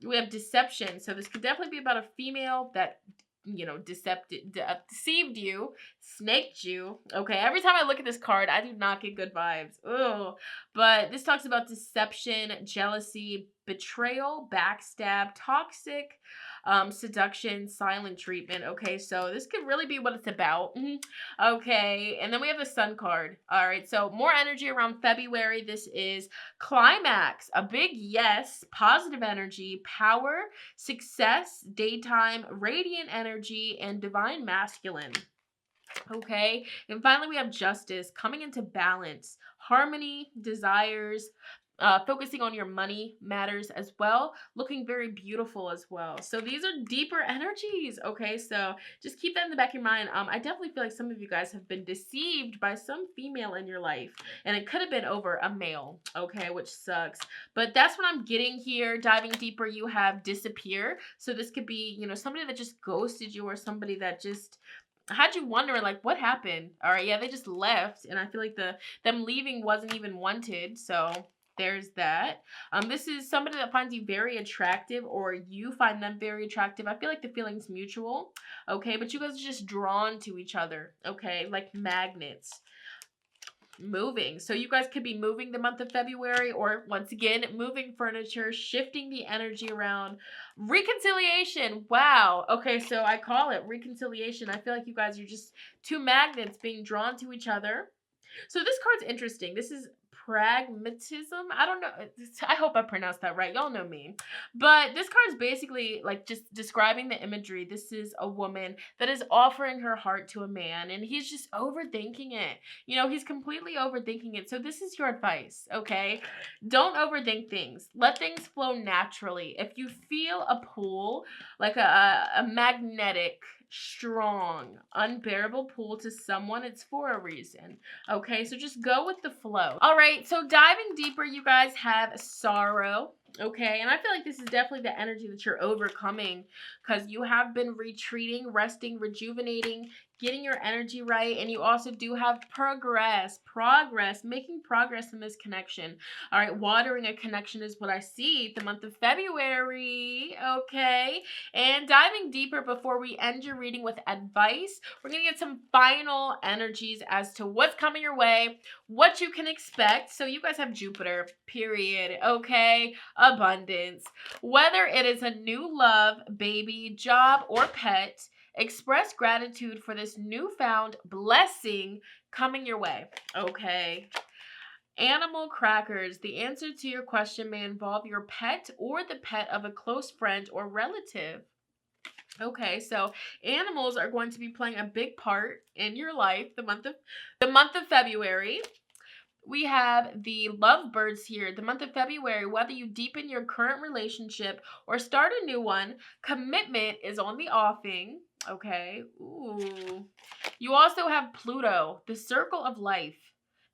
We have deception. So this could definitely be about a female that deceived you, snaked you. Okay, every time I look at this card, I do not get good vibes. Ugh. But this talks about deception, jealousy, betrayal, backstab, toxic, seduction, silent treatment. Okay, so this could really be what it's about. Okay, and then we have the sun card. All right, so more energy around February. This is climax, a big yes, positive energy, power, success, daytime, radiant energy, and divine masculine. Okay, and finally we have justice, coming into balance, harmony, desires, focusing on your money matters as well, looking very beautiful as well. So these are deeper energies. Okay, so just keep that in the back of your mind. I definitely feel like some of you guys have been deceived by some female in your life, and it could have been over a male, okay, which sucks. But that's what I'm getting here. Diving deeper, you have disappear. So this could be, somebody that just ghosted you, or somebody that just had you wondering, like, what happened? All right, yeah, they just left, and I feel like them leaving wasn't even wanted. So There's that. This is somebody that finds you very attractive, or you find them very attractive. I feel like the feeling's mutual, okay? But you guys are just drawn to each other, okay? Like magnets. Moving. So you guys could be moving the month of February, or once again, moving furniture, shifting the energy around. Reconciliation. Wow. Okay, so I call it reconciliation. I feel like you guys are just two magnets being drawn to each other. So this card's interesting. This is pragmatism. I don't know. I hope I pronounced that right. Y'all know me. But this card is basically like just describing the imagery. This is a woman that is offering her heart to a man, and he's just overthinking it. You know, he's completely overthinking it. So this is your advice, okay? Don't overthink things. Let things flow naturally. If you feel a pull, like a magnetic, strong, unbearable pull to someone, it's for a reason. Okay, so just go with the flow. All right, so diving deeper, you guys have sorrow. Okay, and I feel like this is definitely the energy that you're overcoming, because you have been retreating, resting, rejuvenating, getting your energy right, and you also do have progress, making progress in this connection. All right, watering a connection is what I see the month of February, okay? And diving deeper before we end your reading with advice, we're going to get some final energies as to what's coming your way, what you can expect. So you guys have Jupiter, period, okay? Abundance. Whether it is a new love, baby, job, or pet, express gratitude for this newfound blessing coming your way, okay? Animal crackers. The answer to your question may involve your pet or the pet of a close friend or relative. Okay, so animals are going to be playing a big part in your life the month of February. We have the lovebirds here. The month of February, whether you deepen your current relationship or start a new one, commitment is on the offing. Okay. Ooh. You also have Pluto, the circle of life.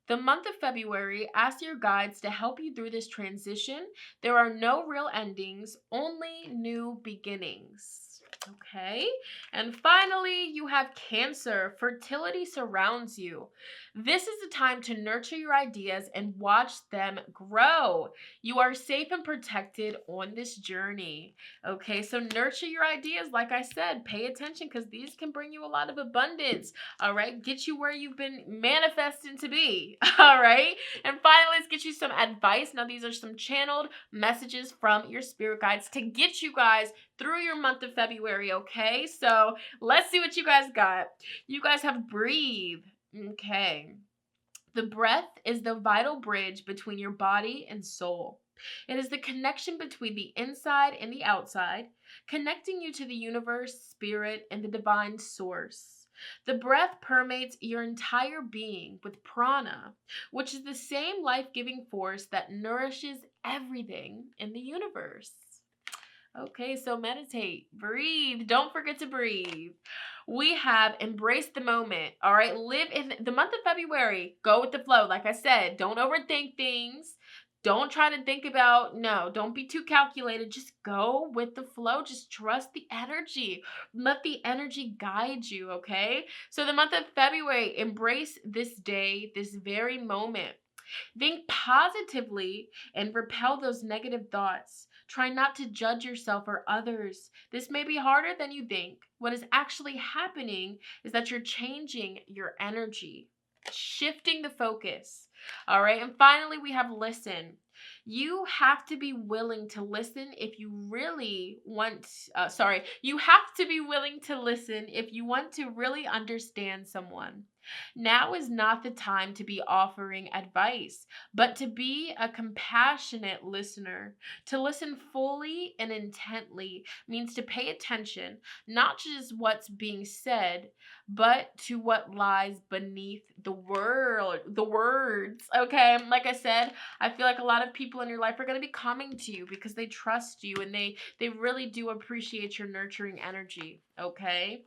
The month of February, ask your guides to help you through this transition. There are no real endings, only new beginnings. Okay. And finally, you have Cancer. Fertility surrounds you. This is the time to nurture your ideas and watch them grow. You are safe and protected on this journey. Okay, so nurture your ideas. Like I said, pay attention, because these can bring you a lot of abundance. All right, get you where you've been manifesting to be. All right, and finally, let's get you some advice. Now, these are some channeled messages from your spirit guides to get you guys through your month of February. Okay, so let's see what you guys got. You guys have breathe. Okay. The breath is the vital bridge between your body and soul. It is the connection between the inside and the outside, connecting you to the universe, spirit, and the divine source. The breath permeates your entire being with prana, which is the same life-giving force that nourishes everything in the universe. Okay, so meditate, breathe. Don't forget to breathe. We have embrace the moment. All right, live in the month of February. Go with the flow. Like I said, don't overthink things. Don't try to think about, no, don't be too calculated. Just go with the flow. Just trust the energy. Let the energy guide you, okay? So the month of February, embrace this day, this very moment. Think positively and repel those negative thoughts. Try not to judge yourself or others. This may be harder than you think. What is actually happening is that you're changing your energy, shifting the focus. All right. And finally, we have listen. You have to be willing to listen if you really want, you have to be willing to listen if you want to really understand someone. Now is not the time to be offering advice, but to be a compassionate listener. To listen fully and intently means to pay attention, not just what's being said, but to what lies beneath the words. Okay, like I said, I feel like a lot of people in your life are going to be coming to you because they trust you, and they really do appreciate your nurturing energy. Okay.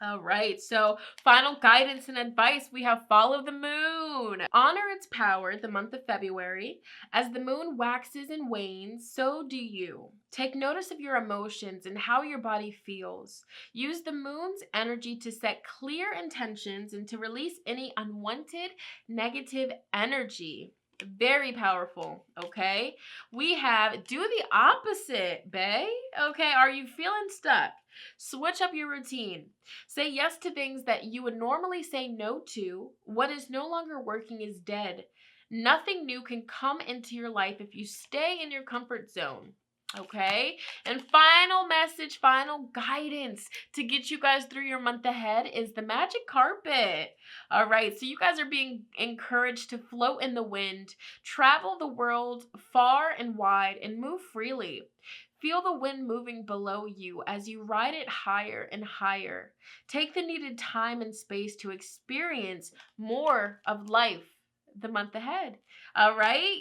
All right, so final guidance and advice, we have follow the moon. Honor its power the month of February. As the moon waxes and wanes, so do you. Take notice of your emotions and how your body feels. Use the moon's energy to set clear intentions and to release any unwanted negative energy. Very powerful, okay? We have do the opposite, bae. Okay, are you feeling stuck? Switch up your routine. Say yes to things that you would normally say no to. What is no longer working is dead. Nothing new can come into your life if you stay in your comfort zone. Okay, and final message, final guidance to get you guys through your month ahead is the magic carpet. All right, so you guys are being encouraged to float in the wind, travel the world far and wide, and move freely. Feel the wind moving below you as you ride it higher and higher. Take the needed time and space to experience more of life the month ahead. All right?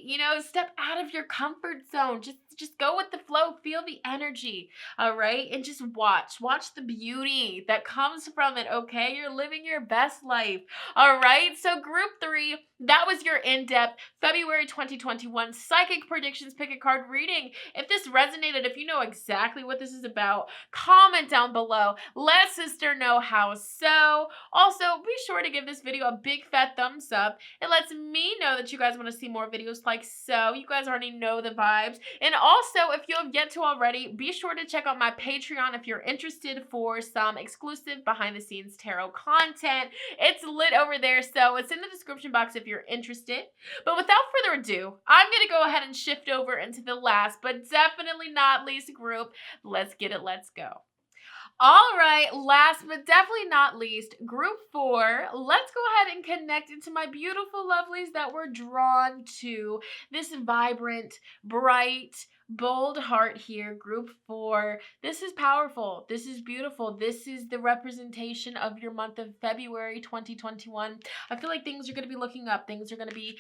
Step out of your comfort zone. Just go with the flow, feel the energy. All right? And just watch the beauty that comes from it, okay? You're living your best life. All right? So group 3, that was your in-depth February 2021 psychic predictions pick a card reading. If this resonated, if you know exactly what this is about, comment down below. Let sister know how so. Also, be sure to give this video a big fat thumbs up. It lets me know that you guys want to see more videos like so. You guys already know the vibes. And also, if you have yet to already, be sure to check out my Patreon if you're interested for some exclusive behind the scenes tarot content. It's lit over there, so it's in the description box if you're interested. But without further ado, I'm going to go ahead and shift over into the last but definitely not least group. Let's get it. Let's go. All right, last but definitely not least, group 4. Let's go ahead and connect into my beautiful lovelies that were drawn to this vibrant, bright, bold heart here, group 4. This is powerful. This is beautiful. This is the representation of your month of February 2021. I feel like things are going to be looking up. Things are going to be,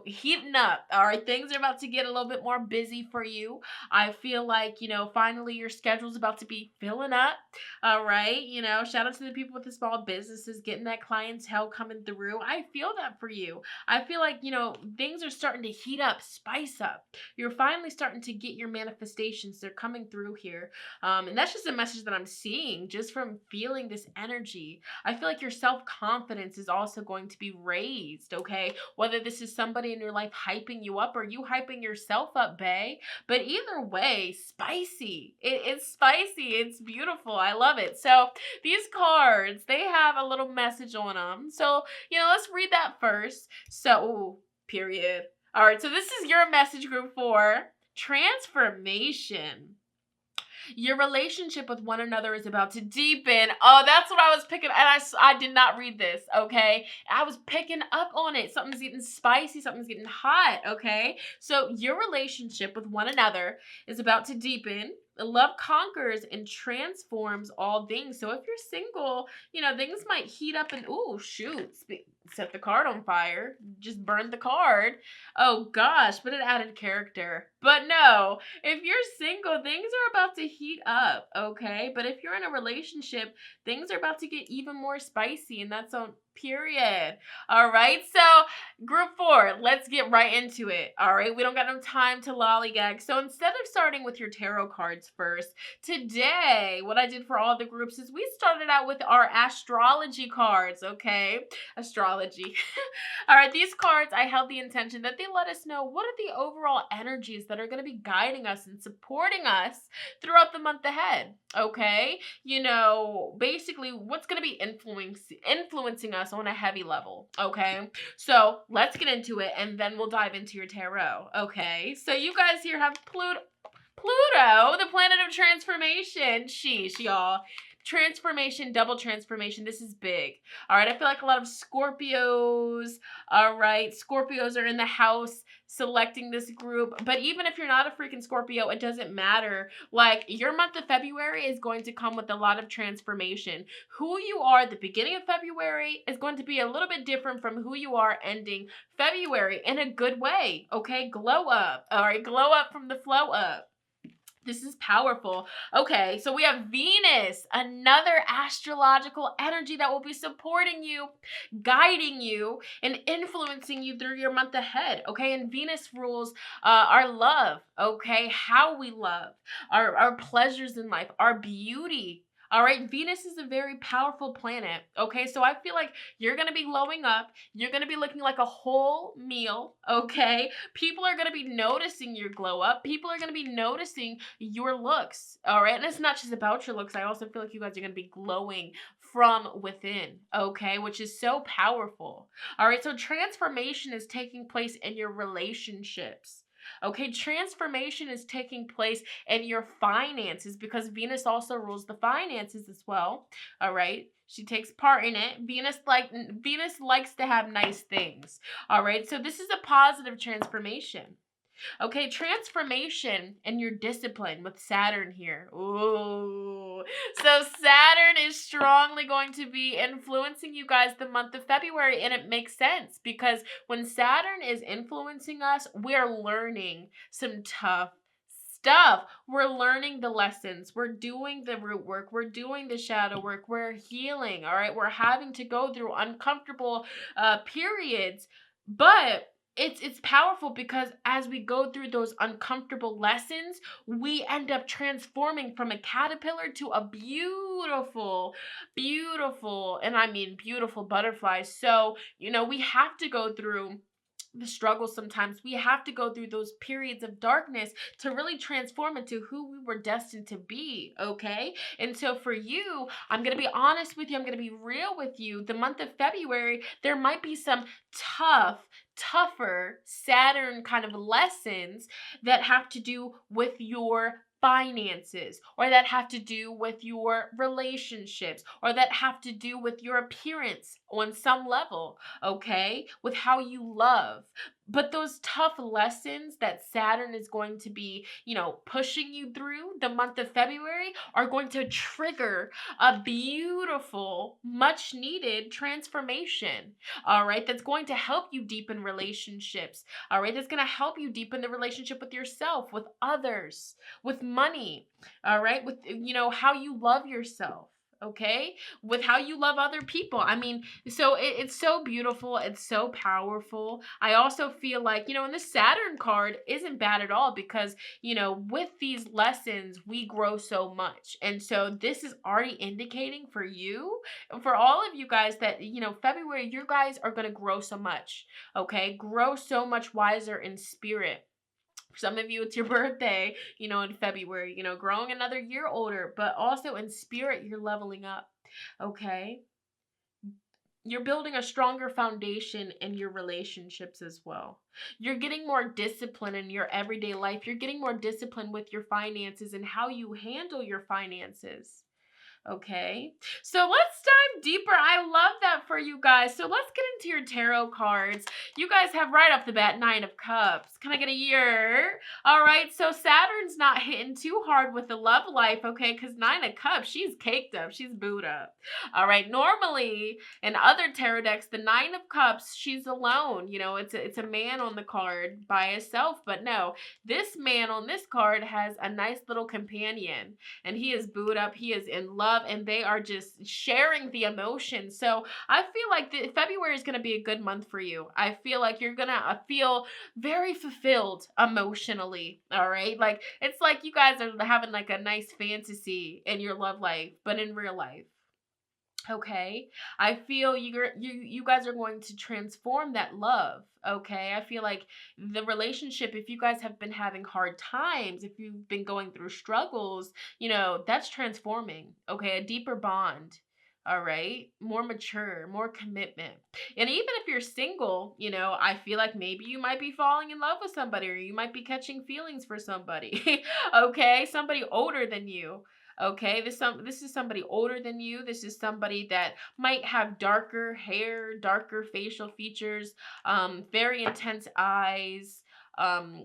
heating up. All right, things are about to get a little bit more busy for you. I feel like, finally your schedule's about to be filling up. All right, shout out to the people with the small businesses getting that clientele coming through. I feel that for you. I feel like, things are starting to heat up, spice up. You're finally starting to get your manifestations. They're coming through here. And that's just a message that I'm seeing just from feeling this energy. I feel like your self-confidence is also going to be raised, okay? Whether this is somebody in your life hyping you up or you hyping yourself up, bae. But either way, spicy. It's spicy. It's beautiful. I love it. So these cards, they have a little message on them. So, let's read that first. So, period. All right. So this is your message, group 4. Transformation. Your relationship with one another is about to deepen. Oh, that's what I was picking. And I did not read this, okay? I was picking up on it. Something's getting spicy. Something's getting hot, okay? So your relationship with one another is about to deepen. Love conquers and transforms all things. So if you're single, things might heat up and, ooh, shoot, set the card on fire. Just burned the card. Oh, gosh, but it added character. But no, if you're single, things are about to heat up, okay? But if you're in a relationship, things are about to get even more spicy, and that's on period. All right, so group 4, let's get right into it. All right, we don't got no time to lollygag. So instead of starting with your tarot cards first, today, what I did for all the groups is we started out with our astrology cards, okay? Astrology. All right, these cards, I held the intention that they let us know what are the overall energies that are going to be guiding us and supporting us throughout the month ahead, okay? Basically what's going to be influencing us on a heavy level, okay? So let's get into it and then we'll dive into your tarot, okay? So you guys here have Pluto, the planet of transformation. Sheesh, y'all. Transformation, double transformation. This is big. All right. I feel like a lot of Scorpios. All right. Scorpios are in the house selecting this group. But even if you're not a freaking Scorpio, it doesn't matter. Like, your month of February is going to come with a lot of transformation. Who you are at the beginning of February is going to be a little bit different from who you are ending February in a good way. Okay. Glow up. All right. Glow up from the flow up. This is powerful. Okay, so we have Venus, another astrological energy that will be supporting you, guiding you, and influencing you through your month ahead, okay? And Venus rules our love, okay? How we love, our pleasures in life, our beauty, All right, Venus is a very powerful planet. Okay, so I feel like you're gonna be glowing up. You're gonna be looking like a whole meal. Okay, people are gonna be noticing your glow up. People are gonna be noticing your looks. All right, and it's not just about your looks. I also feel like you guys are gonna be glowing from within. Okay, which is so powerful. All right, so transformation is taking place in your relationships. Okay, transformation is taking place in your finances because Venus also rules the finances as well. All right, she takes part in it. Venus likes to have nice things. All right, so this is a positive transformation. Okay, transformation and your discipline with Saturn here. Ooh. So Saturn is strongly going to be influencing you guys the month of February, and it makes sense because when Saturn is influencing us, we're learning some tough stuff. We're learning the lessons. We're doing the root work. We're doing the shadow work. We're healing, all right? We're having to go through uncomfortable periods, but it's powerful because as we go through those uncomfortable lessons, we end up transforming from a caterpillar to a beautiful, beautiful, and I mean beautiful butterfly. So, we have to go through the struggle sometimes. We have to go through those periods of darkness to really transform into who we were destined to be, okay? And so for you, I'm going to be honest with you. I'm going to be real with you. The month of February, there might be some tougher Saturn kind of lessons that have to do with your finances, or that have to do with your relationships, or that have to do with your appearance on some level, okay? With how you love. But those tough lessons that Saturn is going to be, pushing you through the month of February are going to trigger a beautiful, much needed transformation. All right, that's going to help you deepen relationships. All right, that's going to help you deepen the relationship with yourself, with others, with money. All right, with how you love yourself. Okay, with how you love other people. I mean, so it's so beautiful. It's so powerful. I also feel like, and the Saturn card isn't bad at all because, with these lessons, we grow so much. And so this is already indicating for you, for all of you guys that, February, you guys are going to grow so much. Okay, grow so much wiser in spirit. For some of you, it's your birthday, in February, growing another year older, but also in spirit, you're leveling up, okay? You're building a stronger foundation in your relationships as well. You're getting more discipline in your everyday life. You're getting more discipline with your finances and how you handle your finances. Okay, so let's dive deeper. I love that for you guys. So let's get into your tarot cards. You guys have right off the bat 9 of Cups. Can I get a year? All right, so Saturn's not hitting too hard with the love life, okay, because 9 of Cups, she's caked up. She's booed up. All right, normally in other tarot decks, the 9 of Cups, she's alone. It's a man on the card by himself, but no, this man on this card has a nice little companion, and he is booed up. He is in love, and they are just sharing the emotion. So I feel like February is going to be a good month for you. I feel like you're going to feel very fulfilled emotionally. All right. Like, it's like you guys are having like a nice fantasy in your love life, but in real life. Okay, I feel you guys are going to transform that love. Okay, I feel like the relationship, if you guys have been having hard times, if you've been going through struggles, that's transforming. Okay, a deeper bond. All right, more mature, more commitment. And even if you're single, I feel like maybe you might be falling in love with somebody, or you might be catching feelings for somebody. Okay, somebody older than you. Okay, this is somebody older than you. This is somebody that might have darker hair, darker facial features, very intense eyes,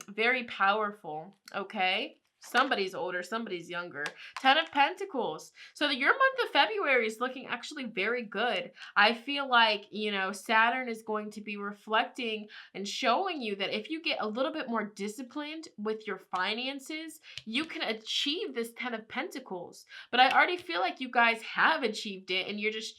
very powerful. Okay, somebody's older, somebody's younger. 10 of Pentacles. So your month of February is looking actually very good. I feel like, Saturn is going to be reflecting and showing you that if you get a little bit more disciplined with your finances, you can achieve this 10 of Pentacles. But I already feel like you guys have achieved it, and you're just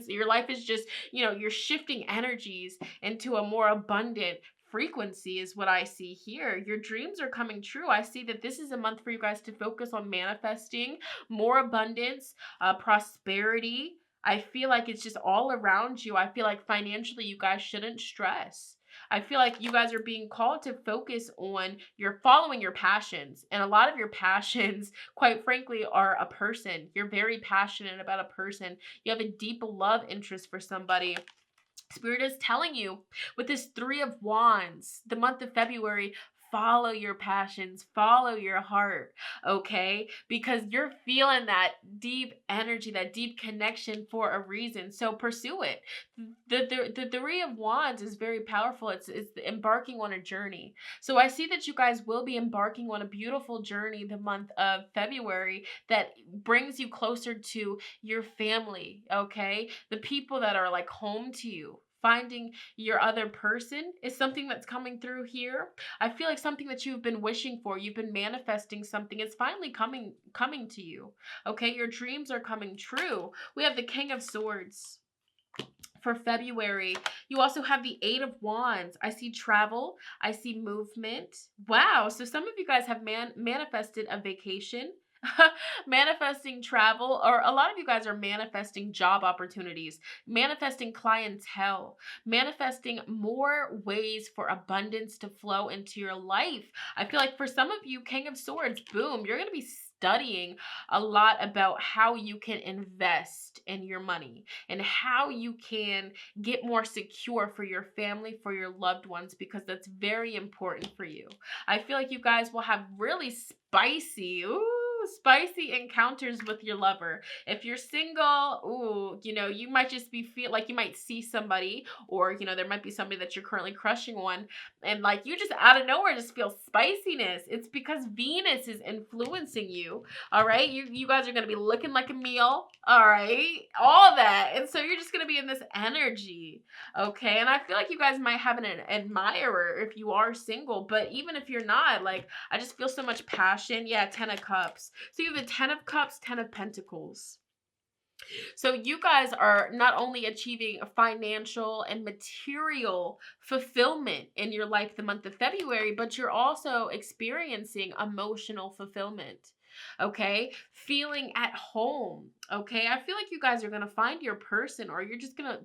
your life is just, you're shifting energies into a more abundant, frequency is what I see here. Your dreams are coming true. I see that this is a month for you guys to focus on manifesting more abundance, prosperity. I feel like it's just all around you. I feel like financially you guys shouldn't stress. I feel like you guys are being called to focus on you're following your passions. And a lot of your passions, quite frankly, are a person. You're very passionate about a person. You have a deep love interest for somebody. Spirit is telling you with this Three of Wands, the month of February, follow your passions, follow your heart, okay? Because you're feeling that deep energy, that deep connection for a reason. So pursue it. The Three of Wands is very powerful. It's embarking on a journey. So I see that you guys will be embarking on a beautiful journey the month of February that brings you closer to your family, okay? The people that are like home to you. Finding your other person is something that's coming through here. I feel like something that you've been wishing for, you've been manifesting something, it's finally coming to you. Okay, your dreams are coming true. We have the King of Swords for February. You also have the Eight of Wands. I see travel. I see movement. Wow. So some of you guys have manifested a vacation. Manifesting travel, or a lot of you guys are manifesting job opportunities, manifesting clientele, manifesting more ways for abundance to flow into your life. I feel like for some of you, King of Swords, boom, you're going to be studying a lot about how you can invest in your money and how you can get more secure for your family, for your loved ones, because that's very important for you. I feel like you guys will have really spicy encounters with your lover. If you're single, you might just feel like you might see somebody, or there might be somebody that you're currently crushing on, and like you just out of nowhere just feel spiciness. It's because Venus is influencing you. All right, you guys are going to be looking like a meal. All right, all that, and so you're just going to be in this energy. Okay, and I feel like you guys might have an admirer if you are single, but even if you're not, like, I just feel so much passion. Yeah, 10 of Cups. So you have the 10 of Cups, 10 of Pentacles. So you guys are not only achieving financial and material fulfillment in your life the month of February, but you're also experiencing emotional fulfillment. Okay, feeling at home. Okay, I feel like you guys are gonna find your person, or you're just gonna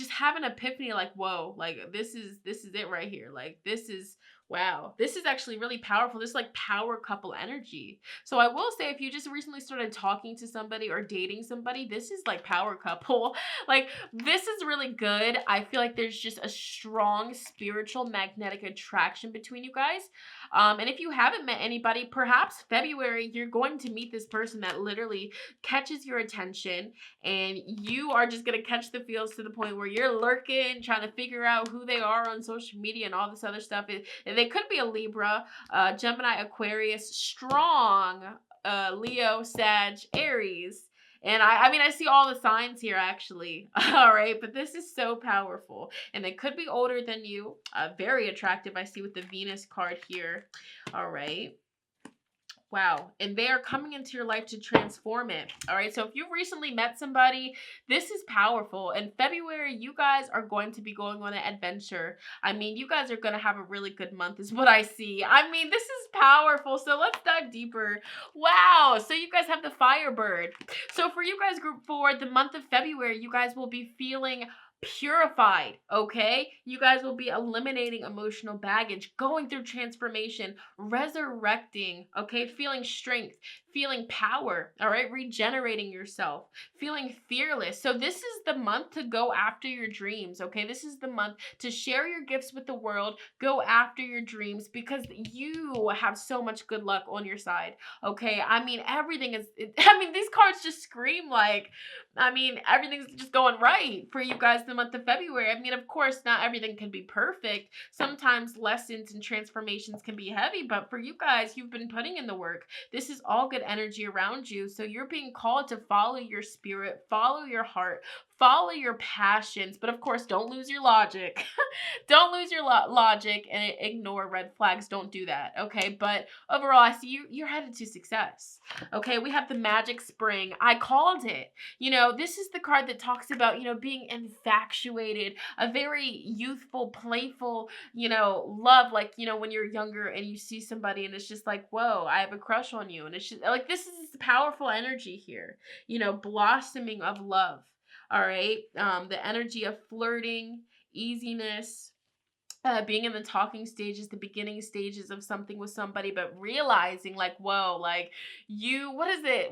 have an epiphany, like, whoa, like this is it right here. Like this is, wow, this is actually really powerful. This is like power couple energy. So I will say, if you just recently started talking to somebody or dating somebody, this is like power couple. Like this is really good. I feel like there's just a strong spiritual magnetic attraction between you guys. And if you haven't met anybody, perhaps February, you're going to meet this person that literally catches your attention, and you are just going to catch the feels to the point where you're lurking, trying to figure out who they are on social media and all this other stuff. They could be a Libra, Gemini, Aquarius, strong, Leo, Sag, Aries. And I mean, I see all the signs here, actually. All right, but this is so powerful. And they could be older than you. Very attractive, I see, with the Venus card here. All right. Wow. And they are coming into your life to transform it. All right. So if you've recently met somebody, this is powerful. In February, you guys are going to be going on an adventure. I mean, you guys are going to have a really good month is what I see. I mean, this is powerful. So let's dive deeper. Wow. So you guys have the Firebird. So for you guys, group 4, the month of February, you guys will be feeling purified. Okay, you guys will be eliminating emotional baggage, going through transformation, resurrecting, okay, feeling strength, feeling power, all right, regenerating yourself, feeling fearless. So this is the month to go after your dreams. Okay, this is the month to share your gifts with the world, go after your dreams, because you have so much good luck on your side. Okay, I mean, everything is, these cards just scream like, everything's just going right for you guys the month of February. I mean, of course, not everything can be perfect. Sometimes lessons and transformations can be heavy, but for you guys, you've been putting in the work. This is all good energy around you. So you're being called to follow your spirit, follow your heart, follow your passions, but of course, don't lose your logic. Don't lose your logic and ignore red flags. Don't do that, okay? But overall, I see you're headed to success. Okay, we have the magic spring. I called it. You know, this is the card that talks about, you know, being infatuated, a very youthful, playful, you know, love, like, you know, when you're younger and you see somebody and it's just like, whoa, I have a crush on you. And it's just like, this is powerful energy here, you know, blossoming of love. All right. The energy of flirting, easiness, being in the talking stages, the beginning stages of something with somebody, but realizing like, whoa, like what is it?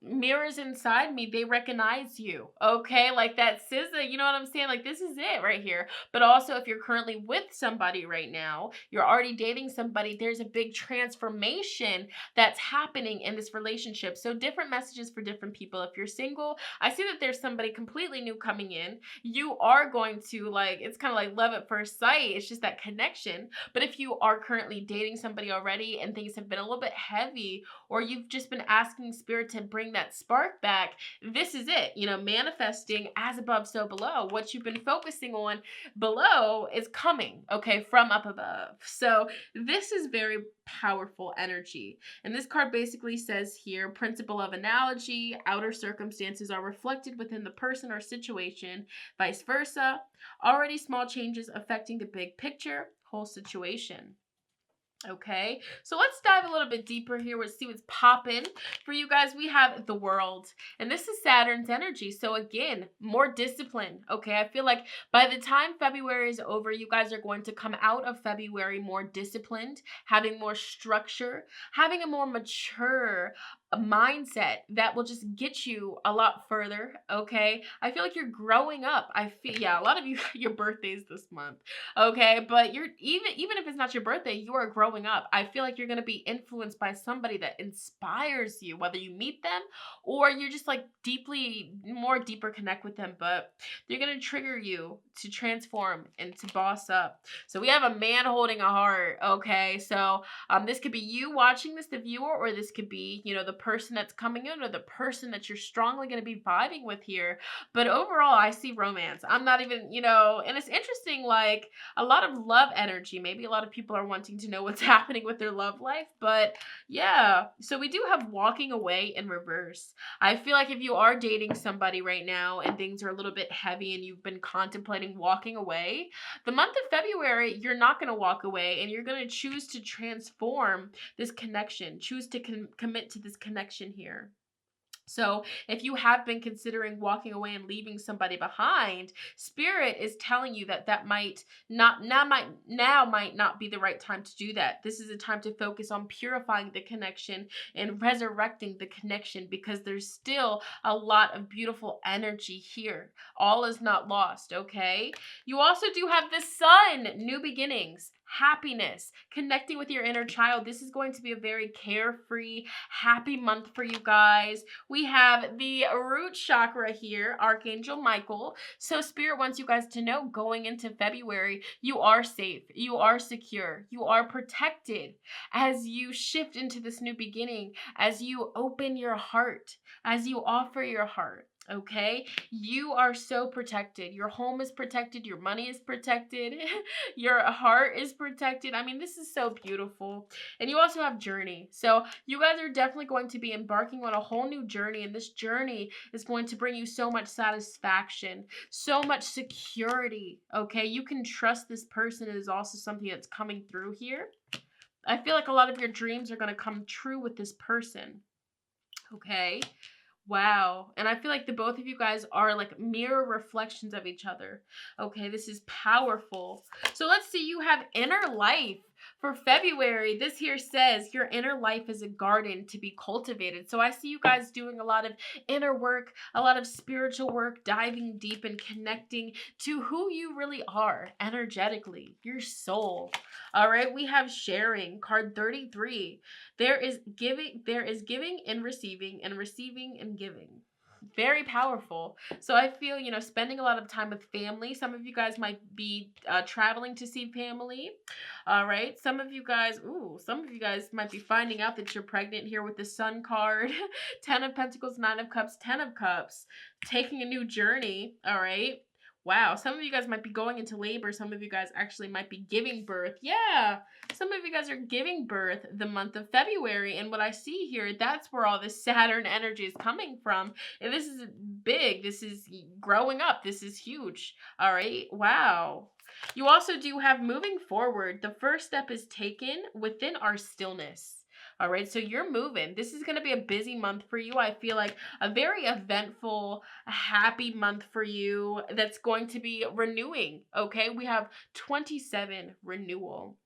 Mirrors inside me, they recognize you. Okay, like that SZA, you know what I'm saying? Like, this is it right here. But also, if you're currently with somebody right now, you're already dating somebody, there's a big transformation that's happening in this relationship. So different messages for different people. If you're single, I see that there's somebody completely new coming in. You are going to, like, it's kind of like love at first sight. It's just that connection. But if you are currently dating somebody already and things have been a little bit heavy, or you've just been asking spirit to bring that spark back, this is it. You know, manifesting as above, so below. What you've been focusing on below is coming, okay, from up above. So this is very powerful energy. And this card basically says here, principle of analogy, outer circumstances are reflected within the person or situation, vice versa. Already small changes affecting the big picture, whole situation. Okay, so let's dive a little bit deeper here. Let's see what's popping for you guys. We have the world, and this is Saturn's energy. So again, more discipline. Okay, I feel like by the time February is over, you guys are going to come out of February more disciplined, having more structure, having a more mature mindset that will just get you a lot further. Okay, I feel like you're growing up. I feel, yeah, a lot of you, your birthday's this month. Okay, but you're even if it's not your birthday, you are growing up. I feel like you're going to be influenced by somebody that inspires you, whether you meet them or you're just like deeper connect with them, but they're going to trigger you to transform and to boss up. So we have a man holding a heart. Okay, so this could be you watching this, the viewer, or this could be, you know, the person that's coming in or the person that you're strongly going to be vibing with here. But overall, I see romance. I'm not even, you know, and it's interesting, like a lot of love energy. Maybe a lot of people are wanting to know what's happening with their love life, but yeah. So we do have walking away in reverse. I feel like if you are dating somebody right now and things are a little bit heavy and you've been contemplating walking away, the month of February, you're not going to walk away and you're going to choose to transform this connection, choose to commit to this connection here. So if you have been considering walking away and leaving somebody behind, Spirit is telling you that might not be the right time to do that. This is a time to focus on purifying the connection and resurrecting the connection, because there's still a lot of beautiful energy here. All is not lost, okay? You also do have the Sun, new beginnings, happiness, connecting with your inner child. This is going to be a very carefree, happy month for you guys. We have the root chakra here, Archangel Michael. So Spirit wants you guys to know going into February, you are safe, you are secure, you are protected as you shift into this new beginning, as you open your heart, as you offer your heart. Okay, you are so protected. Your home is protected, your money is protected, your heart is protected. I mean, this is so beautiful. And you also have journey. So you guys are definitely going to be embarking on a whole new journey, and this journey is going to bring you so much satisfaction, so much security. Okay, you can trust this person. It is also something that's coming through here. I feel like a lot of your dreams are going to come true with this person. Okay. Wow. And I feel like the both of you guys are like mirror reflections of each other. Okay, this is powerful. So let's see, you have inner life. For February, this here says your inner life is a garden to be cultivated. So I see you guys doing a lot of inner work, a lot of spiritual work, diving deep and connecting to who you really are energetically, your soul. All right, we have sharing, card 33. There is giving and receiving and giving. very powerful. So I feel, spending a lot of time with family. Some of you guys might be traveling to see family. All right. Some of you guys might be finding out that you're pregnant here with the Sun card. 10 of Pentacles, 9 of Cups, 10 of Cups. Taking a new journey. All right. Wow, some of you guys might be going into labor. Some of you guys actually might be giving birth. Yeah, some of you guys are giving birth the month of February. And what I see here, that's where all this Saturn energy is coming from. And this is big. This is growing up. This is huge. All right. Wow. You also do have moving forward. The first step is taken within our stillness. All right, so you're moving. This is going to be a busy month for you. I feel like a very eventful, happy month for you that's going to be renewing. Okay, we have 27 renewal.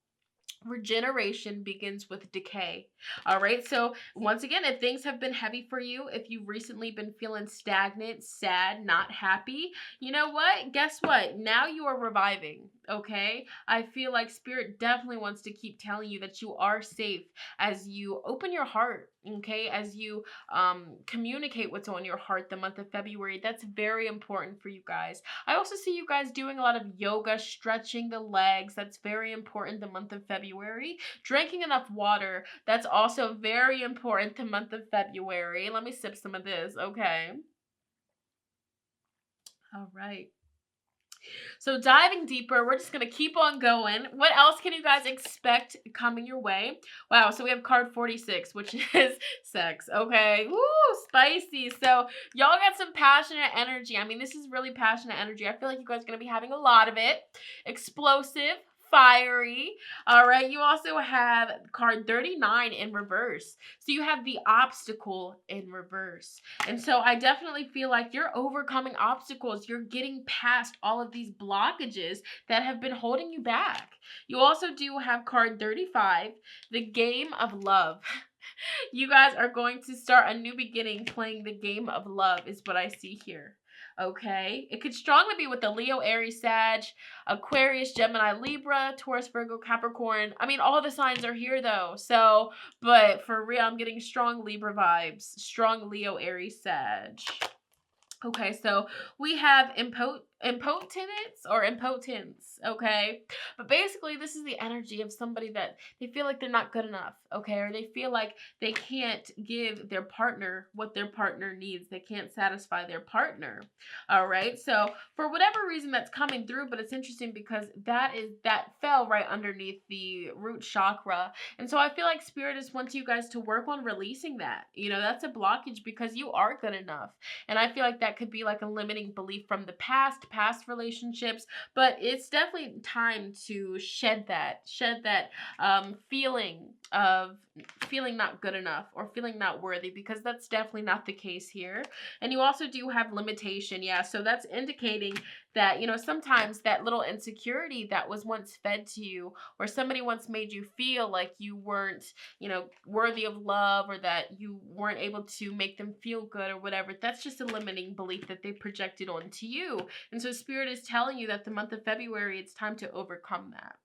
Regeneration begins with decay. All right. So once again, if things have been heavy for you, if you've recently been feeling stagnant, sad, not happy, you know what? Guess what? Now you are reviving. Okay. I feel like Spirit definitely wants to keep telling you that you are safe as you open your heart. Okay. As you communicate what's on your heart the month of February. That's very important for you guys. I also see you guys doing a lot of yoga, stretching the legs. That's very important the month of February. Drinking enough water. That's also very important the month of February. Let me sip some of this. Okay. All right. So diving deeper, we're just going to keep on going. What else can you guys expect coming your way? Wow, so we have card 46, which is sex. Okay, woo, spicy. So y'all got some passionate energy. I mean, this is really passionate energy. I feel like you guys are going to be having a lot of it. Explosive. Fiery. All right. You also have card 39 in reverse. So you have the obstacle in reverse. And so I definitely feel like you're overcoming obstacles. You're getting past all of these blockages that have been holding you back. You also do have card 35, the game of love. You guys are going to start a new beginning playing the game of love is what I see here. Okay, it could strongly be with the Leo, Aries, Sag, Aquarius, Gemini, Libra, Taurus, Virgo, Capricorn. I mean, all the signs are here though. So, but for real, I'm getting strong Libra vibes, strong Leo, Aries, Sag. Okay, so we have impotence, okay? But basically, this is the energy of somebody that they feel like they're not good enough, okay? Or they feel like they can't give their partner what their partner needs. They can't satisfy their partner, all right? So for whatever reason that's coming through, but it's interesting because that fell right underneath the root chakra. And so I feel like Spirit just wants you guys to work on releasing that. You know, that's a blockage because you are good enough. And I feel like that could be like a limiting belief from the past relationships, but it's definitely time to shed that feeling of feeling not good enough or feeling not worthy, because that's definitely not the case here. And you also do have limitation. Yeah, so that's indicating that, you know, sometimes that little insecurity that was once fed to you, or somebody once made you feel like you weren't, you know, worthy of love, or that you weren't able to make them feel good or whatever, that's just a limiting belief that they projected onto you. And so Spirit is telling you that the month of February, it's time to overcome that.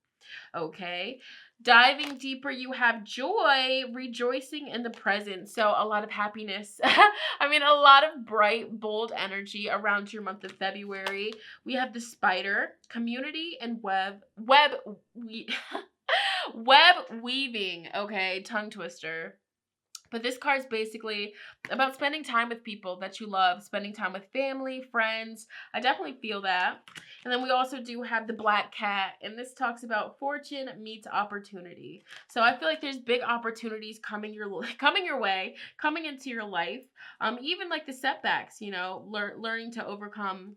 Okay. Diving deeper, you have joy, rejoicing in the present. So a lot of happiness. I mean, a lot of bright, bold energy around your month of February. We have the spider, community, and web weaving. Okay, tongue twister. But this card is basically about spending time with people that you love, spending time with family, friends. I definitely feel that. And then we also do have the black cat, and this talks about fortune meets opportunity. So I feel like there's big opportunities coming your way, coming into your life. Even like the setbacks, you know, learning to overcome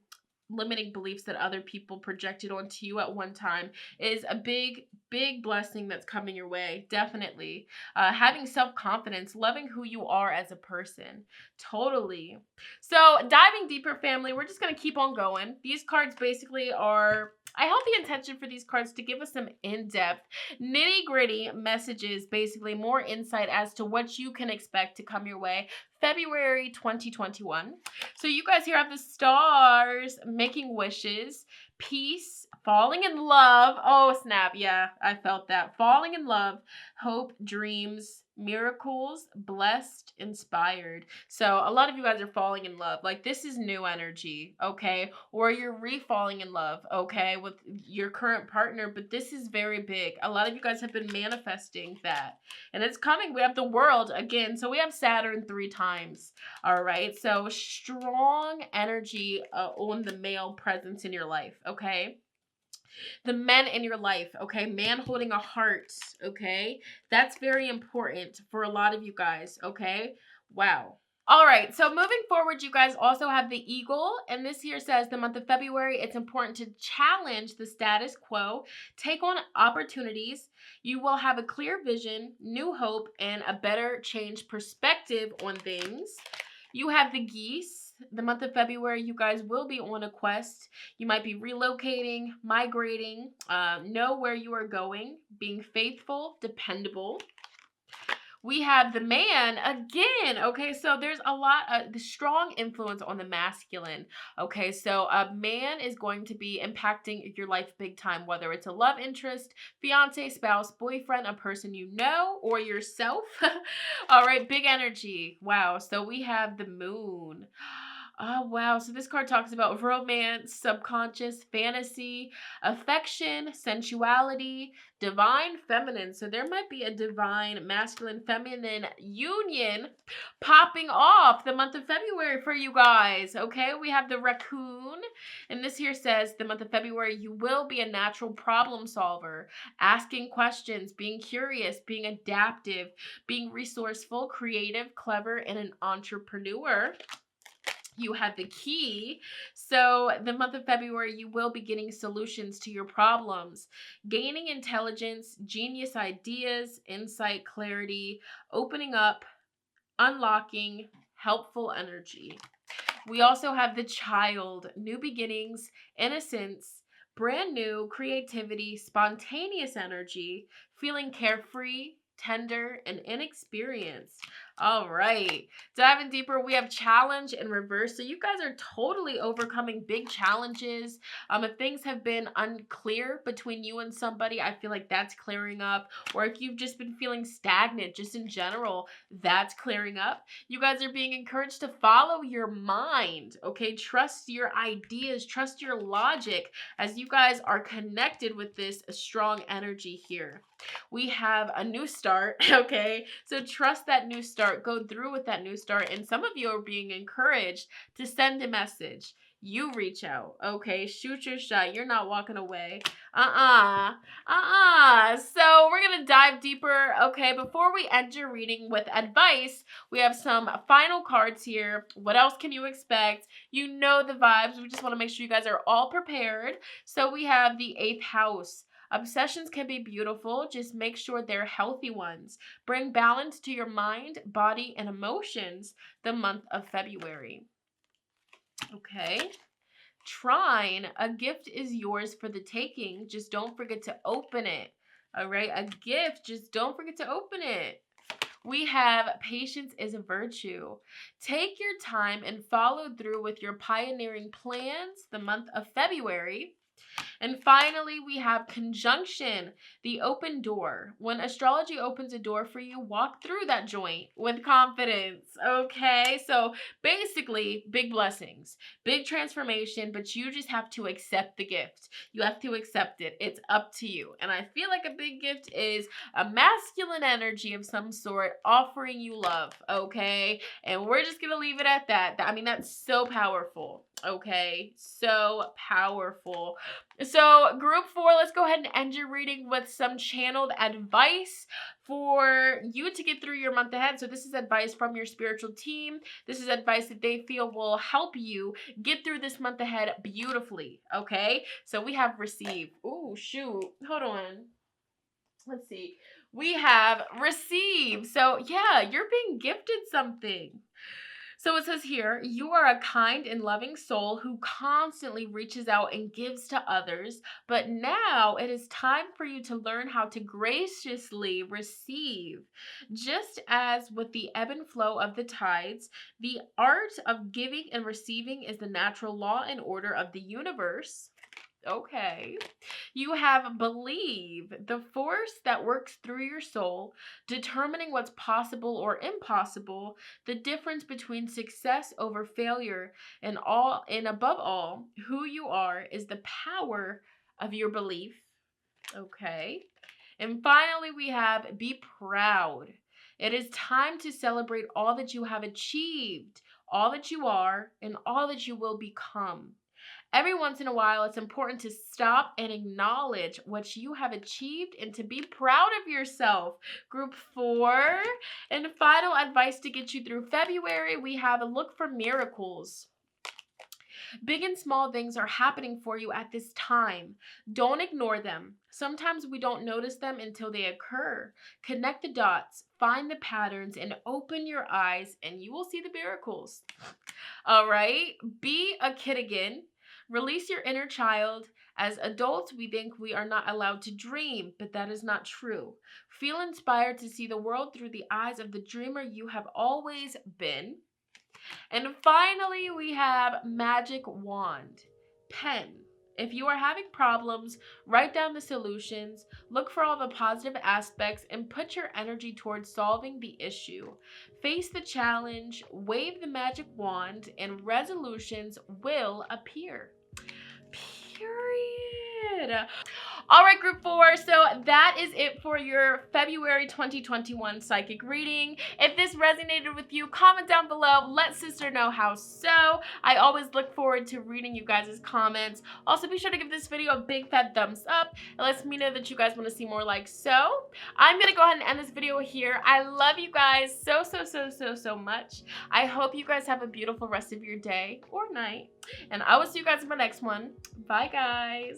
limiting beliefs that other people projected onto you at one time is a big blessing that's coming your way. Definitely. Having self-confidence, loving who you are as a person. Totally. So diving deeper, family, we're just going to keep on going. These cards basically are, I held the intention for these cards to give us some in-depth, nitty-gritty messages, basically more insight as to what you can expect to come your way February 2021. So you guys here have the stars, making wishes, peace, falling in love. Oh, snap. Yeah, I felt that. Falling in love, hope, dreams, miracles, blessed, inspired. So a lot of you guys are falling in love. Like, this is new energy, okay? Or you're re-falling in love, okay, with your current partner, but this is very big. A lot of you guys have been manifesting that. And it's coming. We have the world again. So we have Saturn 3 times. All right? So strong energy on the male presence in your life, okay? The men in your life, okay? Man holding a heart, okay? That's very important for a lot of you guys, okay? Wow. All right, so moving forward, you guys also have the eagle, and this here says the month of February, it's important to challenge the status quo, take on opportunities. You will have a clear vision, new hope, and a better change perspective on things. You have the geese. The month of February, you guys will be on a quest. You might be relocating, migrating, know where you are going, being faithful, dependable. We have the man again. Okay, so there's a lot of the strong influence on the masculine. Okay, so a man is going to be impacting your life big time, whether it's a love interest, fiance, spouse, boyfriend, a person you know, or yourself. All right, big energy. Wow. So we have the moon. Oh, wow. So this card talks about romance, subconscious, fantasy, affection, sensuality, divine feminine. So there might be a divine masculine feminine union popping off the month of February for you guys. Okay, we have the raccoon, and this here says the month of February you will be a natural problem solver, asking questions, being curious, being adaptive, being resourceful, creative, clever, and an entrepreneur. You have the key. So the month of February, you will be getting solutions to your problems, gaining intelligence, genius ideas, insight, clarity, opening up, unlocking, helpful energy. We also have the child, new beginnings, innocence, brand new, creativity, spontaneous energy, feeling carefree, tender, and inexperienced. All right. Diving deeper, we have challenge in reverse. So you guys are totally overcoming big challenges. If things have been unclear between you and somebody, I feel like that's clearing up. Or if you've just been feeling stagnant just in general, that's clearing up. You guys are being encouraged to follow your mind, okay? Trust your ideas, trust your logic as you guys are connected with this strong energy here. We have a new start, okay? So trust that new start, go through with that new start, and some of you are being encouraged to send a message. You reach out, okay? Shoot your shot. You're not walking away. So we're going to dive deeper, okay? Before we end your reading with advice, we have some final cards here. What else can you expect? You know the vibes. We just want to make sure you guys are all prepared. So we have the 8th house. Obsessions can be beautiful. Just make sure they're healthy ones. Bring balance to your mind, body, and emotions the month of February. Okay. Trine, a gift is yours for the taking. Just don't forget to open it. All right. A gift. Just don't forget to open it. We have patience is a virtue. Take your time and follow through with your pioneering plans the month of February. And finally, we have conjunction, the open door. When astrology opens a door for you, walk through that joint with confidence, okay? So basically, big blessings, big transformation, but you just have to accept the gift. You have to accept it. It's up to you. And I feel like a big gift is a masculine energy of some sort offering you love, okay? And we're just going to leave it at that. I mean, that's so powerful, okay? So powerful. So group 4, let's go ahead and end your reading with some channeled advice for you to get through your month ahead. So this is advice from your spiritual team. This is advice that they feel will help you get through this month ahead beautifully, okay? So we have receive. Ooh, shoot. Hold on. Let's see. We have receive. So yeah, you're being gifted something. So it says here, you are a kind and loving soul who constantly reaches out and gives to others, but now it is time for you to learn how to graciously receive. Just as with the ebb and flow of the tides, the art of giving and receiving is the natural law and order of the universe. Okay. You have believe, the force that works through your soul, determining what's possible or impossible, the difference between success over failure, and above all, who you are is the power of your belief. Okay. And finally, we have be proud. It is time to celebrate all that you have achieved, all that you are, and all that you will become. Every once in a while, it's important to stop and acknowledge what you have achieved and to be proud of yourself. Group 4, and final advice to get you through February, we have a look for miracles. Big and small things are happening for you at this time. Don't ignore them. Sometimes we don't notice them until they occur. Connect the dots, find the patterns, and open your eyes, and you will see the miracles. All right? Be a kid again. Release your inner child. As adults, we think we are not allowed to dream, but that is not true. Feel inspired to see the world through the eyes of the dreamer you have always been. And finally, we have magic wand, pen. If you are having problems, write down the solutions, look for all the positive aspects, and put your energy towards solving the issue. Face the challenge, wave the magic wand, and resolutions will appear. Period. All right, group 4. So that is it for your February 2021 psychic reading. If this resonated with you, comment down below. Let sister know how so. I always look forward to reading you guys' comments. Also, be sure to give this video a big fat thumbs up. It lets me know that you guys want to see more like so. I'm going to go ahead and end this video here. I love you guys so much. I hope you guys have a beautiful rest of your day or night. And I will see you guys in my next one. Bye, guys.